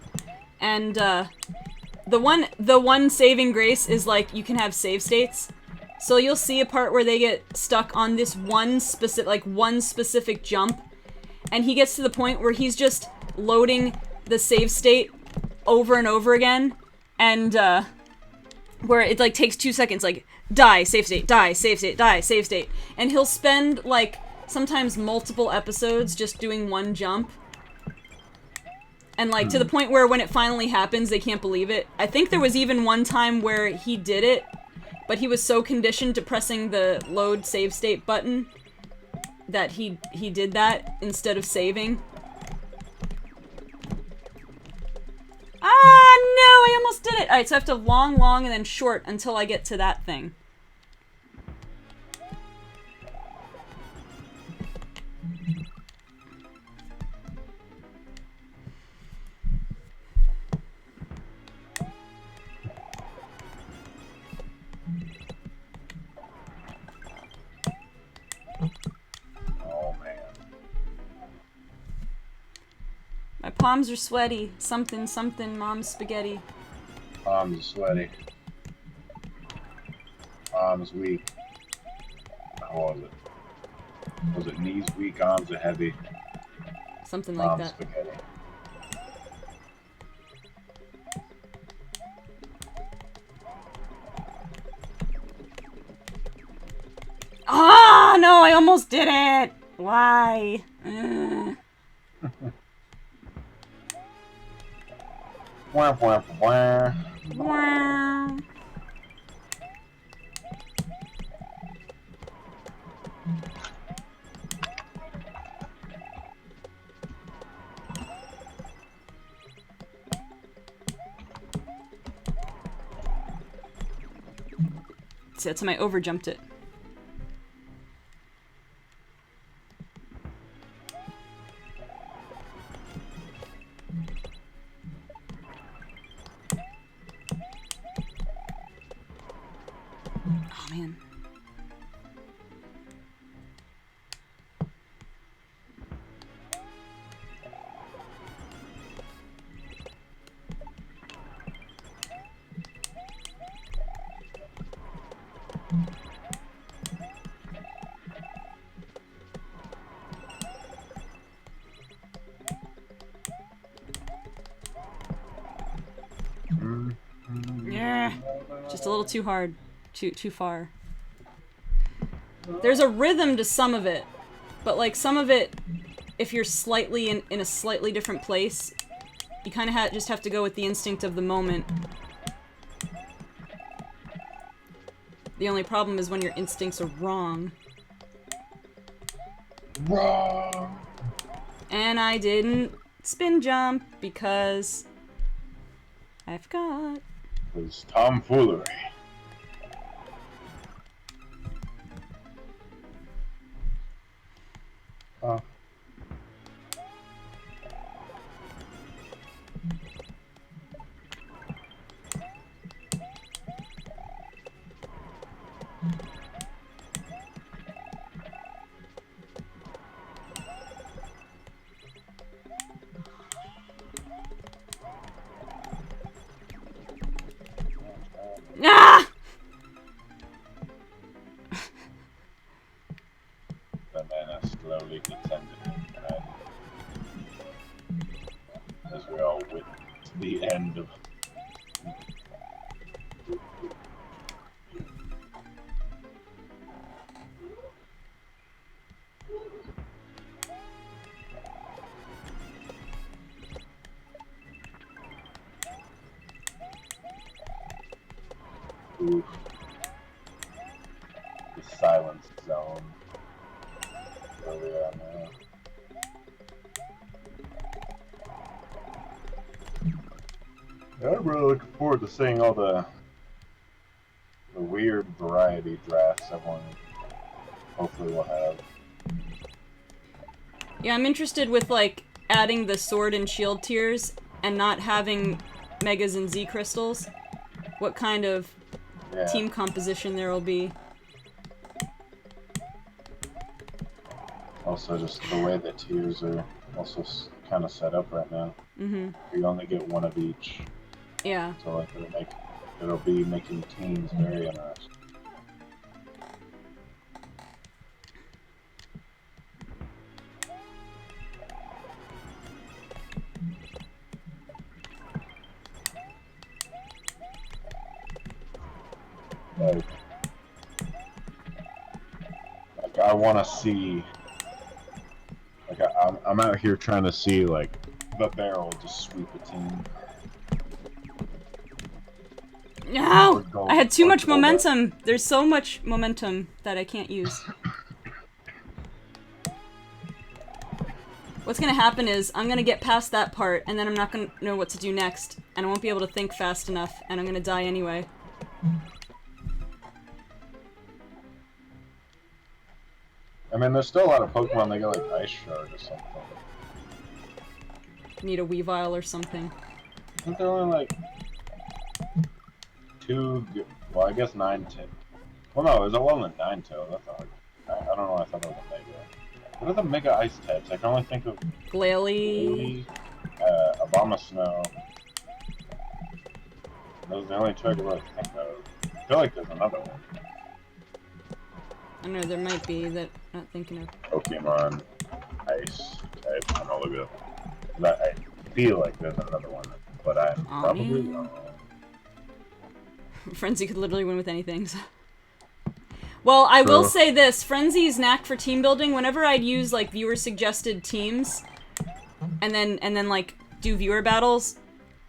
S1: and the one saving grace is like you can have save states. So you'll see a part where they get stuck on this one specific jump, and he gets to the point where he's just loading the save state over and over again, and where it like takes 2 seconds, like die, save state, die, save state, die, save state, and he'll spend like sometimes multiple episodes just doing one jump. And like to the point where when it finally happens, they can't believe it. I think there was even one time where he did it, but he was so conditioned to pressing the load save state button that he did that instead of saving. Ah, no, I almost did it. All right, so I have to long, and then short until I get to that thing.
S2: Oh man.
S1: My palms are sweaty. Something, mom's spaghetti.
S2: Arms are sweaty. Arms weak. How was it? Was it knees weak, arms are heavy?
S1: Something like
S2: Mom's
S1: that.
S2: spaghetti.
S1: Ah, no, I almost did it. Why?
S2: Wah, wah, wah.
S1: Wow. See, that's how I overjumped it. Oh, man. Yeah, just a little too hard, too far. There's a rhythm to some of it, but like some of it, if you're slightly in a slightly different place, you kind of just have to go with the instinct of the moment. The only problem is when your instincts are wrong.
S2: Wrong.
S1: And I didn't spin jump because I forgot.
S2: It was tomfoolery. Oh.
S1: Ah!
S2: Banana slowly descended as we all witnessed the end of. Oof. The silence zone. Where we are now. Yeah, I'm really looking forward to seeing all the weird variety drafts everyone hopefully will have.
S1: Yeah, I'm interested with, like, adding the sword and shield tiers and not having Megas and Z crystals. What kind of team composition there will be.
S2: Also, just the way the tiers are also kind of set up right now.
S1: Mm-hmm.
S2: You only get one of each.
S1: Yeah.
S2: So, like, it'll be making teams very interesting. Like I want to see. Like, I'm out here trying to see, like, the barrel just sweep a team.
S1: No! I had too much momentum. There's so much momentum that I can't use. What's gonna happen is, I'm gonna get past that part, and then I'm not gonna know what to do next, and I won't be able to think fast enough, and I'm gonna die anyway.
S2: I mean, there's still a lot of Pokemon that get, like, Ice Shard or something.
S1: Need a Weavile or something.
S2: Isn't there only, like, 2... Well, I guess 9-10. Well, no, it was only 9-tail. That's not like... I don't know, I thought it was a Mega. What are the Mega Ice types? I can only think of...
S1: Glalie...
S2: Abomasnow. Those are the only two I can really think of. I feel like there's another one.
S1: I don't know, there might be that I'm not thinking of.
S2: Pokemon Ice type. I'm gonna look it up. I feel like there's another one, but I'm probably wrong.
S1: Frenzy could literally win with anything. So. Well, I will say this. Frenzy's knack for team building, whenever I'd use, like, viewer-suggested teams, and then, like, do viewer battles,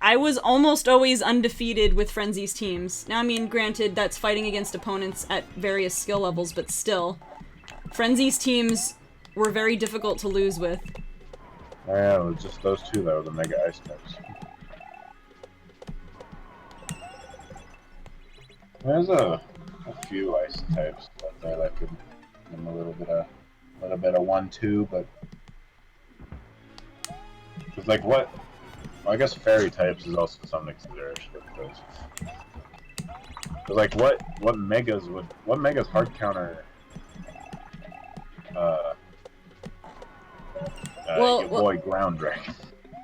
S1: I was almost always undefeated with Frenzy's teams. Now, I mean, granted, that's fighting against opponents at various skill levels, but still. Frenzy's teams were very difficult to lose with.
S2: Yeah, it was just those two that were the Mega Ice types. There's a few ice types out there that could give them a little bit of 1-2, but it's like what? Well, I guess fairy types is also something to consider. Because like what megas hard counter? Your boy Ground Dragon.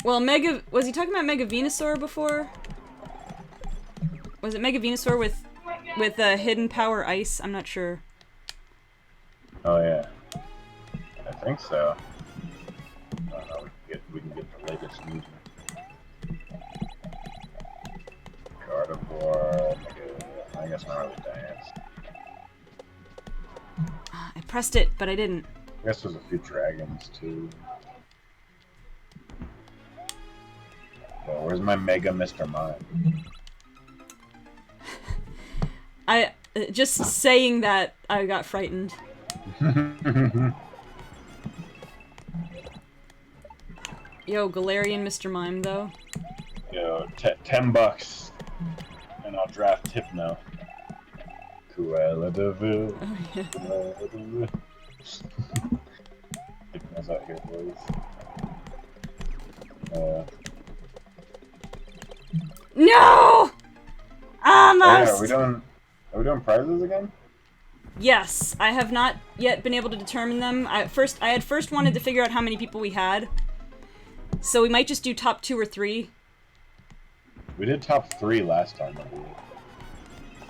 S1: Well, was he talking about Mega Venusaur before? Was it Mega Venusaur with hidden power ice? I'm not sure.
S2: Oh yeah, I think so. I don't know. We can get the latest news. Gardevoir, I guess not really dance.
S1: pressed it, but I didn't.
S2: I guess there's a few dragons too. Oh, where's my Mega Mr. Mime?
S1: Just saying that, I got frightened. Yo, Galarian Mr. Mime, though.
S2: Yo, $10, and I'll draft Hypno. Cruella de Vil.
S1: Oh, yeah.
S2: Cruella de Vil. Hypno's out here, boys.
S1: No! Almost!
S2: Oh, yeah, are we doing prizes again?
S1: Yes, I have not yet been able to determine them. I had first wanted to figure out how many people we had. So we might just do top 2 or 3.
S2: We did top 3 last time, I believe.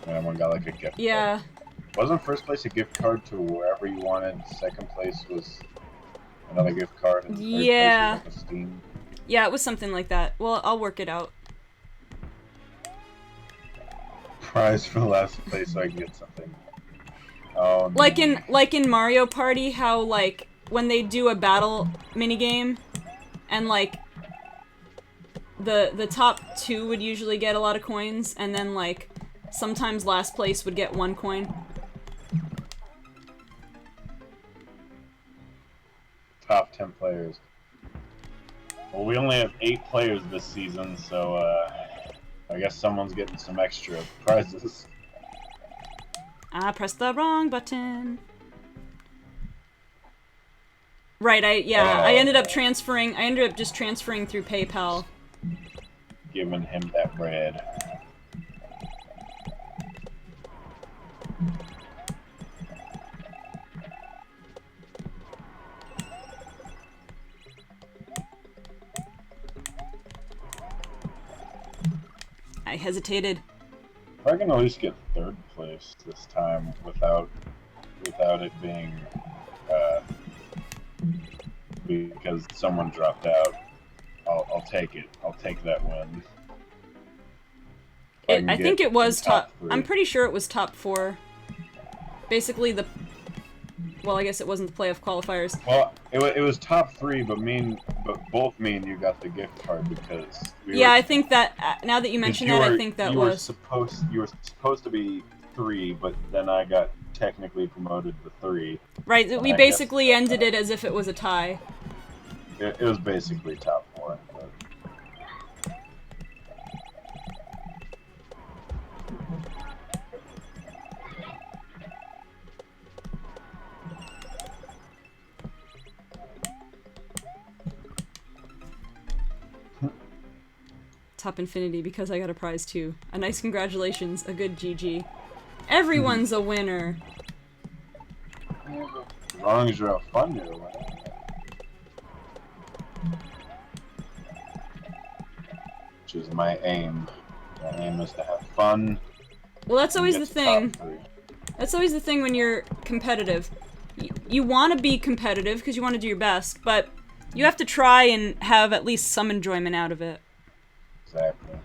S2: And everyone got like a gift
S1: Yeah.
S2: card. Wasn't first place a gift card to wherever you wanted? Second place was another gift card, and third
S1: Yeah.
S2: place was like a Steam.
S1: Yeah, it was something like that. Well, I'll work it out.
S2: Prize for last place so I can get something. Oh, no.
S1: Like in Mario Party, how like when they do a battle minigame, and like the top 2 would usually get a lot of coins, and then like sometimes last place would get 1 coin.
S2: Top 10 players. Well, we only have 8 players this season, so I guess someone's getting some extra prizes.
S1: I pressed the wrong button. Right, I ended up just transferring through PayPal.
S2: Giving him that bread.
S1: I hesitated.
S2: If I can at least get 3rd place this time without it being because someone dropped out, I'll take it. I'll take that win.
S1: I think it was top.
S2: 3.
S1: I'm pretty sure it was top 4. Basically well, I guess it wasn't the playoff qualifiers.
S2: Well, it was top 3, but both me and you got the gift card because
S1: I think that now that you mention that, I think that
S2: you
S1: was.
S2: You were supposed to be 3, but then I got technically promoted to 3.
S1: Right, we basically ended it as if it was a tie.
S2: It was basically top 4. But...
S1: Top Infinity because I got a prize too. A nice congratulations, a good GG. Everyone's a winner.
S2: As long as you're a fun, you're a winner. Which is my aim. My aim is to have fun.
S1: Well, that's always the thing. That's always the thing when you're competitive. You want to be competitive because you want to do your best, but you have to try and have at least some enjoyment out of it.
S2: Exactly.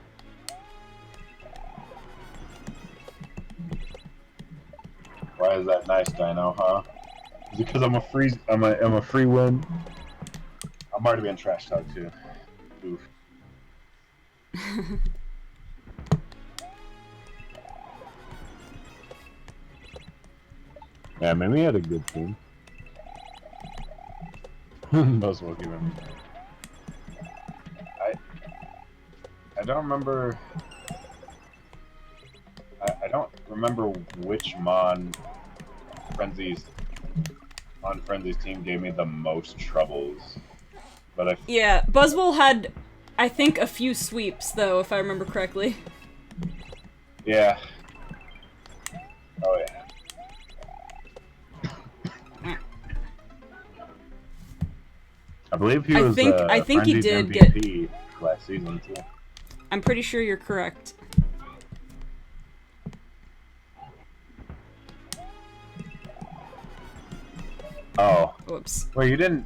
S2: Why is that nice, Dino, huh? Is it because I'm a free win? I'm already being trash talked too. Oof. Yeah, man, we had a good team. Those will give him. I don't remember. I don't remember which Mon Frenzy's team gave me the most troubles, but
S1: yeah, Buzzwole had, I think, a few sweeps though, if I remember correctly.
S2: Yeah. Oh yeah. I believe he was.
S1: I think he
S2: Frenzy's
S1: did
S2: MVP last season too.
S1: I'm pretty sure you're correct.
S2: Oh.
S1: Whoops.
S2: Wait, you didn't.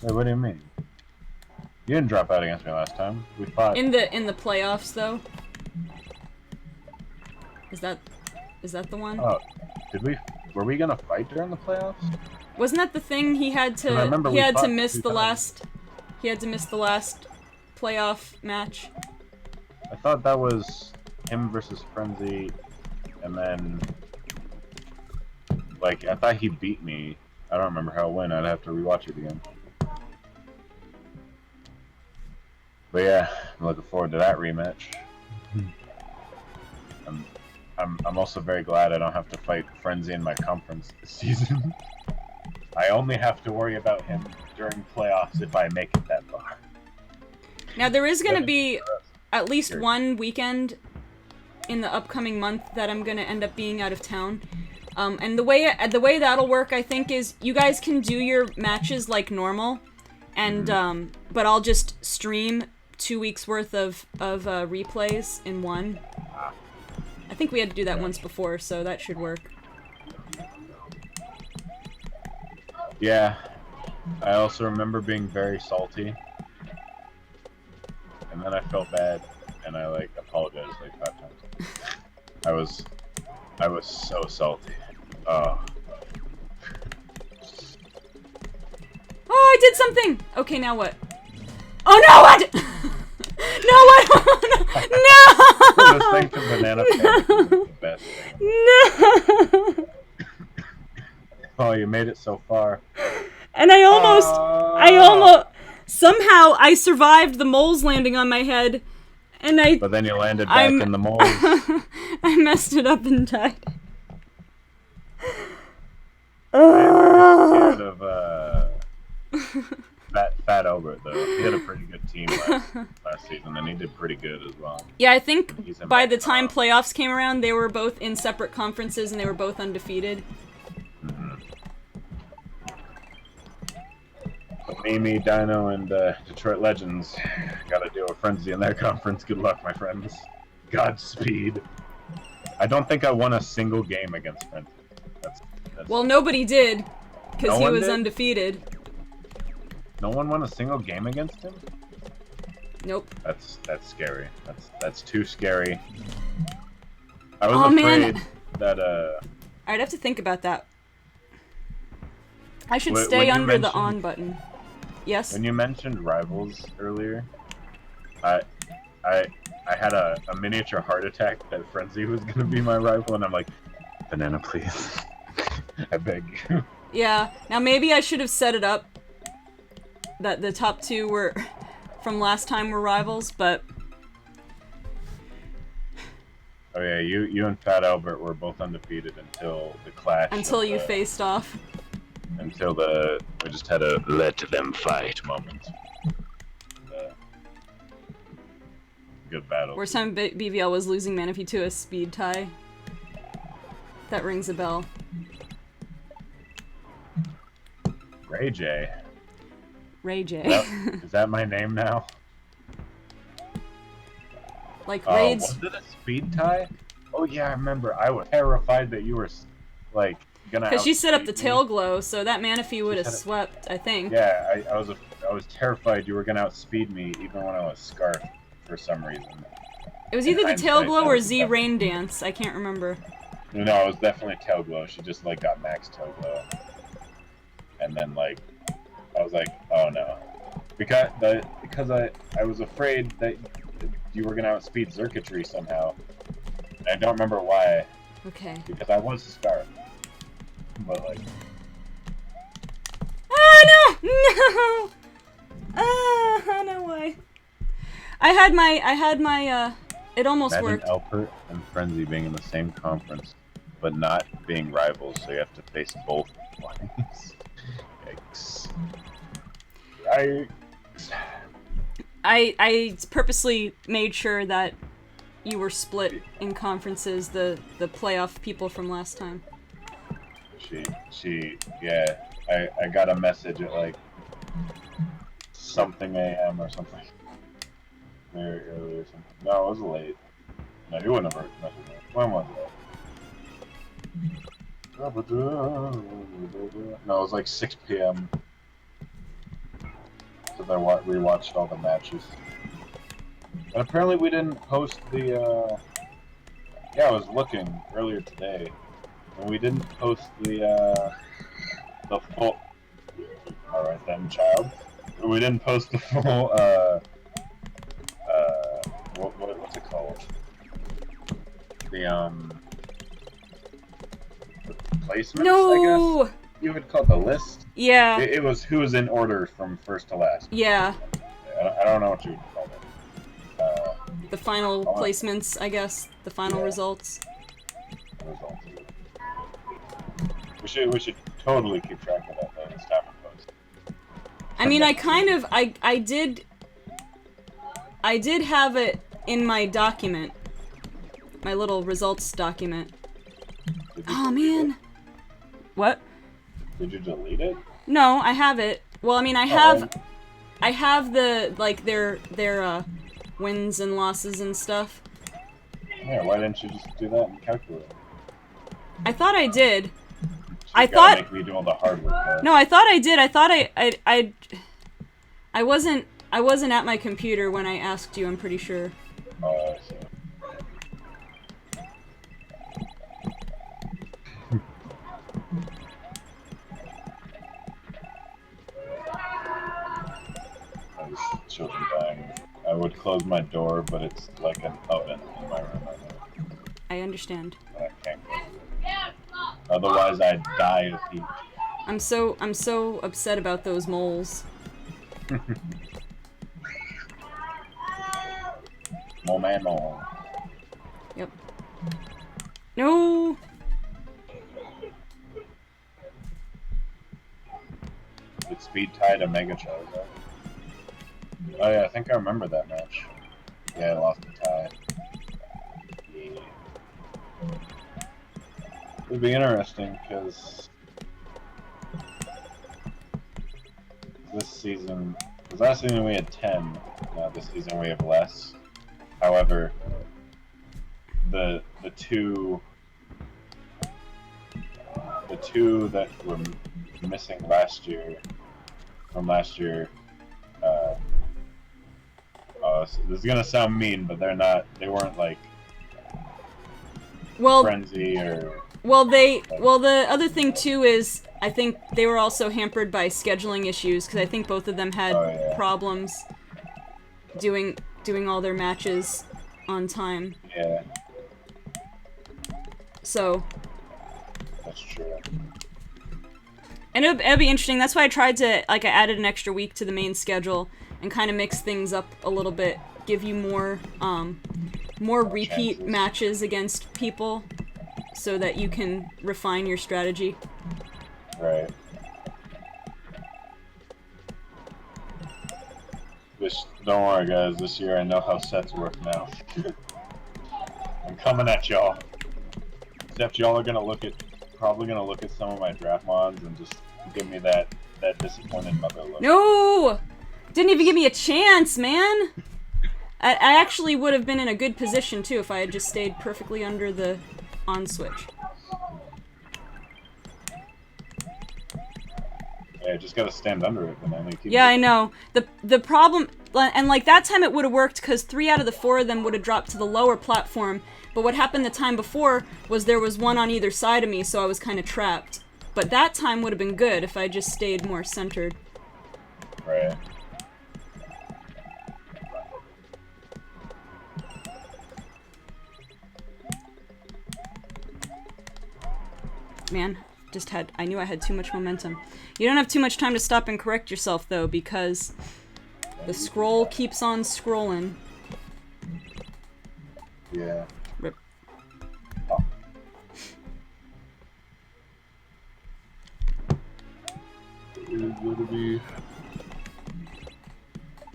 S2: Wait, what do you mean? You didn't drop out against me last time. We fought.
S1: In the playoffs though. Is that the one?
S2: Oh, did we were we gonna fight during the playoffs?
S1: Wasn't that the thing he had to?
S2: I remember
S1: He
S2: we
S1: had to
S2: fought
S1: miss
S2: 2
S1: the
S2: times.
S1: last. He had to miss the last playoff match.
S2: I thought that was him versus Frenzy, and then like I thought he beat me. I don't remember how it went. I'd have to rewatch it again. But yeah, I'm looking forward to that rematch. I'm also very glad I don't have to fight Frenzy in my conference this season. I only have to worry about him during playoffs if I make it that far.
S1: Now there is going to be at least one weekend in the upcoming month that I'm going to end up being out of town. And the way that'll work, I think, is you guys can do your matches like normal, and but I'll just stream 2 weeks worth of replays in one. I think we had to do that once before, so that should work.
S2: Yeah, I also remember being very salty, and then I felt bad, and I like apologized like 5 times. I was so salty. Oh.
S1: Oh, I did something! Okay, now what? Oh no, what? No, what? No!
S2: This thing to banana pancakes is the best thing.
S1: No!
S2: Oh, you made it so far.
S1: And I almost, somehow I survived the moles landing on my head, and
S2: But then you landed back in the moles.
S1: I messed it up and died.
S2: Scared of Fat Albert though. He had a pretty good team last season, and he did pretty good as well.
S1: Yeah, I think
S2: He's in
S1: by
S2: my
S1: the time
S2: top.
S1: playoffs came around, they were both in separate conferences and they were both undefeated.
S2: But me, Dino, and Detroit Legends gotta deal with Frenzy in their conference. Good luck, my friends. Godspeed. I don't think I won a single game against Frenzy. That's
S1: Well, nobody did, because
S2: No
S1: he
S2: one
S1: was
S2: did?
S1: undefeated.
S2: No one won a single game against him?
S1: Nope.
S2: That's scary. That's too scary. I was
S1: Oh,
S2: afraid
S1: man.
S2: that
S1: I'd have to think about that. I should
S2: When
S1: stay
S2: you
S1: under the
S2: mentioned-
S1: on button. Yes?
S2: when you mentioned rivals earlier, I had a miniature heart attack that Frenzy was gonna be my rival, and I'm like, banana, please. I beg you.
S1: Yeah. Now maybe I should have set it up that the top two were from last time were rivals, but
S2: Oh yeah, you and Fat Albert were both undefeated until the clash.
S1: until
S2: of
S1: you
S2: the-
S1: faced off.
S2: Until we just had a let them fight moment. Good battle.
S1: Where some BVL was losing Manaphy to a speed tie. That rings a bell.
S2: Ray J.
S1: Ray J.
S2: Is that my name now?
S1: Like
S2: Oh,
S1: raids.
S2: was it a speed tie? Oh yeah, I remember. I was terrified that you were like gonna.
S1: Because she set up the
S2: outspeed me.
S1: tail glow, so that Manaphy would have
S2: set up-
S1: swept, I think.
S2: Yeah, I was terrified you were gonna outspeed me even when I was Scarf for some reason.
S1: It was either the
S2: hindsight,
S1: tail glow
S2: that
S1: or
S2: was
S1: Z
S2: definitely-
S1: Rain Dance. I can't remember.
S2: No, it was definitely tail glow. She just like got max tail glow, and then like I was like, oh no, because I was afraid that you were gonna outspeed Circuitry somehow. And I don't remember why,
S1: Okay.
S2: because I was Scarf, but like.
S1: Oh no! No! I know why. I had my, it almost
S2: Imagine
S1: worked.
S2: Alpert and Frenzy being in the same conference, but not being rivals, so you have to face both ones. Yikes.
S1: I purposely made sure that you were split in conferences, the playoff people from last time.
S2: Yeah, I got a message at like something AM or something. Very early or something. No, it was late. No, you wouldn't have messaged me. When was it? No, it was like 6 p.m. Because I rewatched all the matches. And apparently we didn't post the, yeah, I was looking earlier today. And we didn't post the full. All right then, child. We didn't post the full what's it called? The placements.
S1: No.
S2: I guess you would call it the list.
S1: Yeah.
S2: It was who was in order from first to last.
S1: Yeah.
S2: I don't know what you would call it.
S1: The final placements, I guess. The final results.
S2: We should totally keep track of that though. This time we post.
S1: I mean, I did have it in my document. My little results document. Oh man. What?
S2: Did you delete it?
S1: No, I have it. Well, I mean, I have the, like, their wins and losses and stuff.
S2: Yeah, why didn't you just do that and calculate it?
S1: I thought I did.
S2: So you gotta make me do all the hard work there.
S1: No, I thought I did. I thought I wasn't at my computer when I asked you, I'm pretty sure.
S2: Oh, I see. Children dying. I would close my door, but it's like an oven in my room right now.
S1: I understand.
S2: And I can't close it. Otherwise, I'd die of heat.
S1: I'm so upset about those moles.
S2: Mole man, mole.
S1: Yep. No.
S2: It's speed tied to Mega Charizard. Oh yeah, I think I remember that match. Yeah, I lost the tie. Yeah. It'd be interesting because this season, because last season we had 10. Now this season we have less. However, the two that were missing from last year. So this is gonna sound mean, but they weren't like frenzy or.
S1: Well, the other thing too is I think they were also hampered by scheduling issues because I think both of them had problems doing all their matches on time.
S2: Yeah.
S1: So.
S2: That's true.
S1: And it'd be interesting. That's why I tried to, like, I added an extra week to the main schedule and kind of mix things up a little bit, give you more repeat matches against people, so that you can refine your strategy.
S2: Right. Don't worry, guys. This year I know how sets work now. I'm coming at y'all. Except y'all are probably gonna look at some of my draft mods and just give me that disappointed mother look.
S1: No! Didn't even give me a chance, man! I actually would have been in a good position, too, if I had just stayed perfectly under the on switch.
S2: Yeah, I just gotta stand under it, and then keep
S1: Yeah, I know. The problem... And, like, that time it would have worked, because 3 out of the 4 of them would have dropped to the lower platform, but what happened the time before was there was one on either side of me, so I was kind of trapped. But that time would have been good if I just stayed more centered.
S2: Right.
S1: Man, I knew I had too much momentum. You don't have too much time to stop and correct yourself, though, because the scroll keeps on scrolling.
S2: Yeah.
S1: Rip.
S2: Oh.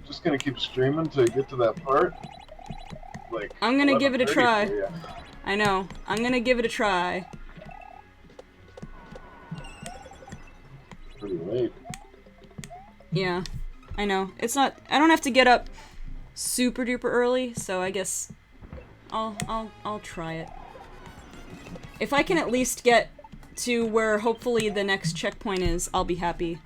S2: Just gonna keep streaming to get to that part. Like,
S1: I'm gonna give it a try.
S2: Yeah.
S1: I know. I'm gonna give it a try.
S2: Pretty late.
S1: Yeah, I know. It's not. I don't have to get up super duper early, so I guess I'll try it. If I can at least get to where hopefully the next checkpoint is, I'll be happy.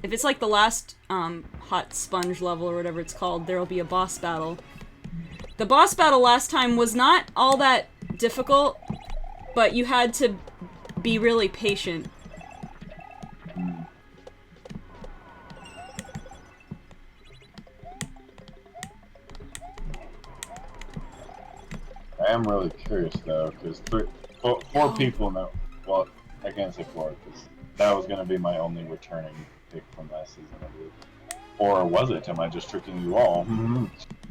S1: If it's like the last hot sponge level or whatever it's called, there'll be a boss battle. The boss battle last time was not all that difficult, but you had to be really patient.
S2: I am really curious though, because four people know. Well, I can't say four, because that was going to be my only returning pick from last season, I believe. Or was it? Am I just tricking you all?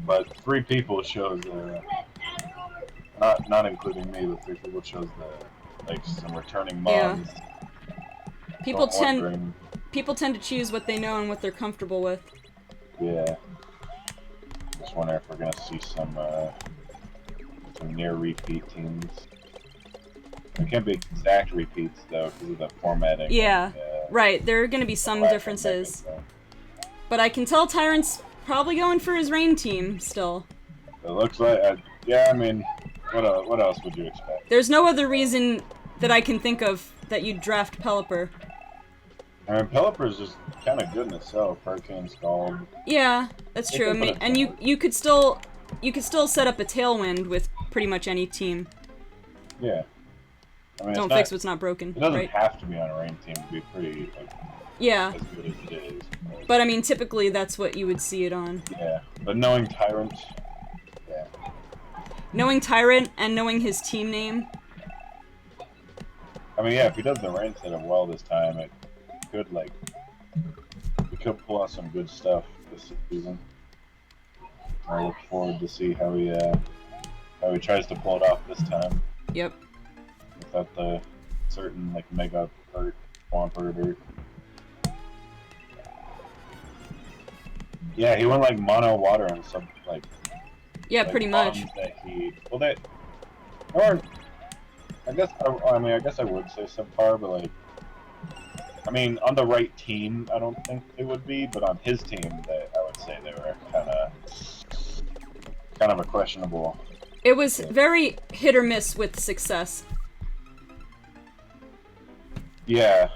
S2: But 3 people shows not including me, but 3 people shows some returning moms.
S1: Yeah. People tend to choose what they know and what they're comfortable with.
S2: Yeah. Just wonder if we're gonna see some near repeat teams. It can't be exact repeats though, because of the formatting.
S1: Yeah. Right. There are gonna be some differences. But I can tell Tyrant's probably going for his rain team still.
S2: It looks like, yeah. I mean, what else would you expect?
S1: There's no other reason that I can think of that you'd draft Pelipper.
S2: I mean, Pelipper's just kind of good in itself. Hurricane, Scald.
S1: Yeah, that's true. I mean, and you could still set up a Tailwind with pretty much any team.
S2: Yeah. I mean,
S1: don't fix what's not broken.
S2: It doesn't
S1: right?
S2: have to be on a rain team to be pretty.
S1: Yeah.
S2: As good as it is.
S1: But I mean, typically that's what you would see it on.
S2: Yeah, but knowing Tyrant, yeah.
S1: Knowing Tyrant and knowing his team name.
S2: I mean, yeah, if he does the rain setup well this time, it could we could pull out some good stuff this season. I look forward to see how he tries to pull it off this time.
S1: Yep.
S2: Without the certain mega hurt, Swampert or. Yeah, he went mono water and some
S1: Yeah, pretty much.
S2: That or I guess I would say subpar, but I mean on the right team I don't think it would be, but on his team I would say they were kind of a questionable.
S1: It was very hit or miss with success.
S2: Yeah.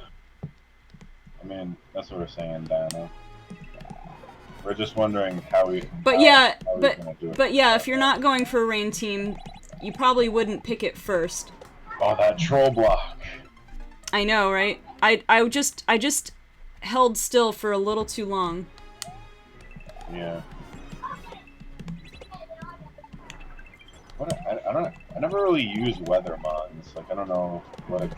S2: I mean that's what we're saying, Diana. We're just wondering how we.
S1: But yeah, if you're not going for a rain team, you probably wouldn't pick it first.
S2: Oh, that troll block.
S1: I know, right? I just held still for a little too long.
S2: Yeah. I never really use weather mods. I don't know what a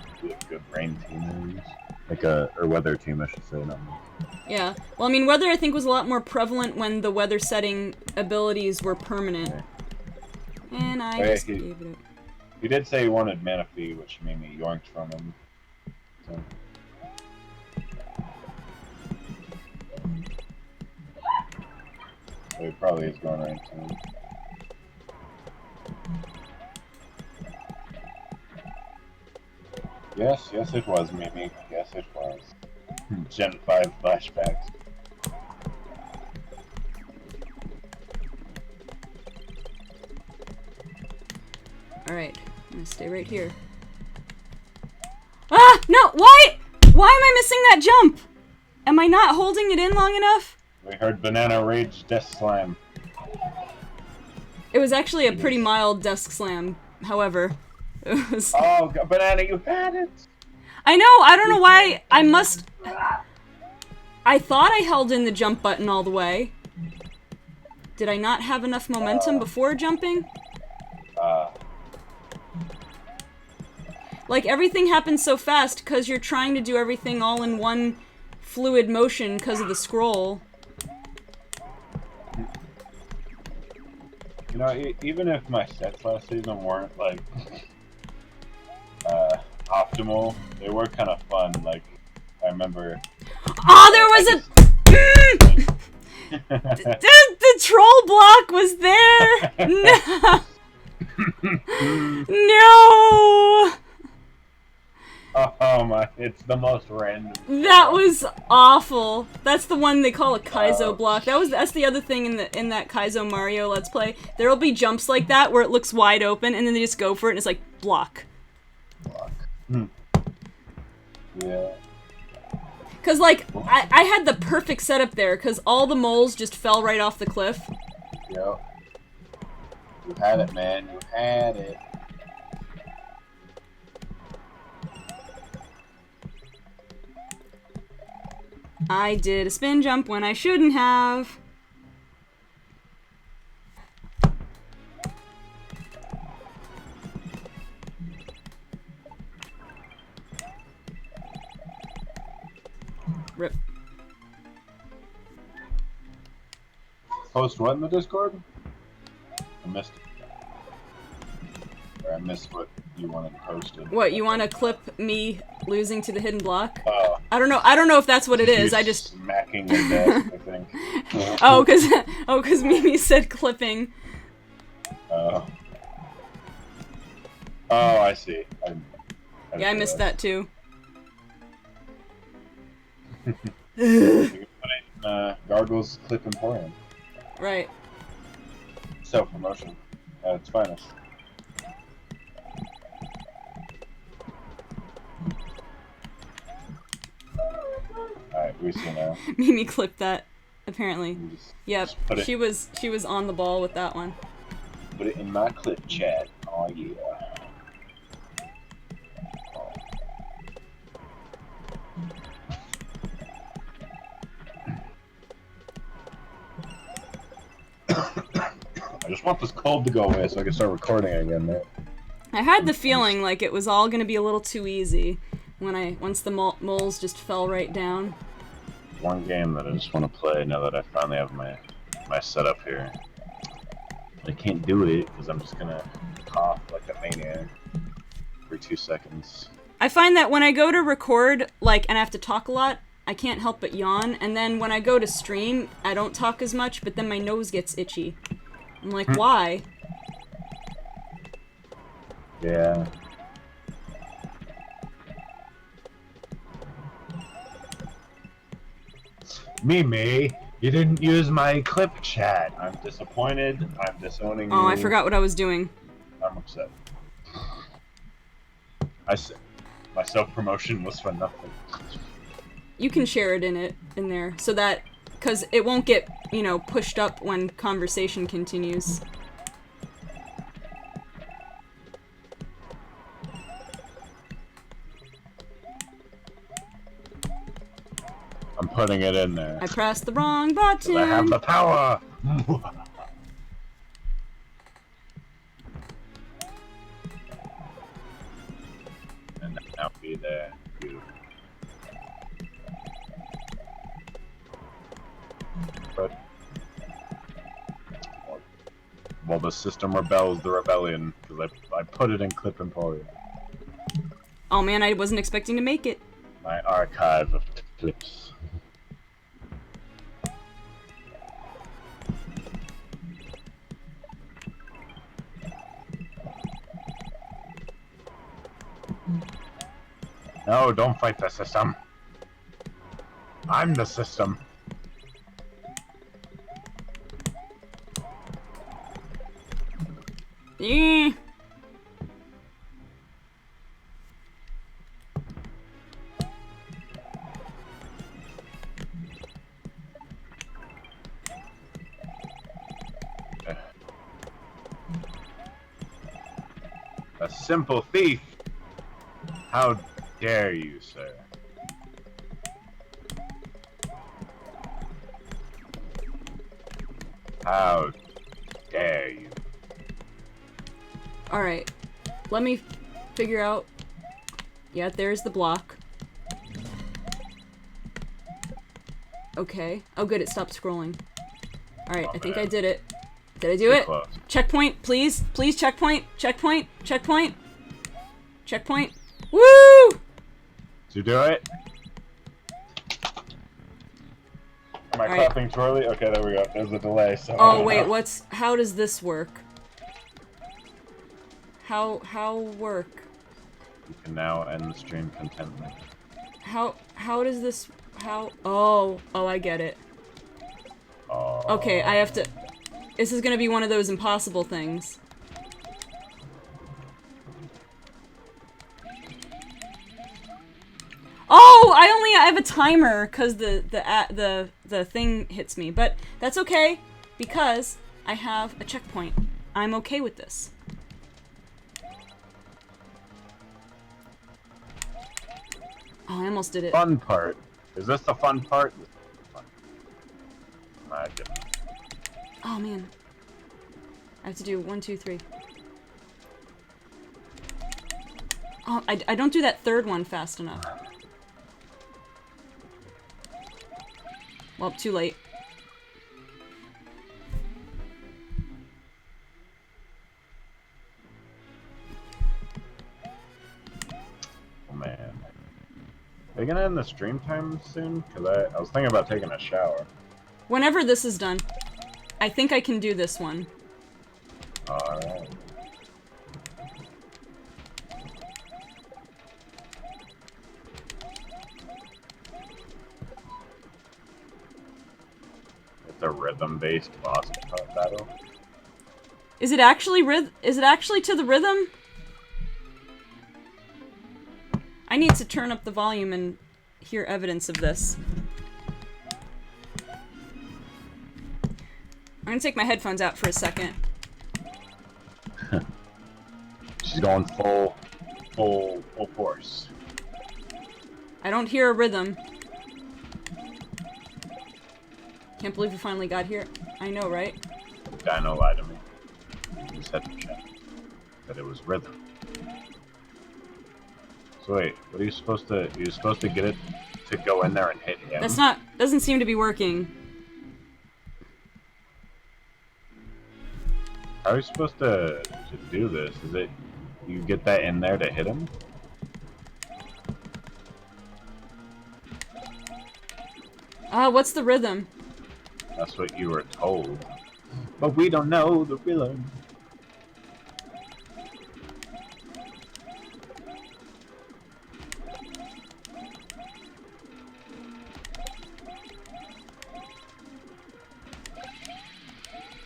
S2: good rain team is. Or weather team, I should say. Not me.
S1: Yeah. Well, I mean, weather I think was a lot more prevalent when the weather setting abilities were permanent. Okay. And I just gave it up.
S2: He did say he wanted Manaphy, which made me yoinked from him. So. So he probably is going right to him. Yes, it was, Mimi. Yes, it was. Gen 5 flashbacks.
S1: Alright, I'm gonna stay right here. Ah! No! Why? Why am I missing that jump? Am I not holding it in long enough?
S2: We heard Banana Rage Death Slam.
S1: It was actually a pretty mild desk slam, however. It was...
S2: Oh, Banana, you had it!
S1: I know, I don't know why. I thought I held in the jump button all the way. Did I not have enough momentum before jumping? Everything happens so fast because you're trying to do everything all in one fluid motion because of the scroll.
S2: You know, even if my sets last season weren't, optimal, they were kind of fun. I remember...
S1: Oh, there was the troll block was there! No! No!
S2: Oh my, it's the most random.
S1: That was awful. That's the one they call a Kaizo block. That's the other thing in that Kaizo Mario Let's Play. There'll be jumps like that where it looks wide open and then they just go for it and it's like, block.
S2: Yeah.
S1: Cause I had the perfect setup there, cause all the moles just fell right off the cliff.
S2: Yep. You had it, man. You had it.
S1: I did a spin jump when I shouldn't have. Rip.
S2: Post what in the Discord? I missed it. Or I missed what you wanted posted.
S1: What, you want to clip me losing to the hidden block?
S2: Oh.
S1: I don't know if that's what it is.
S2: You
S1: I just
S2: smacking your desk, I think.
S1: Oh, cuz Mimi said clipping.
S2: Oh, I see.
S1: Yeah, I missed that too.
S2: Gargle's Clip Emporium.
S1: Right.
S2: Self-promotion at its finest. Alright, we see now.
S1: Mimi clipped that, apparently. Yep,
S2: just put it-
S1: she was on the ball with that one.
S2: Put it in my clip chat. Oh yeah. I just want this cold to go away so I can start recording again, man.
S1: I had the feeling like it was all gonna be a little too easy once the moles just fell right down.
S2: One game that I just want to play now that I finally have my setup here. I can't do it because I'm just gonna cough like a maniac every 2 seconds.
S1: I find that when I go to record, and I have to talk a lot, I can't help but yawn, and then when I go to stream, I don't talk as much, but then my nose gets itchy. I'm like, why?
S2: Yeah. Mimi, you didn't use my clip chat. I'm disappointed. I'm disowning you.
S1: Oh, I forgot what I was doing.
S2: I'm upset. My self-promotion was for nothing.
S1: You can share it in there, so that, because it won't get, pushed up when conversation continues.
S2: I'm putting it in there.
S1: I pressed the wrong button!
S2: I have the power! And now be there. Beautiful. But well, the system rebels the rebellion because I put it in Clip Emporium.
S1: Oh man, I wasn't expecting to make it.
S2: My archive of clips. No, don't fight the system. I'm the system.
S1: Yeah.
S2: A simple thief. How dare you, sir? How dare you?
S1: Alright. Let me figure out... Yeah, there's the block. Okay. Oh good, it stopped scrolling. Alright, I think I did it. Did I do it?
S2: Close.
S1: Checkpoint, please. Please, checkpoint. Checkpoint. Checkpoint. Checkpoint. Woo!
S2: Did you do it? Am I clapping too early? Okay, there we go. There's a delay. So
S1: oh wait, how does this work? How work?
S2: You can now end the stream contently.
S1: How does this, oh, I get it.
S2: Oh.
S1: Okay, I have to, this is gonna be one of those impossible things. Oh, I have a timer because the thing hits me, but that's okay because I have a checkpoint. I'm okay with this. Oh, I almost did it.
S2: Fun part. Is this the fun part? This is the fun. I didn't.
S1: Oh man. I have to do 1, 2, 3. Oh, I don't do that third one fast enough. Well, too late.
S2: Oh man. Are you gonna end the stream time soon? Because I was thinking about taking a shower.
S1: Whenever this is done. I think I can do this one.
S2: Alright. It's a rhythm-based boss battle.
S1: Is it actually to the rhythm? I need to turn up the volume and hear evidence of this. I'm gonna take my headphones out for a second.
S2: She's going full force.
S1: I don't hear a rhythm. Can't believe we finally got here. I know, right?
S2: Dino lied to me. He said in chat that it was rhythm. So wait, what are you supposed to? You're supposed to get it to go in there and hit him?
S1: That's not. Doesn't seem to be working.
S2: How are you supposed to do this? Is it you get that in there to hit him?
S1: What's the rhythm?
S2: That's what you were told. But we don't know the rhythm.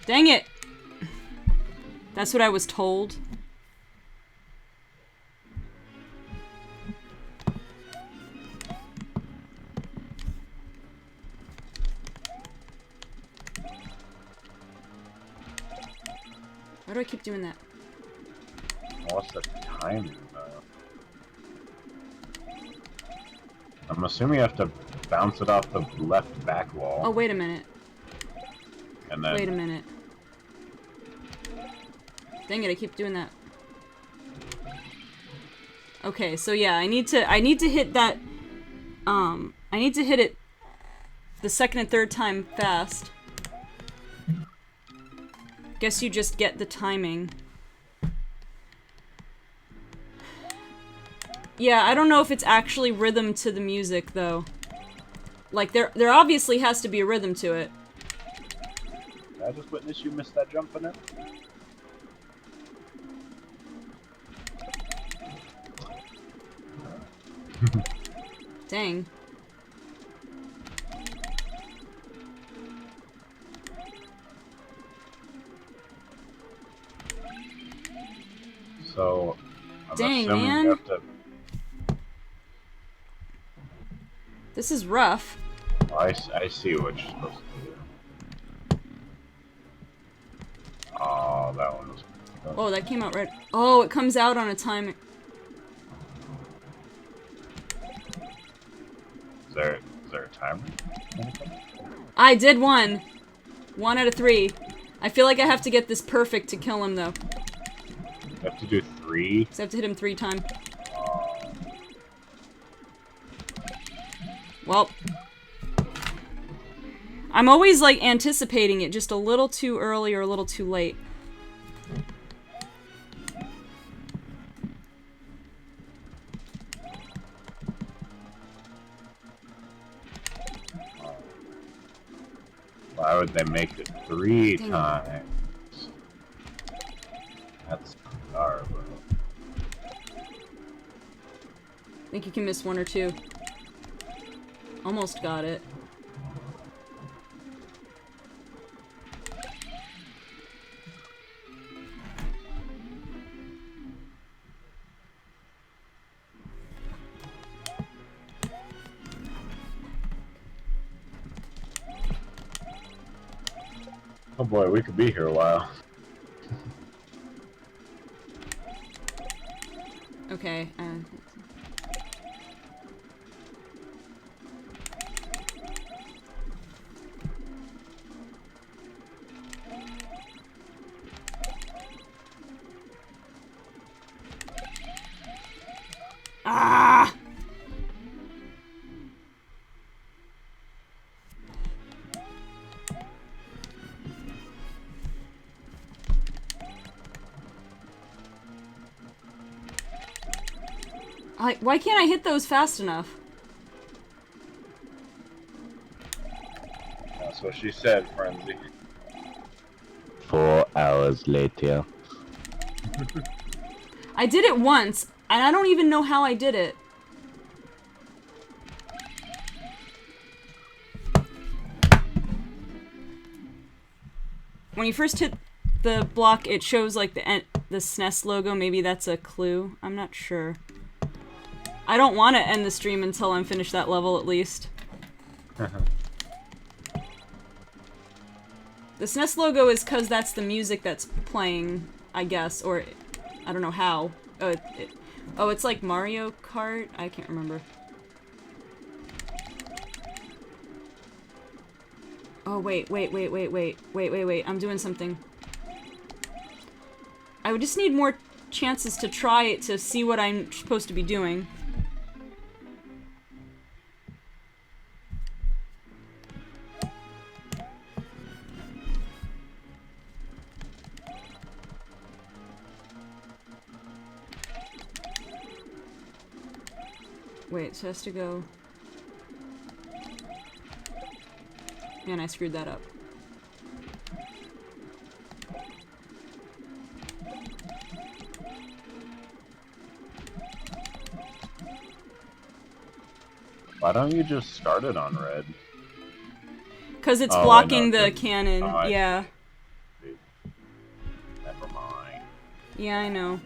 S1: Dang it! That's what I was told. Why do I keep doing that?
S2: What's the timing though? I'm assuming you have to bounce it off the left back wall.
S1: Oh, wait a minute.
S2: And then
S1: Wait a minute. Dang it, I keep doing that. Okay, so yeah, I need to hit that, I need to hit it the second and third time fast. Guess you just get the timing. Yeah, I don't know if it's actually rhythm to the music, though. Like, there obviously has to be a rhythm to it.
S2: Did I just witness you miss that jump in it?
S1: Dang.
S2: So, I'm
S1: Dang,
S2: assuming
S1: man.
S2: you have to...
S1: This is rough.
S2: I see what you're supposed to do. Oh, that one was...
S1: Oh, that came out right. Oh, it comes out on a time.
S2: Is there a timer?
S1: I did one. 1 out of 3. I feel like I have to get this perfect to kill him, though.
S2: You have to do 3?
S1: So I have to hit him 3 times. Well. I'm always, like, anticipating it just a little too early or a little too late.
S2: Why would they make it 3 times? That's bizarre, bro.
S1: I think you can miss 1 or 2. Almost got it.
S2: Oh boy, we could be here a while.
S1: Okay, Why can't I hit those fast enough?
S2: That's what she said, Frenzy.
S4: 4 hours later.
S1: I did it once, and I don't even know how I did it. When you first hit the block, it shows like the SNES logo. Maybe that's a clue. I'm not sure. I don't want to end the stream until I'm finished that level, at least. The SNES logo is because that's the music that's playing, I guess, or I don't know how. Oh, it's like Mario Kart? I can't remember. Oh, wait. I'm doing something. I would just need more chances to try it to see what I'm supposed to be doing. Wait, so it has to go... Man, I screwed that up.
S2: Why don't you just start it on red?
S1: Because it's
S2: Oh,
S1: blocking
S2: I know,
S1: the cannon,
S2: I
S1: yeah.
S2: see. Never mind.
S1: Yeah, I know.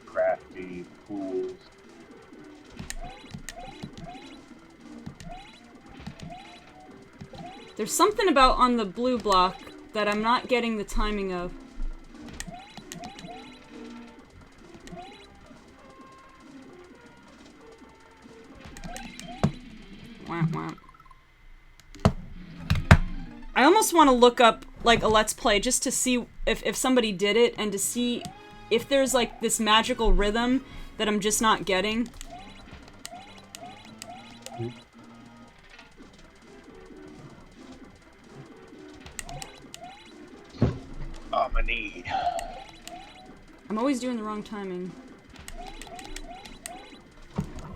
S2: Crafty pools.
S1: There's something about on the blue block that I'm not getting the timing of. Wah, wah. I almost want to look up, like, a Let's Play just to see if somebody did it and to see if there's, like, this magical rhythm that I'm just not getting.
S2: I'm a need.
S1: I'm always doing the wrong timing.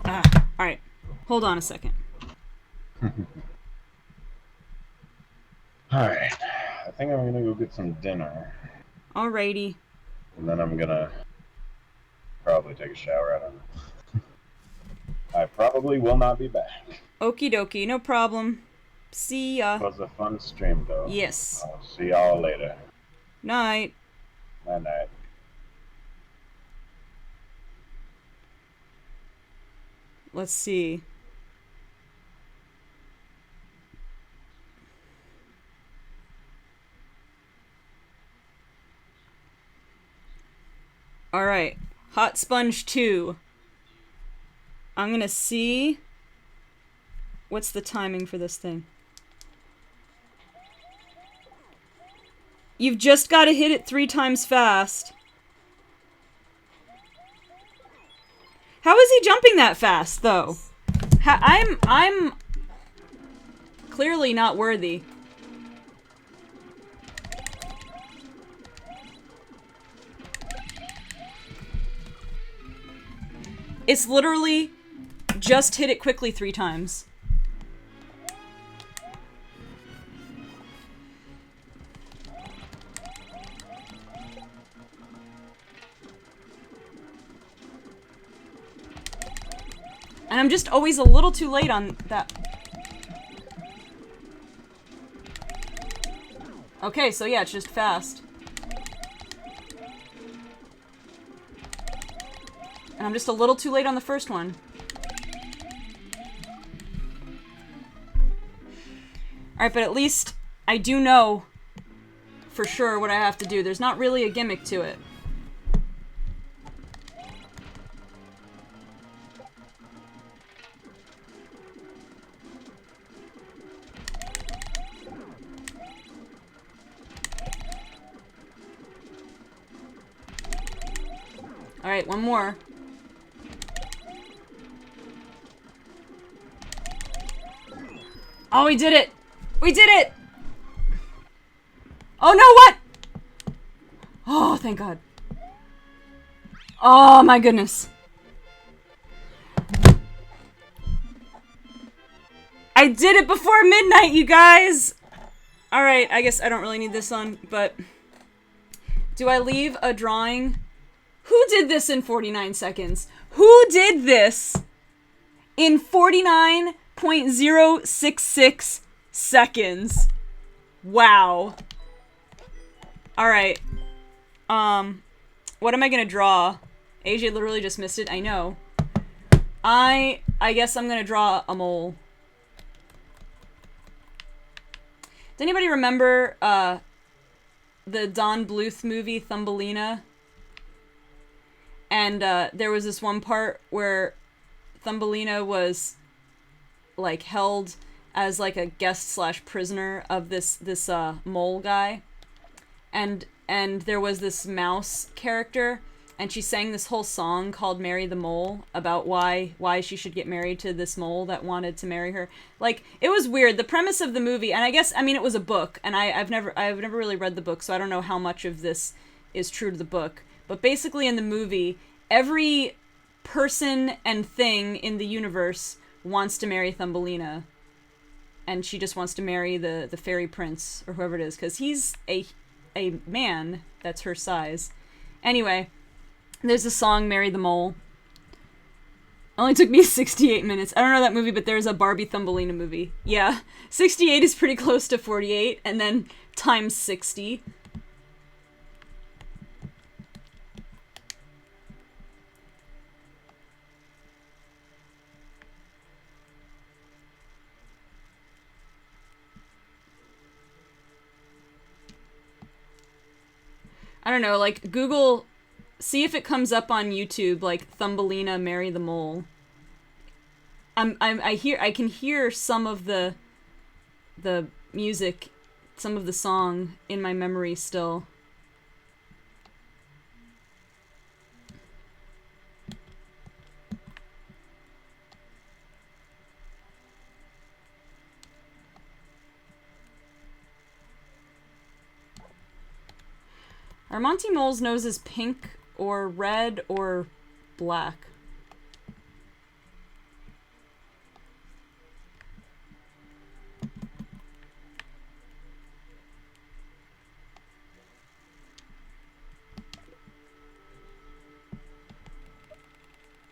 S1: Alright. Hold on a second.
S2: Alright. I think I'm gonna go get some dinner.
S1: Alrighty.
S2: And then I'm gonna probably take a shower. I don't know. I probably will not be back.
S1: Okie dokie, no problem. See ya.
S2: It was a fun stream, though.
S1: Yes.
S2: I'll see y'all later.
S1: Night.
S2: Night night.
S1: Let's see. Alright. Hot Sponge 2. I'm gonna see... What's the timing for this thing? You've just gotta hit it 3 times fast. How is he jumping that fast, though? I'm clearly not worthy. It's literally just hit it quickly 3 times. And I'm just always a little too late on that. Okay, so yeah, it's just fast. And I'm just a little too late on the first one. Alright, but at least I do know for sure what I have to do. There's not really a gimmick to it. Alright, one more. Oh, we did it! We did it! Oh no, what? Oh, thank God. Oh my goodness. I did it before midnight, you guys! Alright, I guess I don't really need this on, but... Do I leave a drawing? Who did this in 49 seconds? Who did this in 49.066 seconds? Wow. Alright. What am I gonna draw? AJ literally just missed it, I know. I guess I'm gonna draw a mole. Does anybody remember, the Don Bluth movie, Thumbelina? And, there was this one part where Thumbelina was, like, held as, like, a guest/prisoner of this mole guy. And there was this mouse character, and she sang this whole song called Marry the Mole about why she should get married to this mole that wanted to marry her. Like, it was weird. The premise of the movie, and I guess, I mean, it was a book, and I've never really read the book, so I don't know how much of this is true to the book. But basically in the movie, every person and thing in the universe wants to marry Thumbelina. And she just wants to marry the fairy prince, or whoever it is, because he's a man that's her size. Anyway, there's a song, Marry the Mole. Only took me 68 minutes. I don't know that movie, but there's a Barbie Thumbelina movie. Yeah, 68 is pretty close to 48, and then times 60. I don't know, like, Google, see if it comes up on YouTube, like, Thumbelina, Marry the Mole. I can hear some of the music, some of the song in my memory still. Are Monty Mole's noses pink or red or black?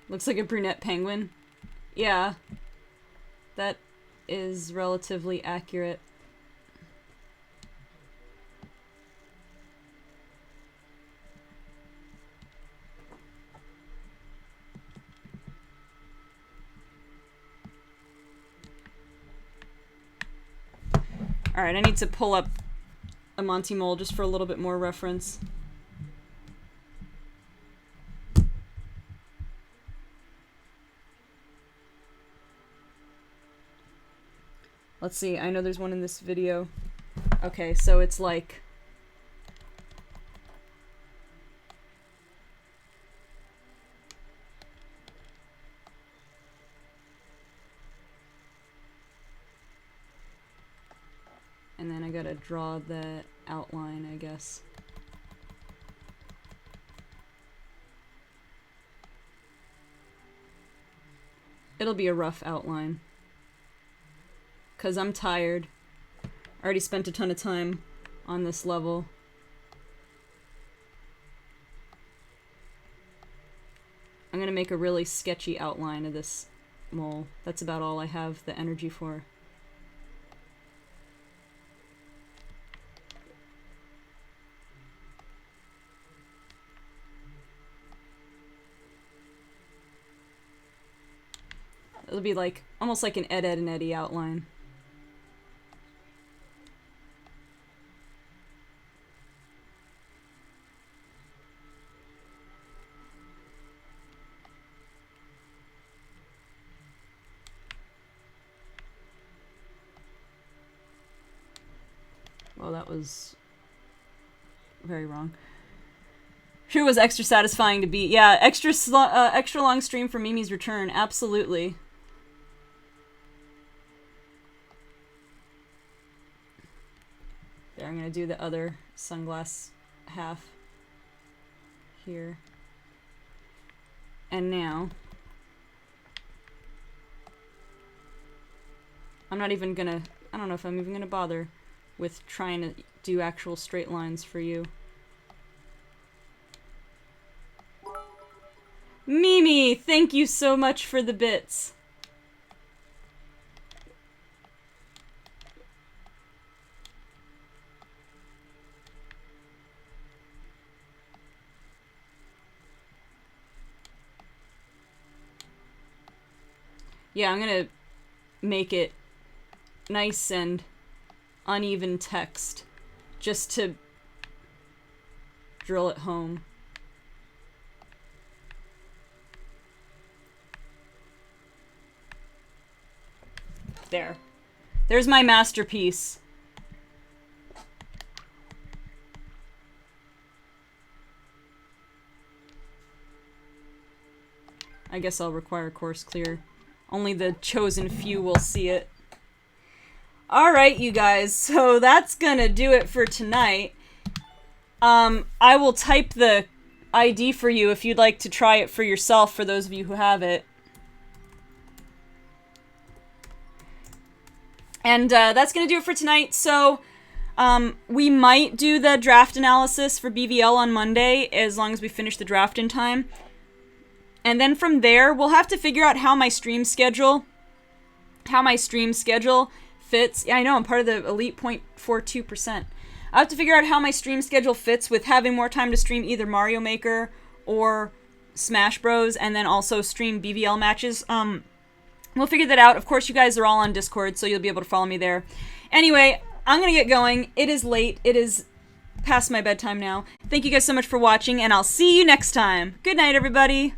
S1: Looks like a brunette penguin. Yeah. That is relatively accurate. Alright, I need to pull up a Monty Mole just for a little bit more reference. Let's see, I know there's one in this video. Okay, so it's like... And then I gotta draw the outline, I guess. It'll be a rough outline. 'Cause I'm tired. I already spent a ton of time on this level. I'm gonna make a really sketchy outline of this mole. That's about all I have the energy for. It'll be like, almost like an Ed, Edd and Eddy outline. Well, that was very wrong. Sure was extra satisfying to beat. Yeah, extra long stream for Mimi's return. Absolutely. There, I'm gonna do the other sunglass half. here. And now, I'm not even gonna, I don't know if I'm even gonna bother with trying to do actual straight lines for you. Mimi, thank you so much for the bits. Yeah, I'm gonna make it nice and uneven text just to drill it home. There. There's my masterpiece. I guess I'll require course clear. Only the chosen few will see it. Alright, you guys, so that's gonna do it for tonight. I will type the ID for you if you'd like to try it for yourself, for those of you who have it. And that's gonna do it for tonight, so we might do the draft analysis for BVL on Monday, as long as we finish the draft in time. And then from there, we'll have to figure out how my stream schedule fits. Yeah, I know, I'm part of the elite 0.42%. I have to figure out how my stream schedule fits with having more time to stream either Mario Maker or Smash Bros, and then also stream BVL matches. We'll figure that out. Of course, you guys are all on Discord, so you'll be able to follow me there. Anyway, I'm gonna get going. It is late. It is past my bedtime now. Thank you guys so much for watching, and I'll see you next time. Good night, everybody.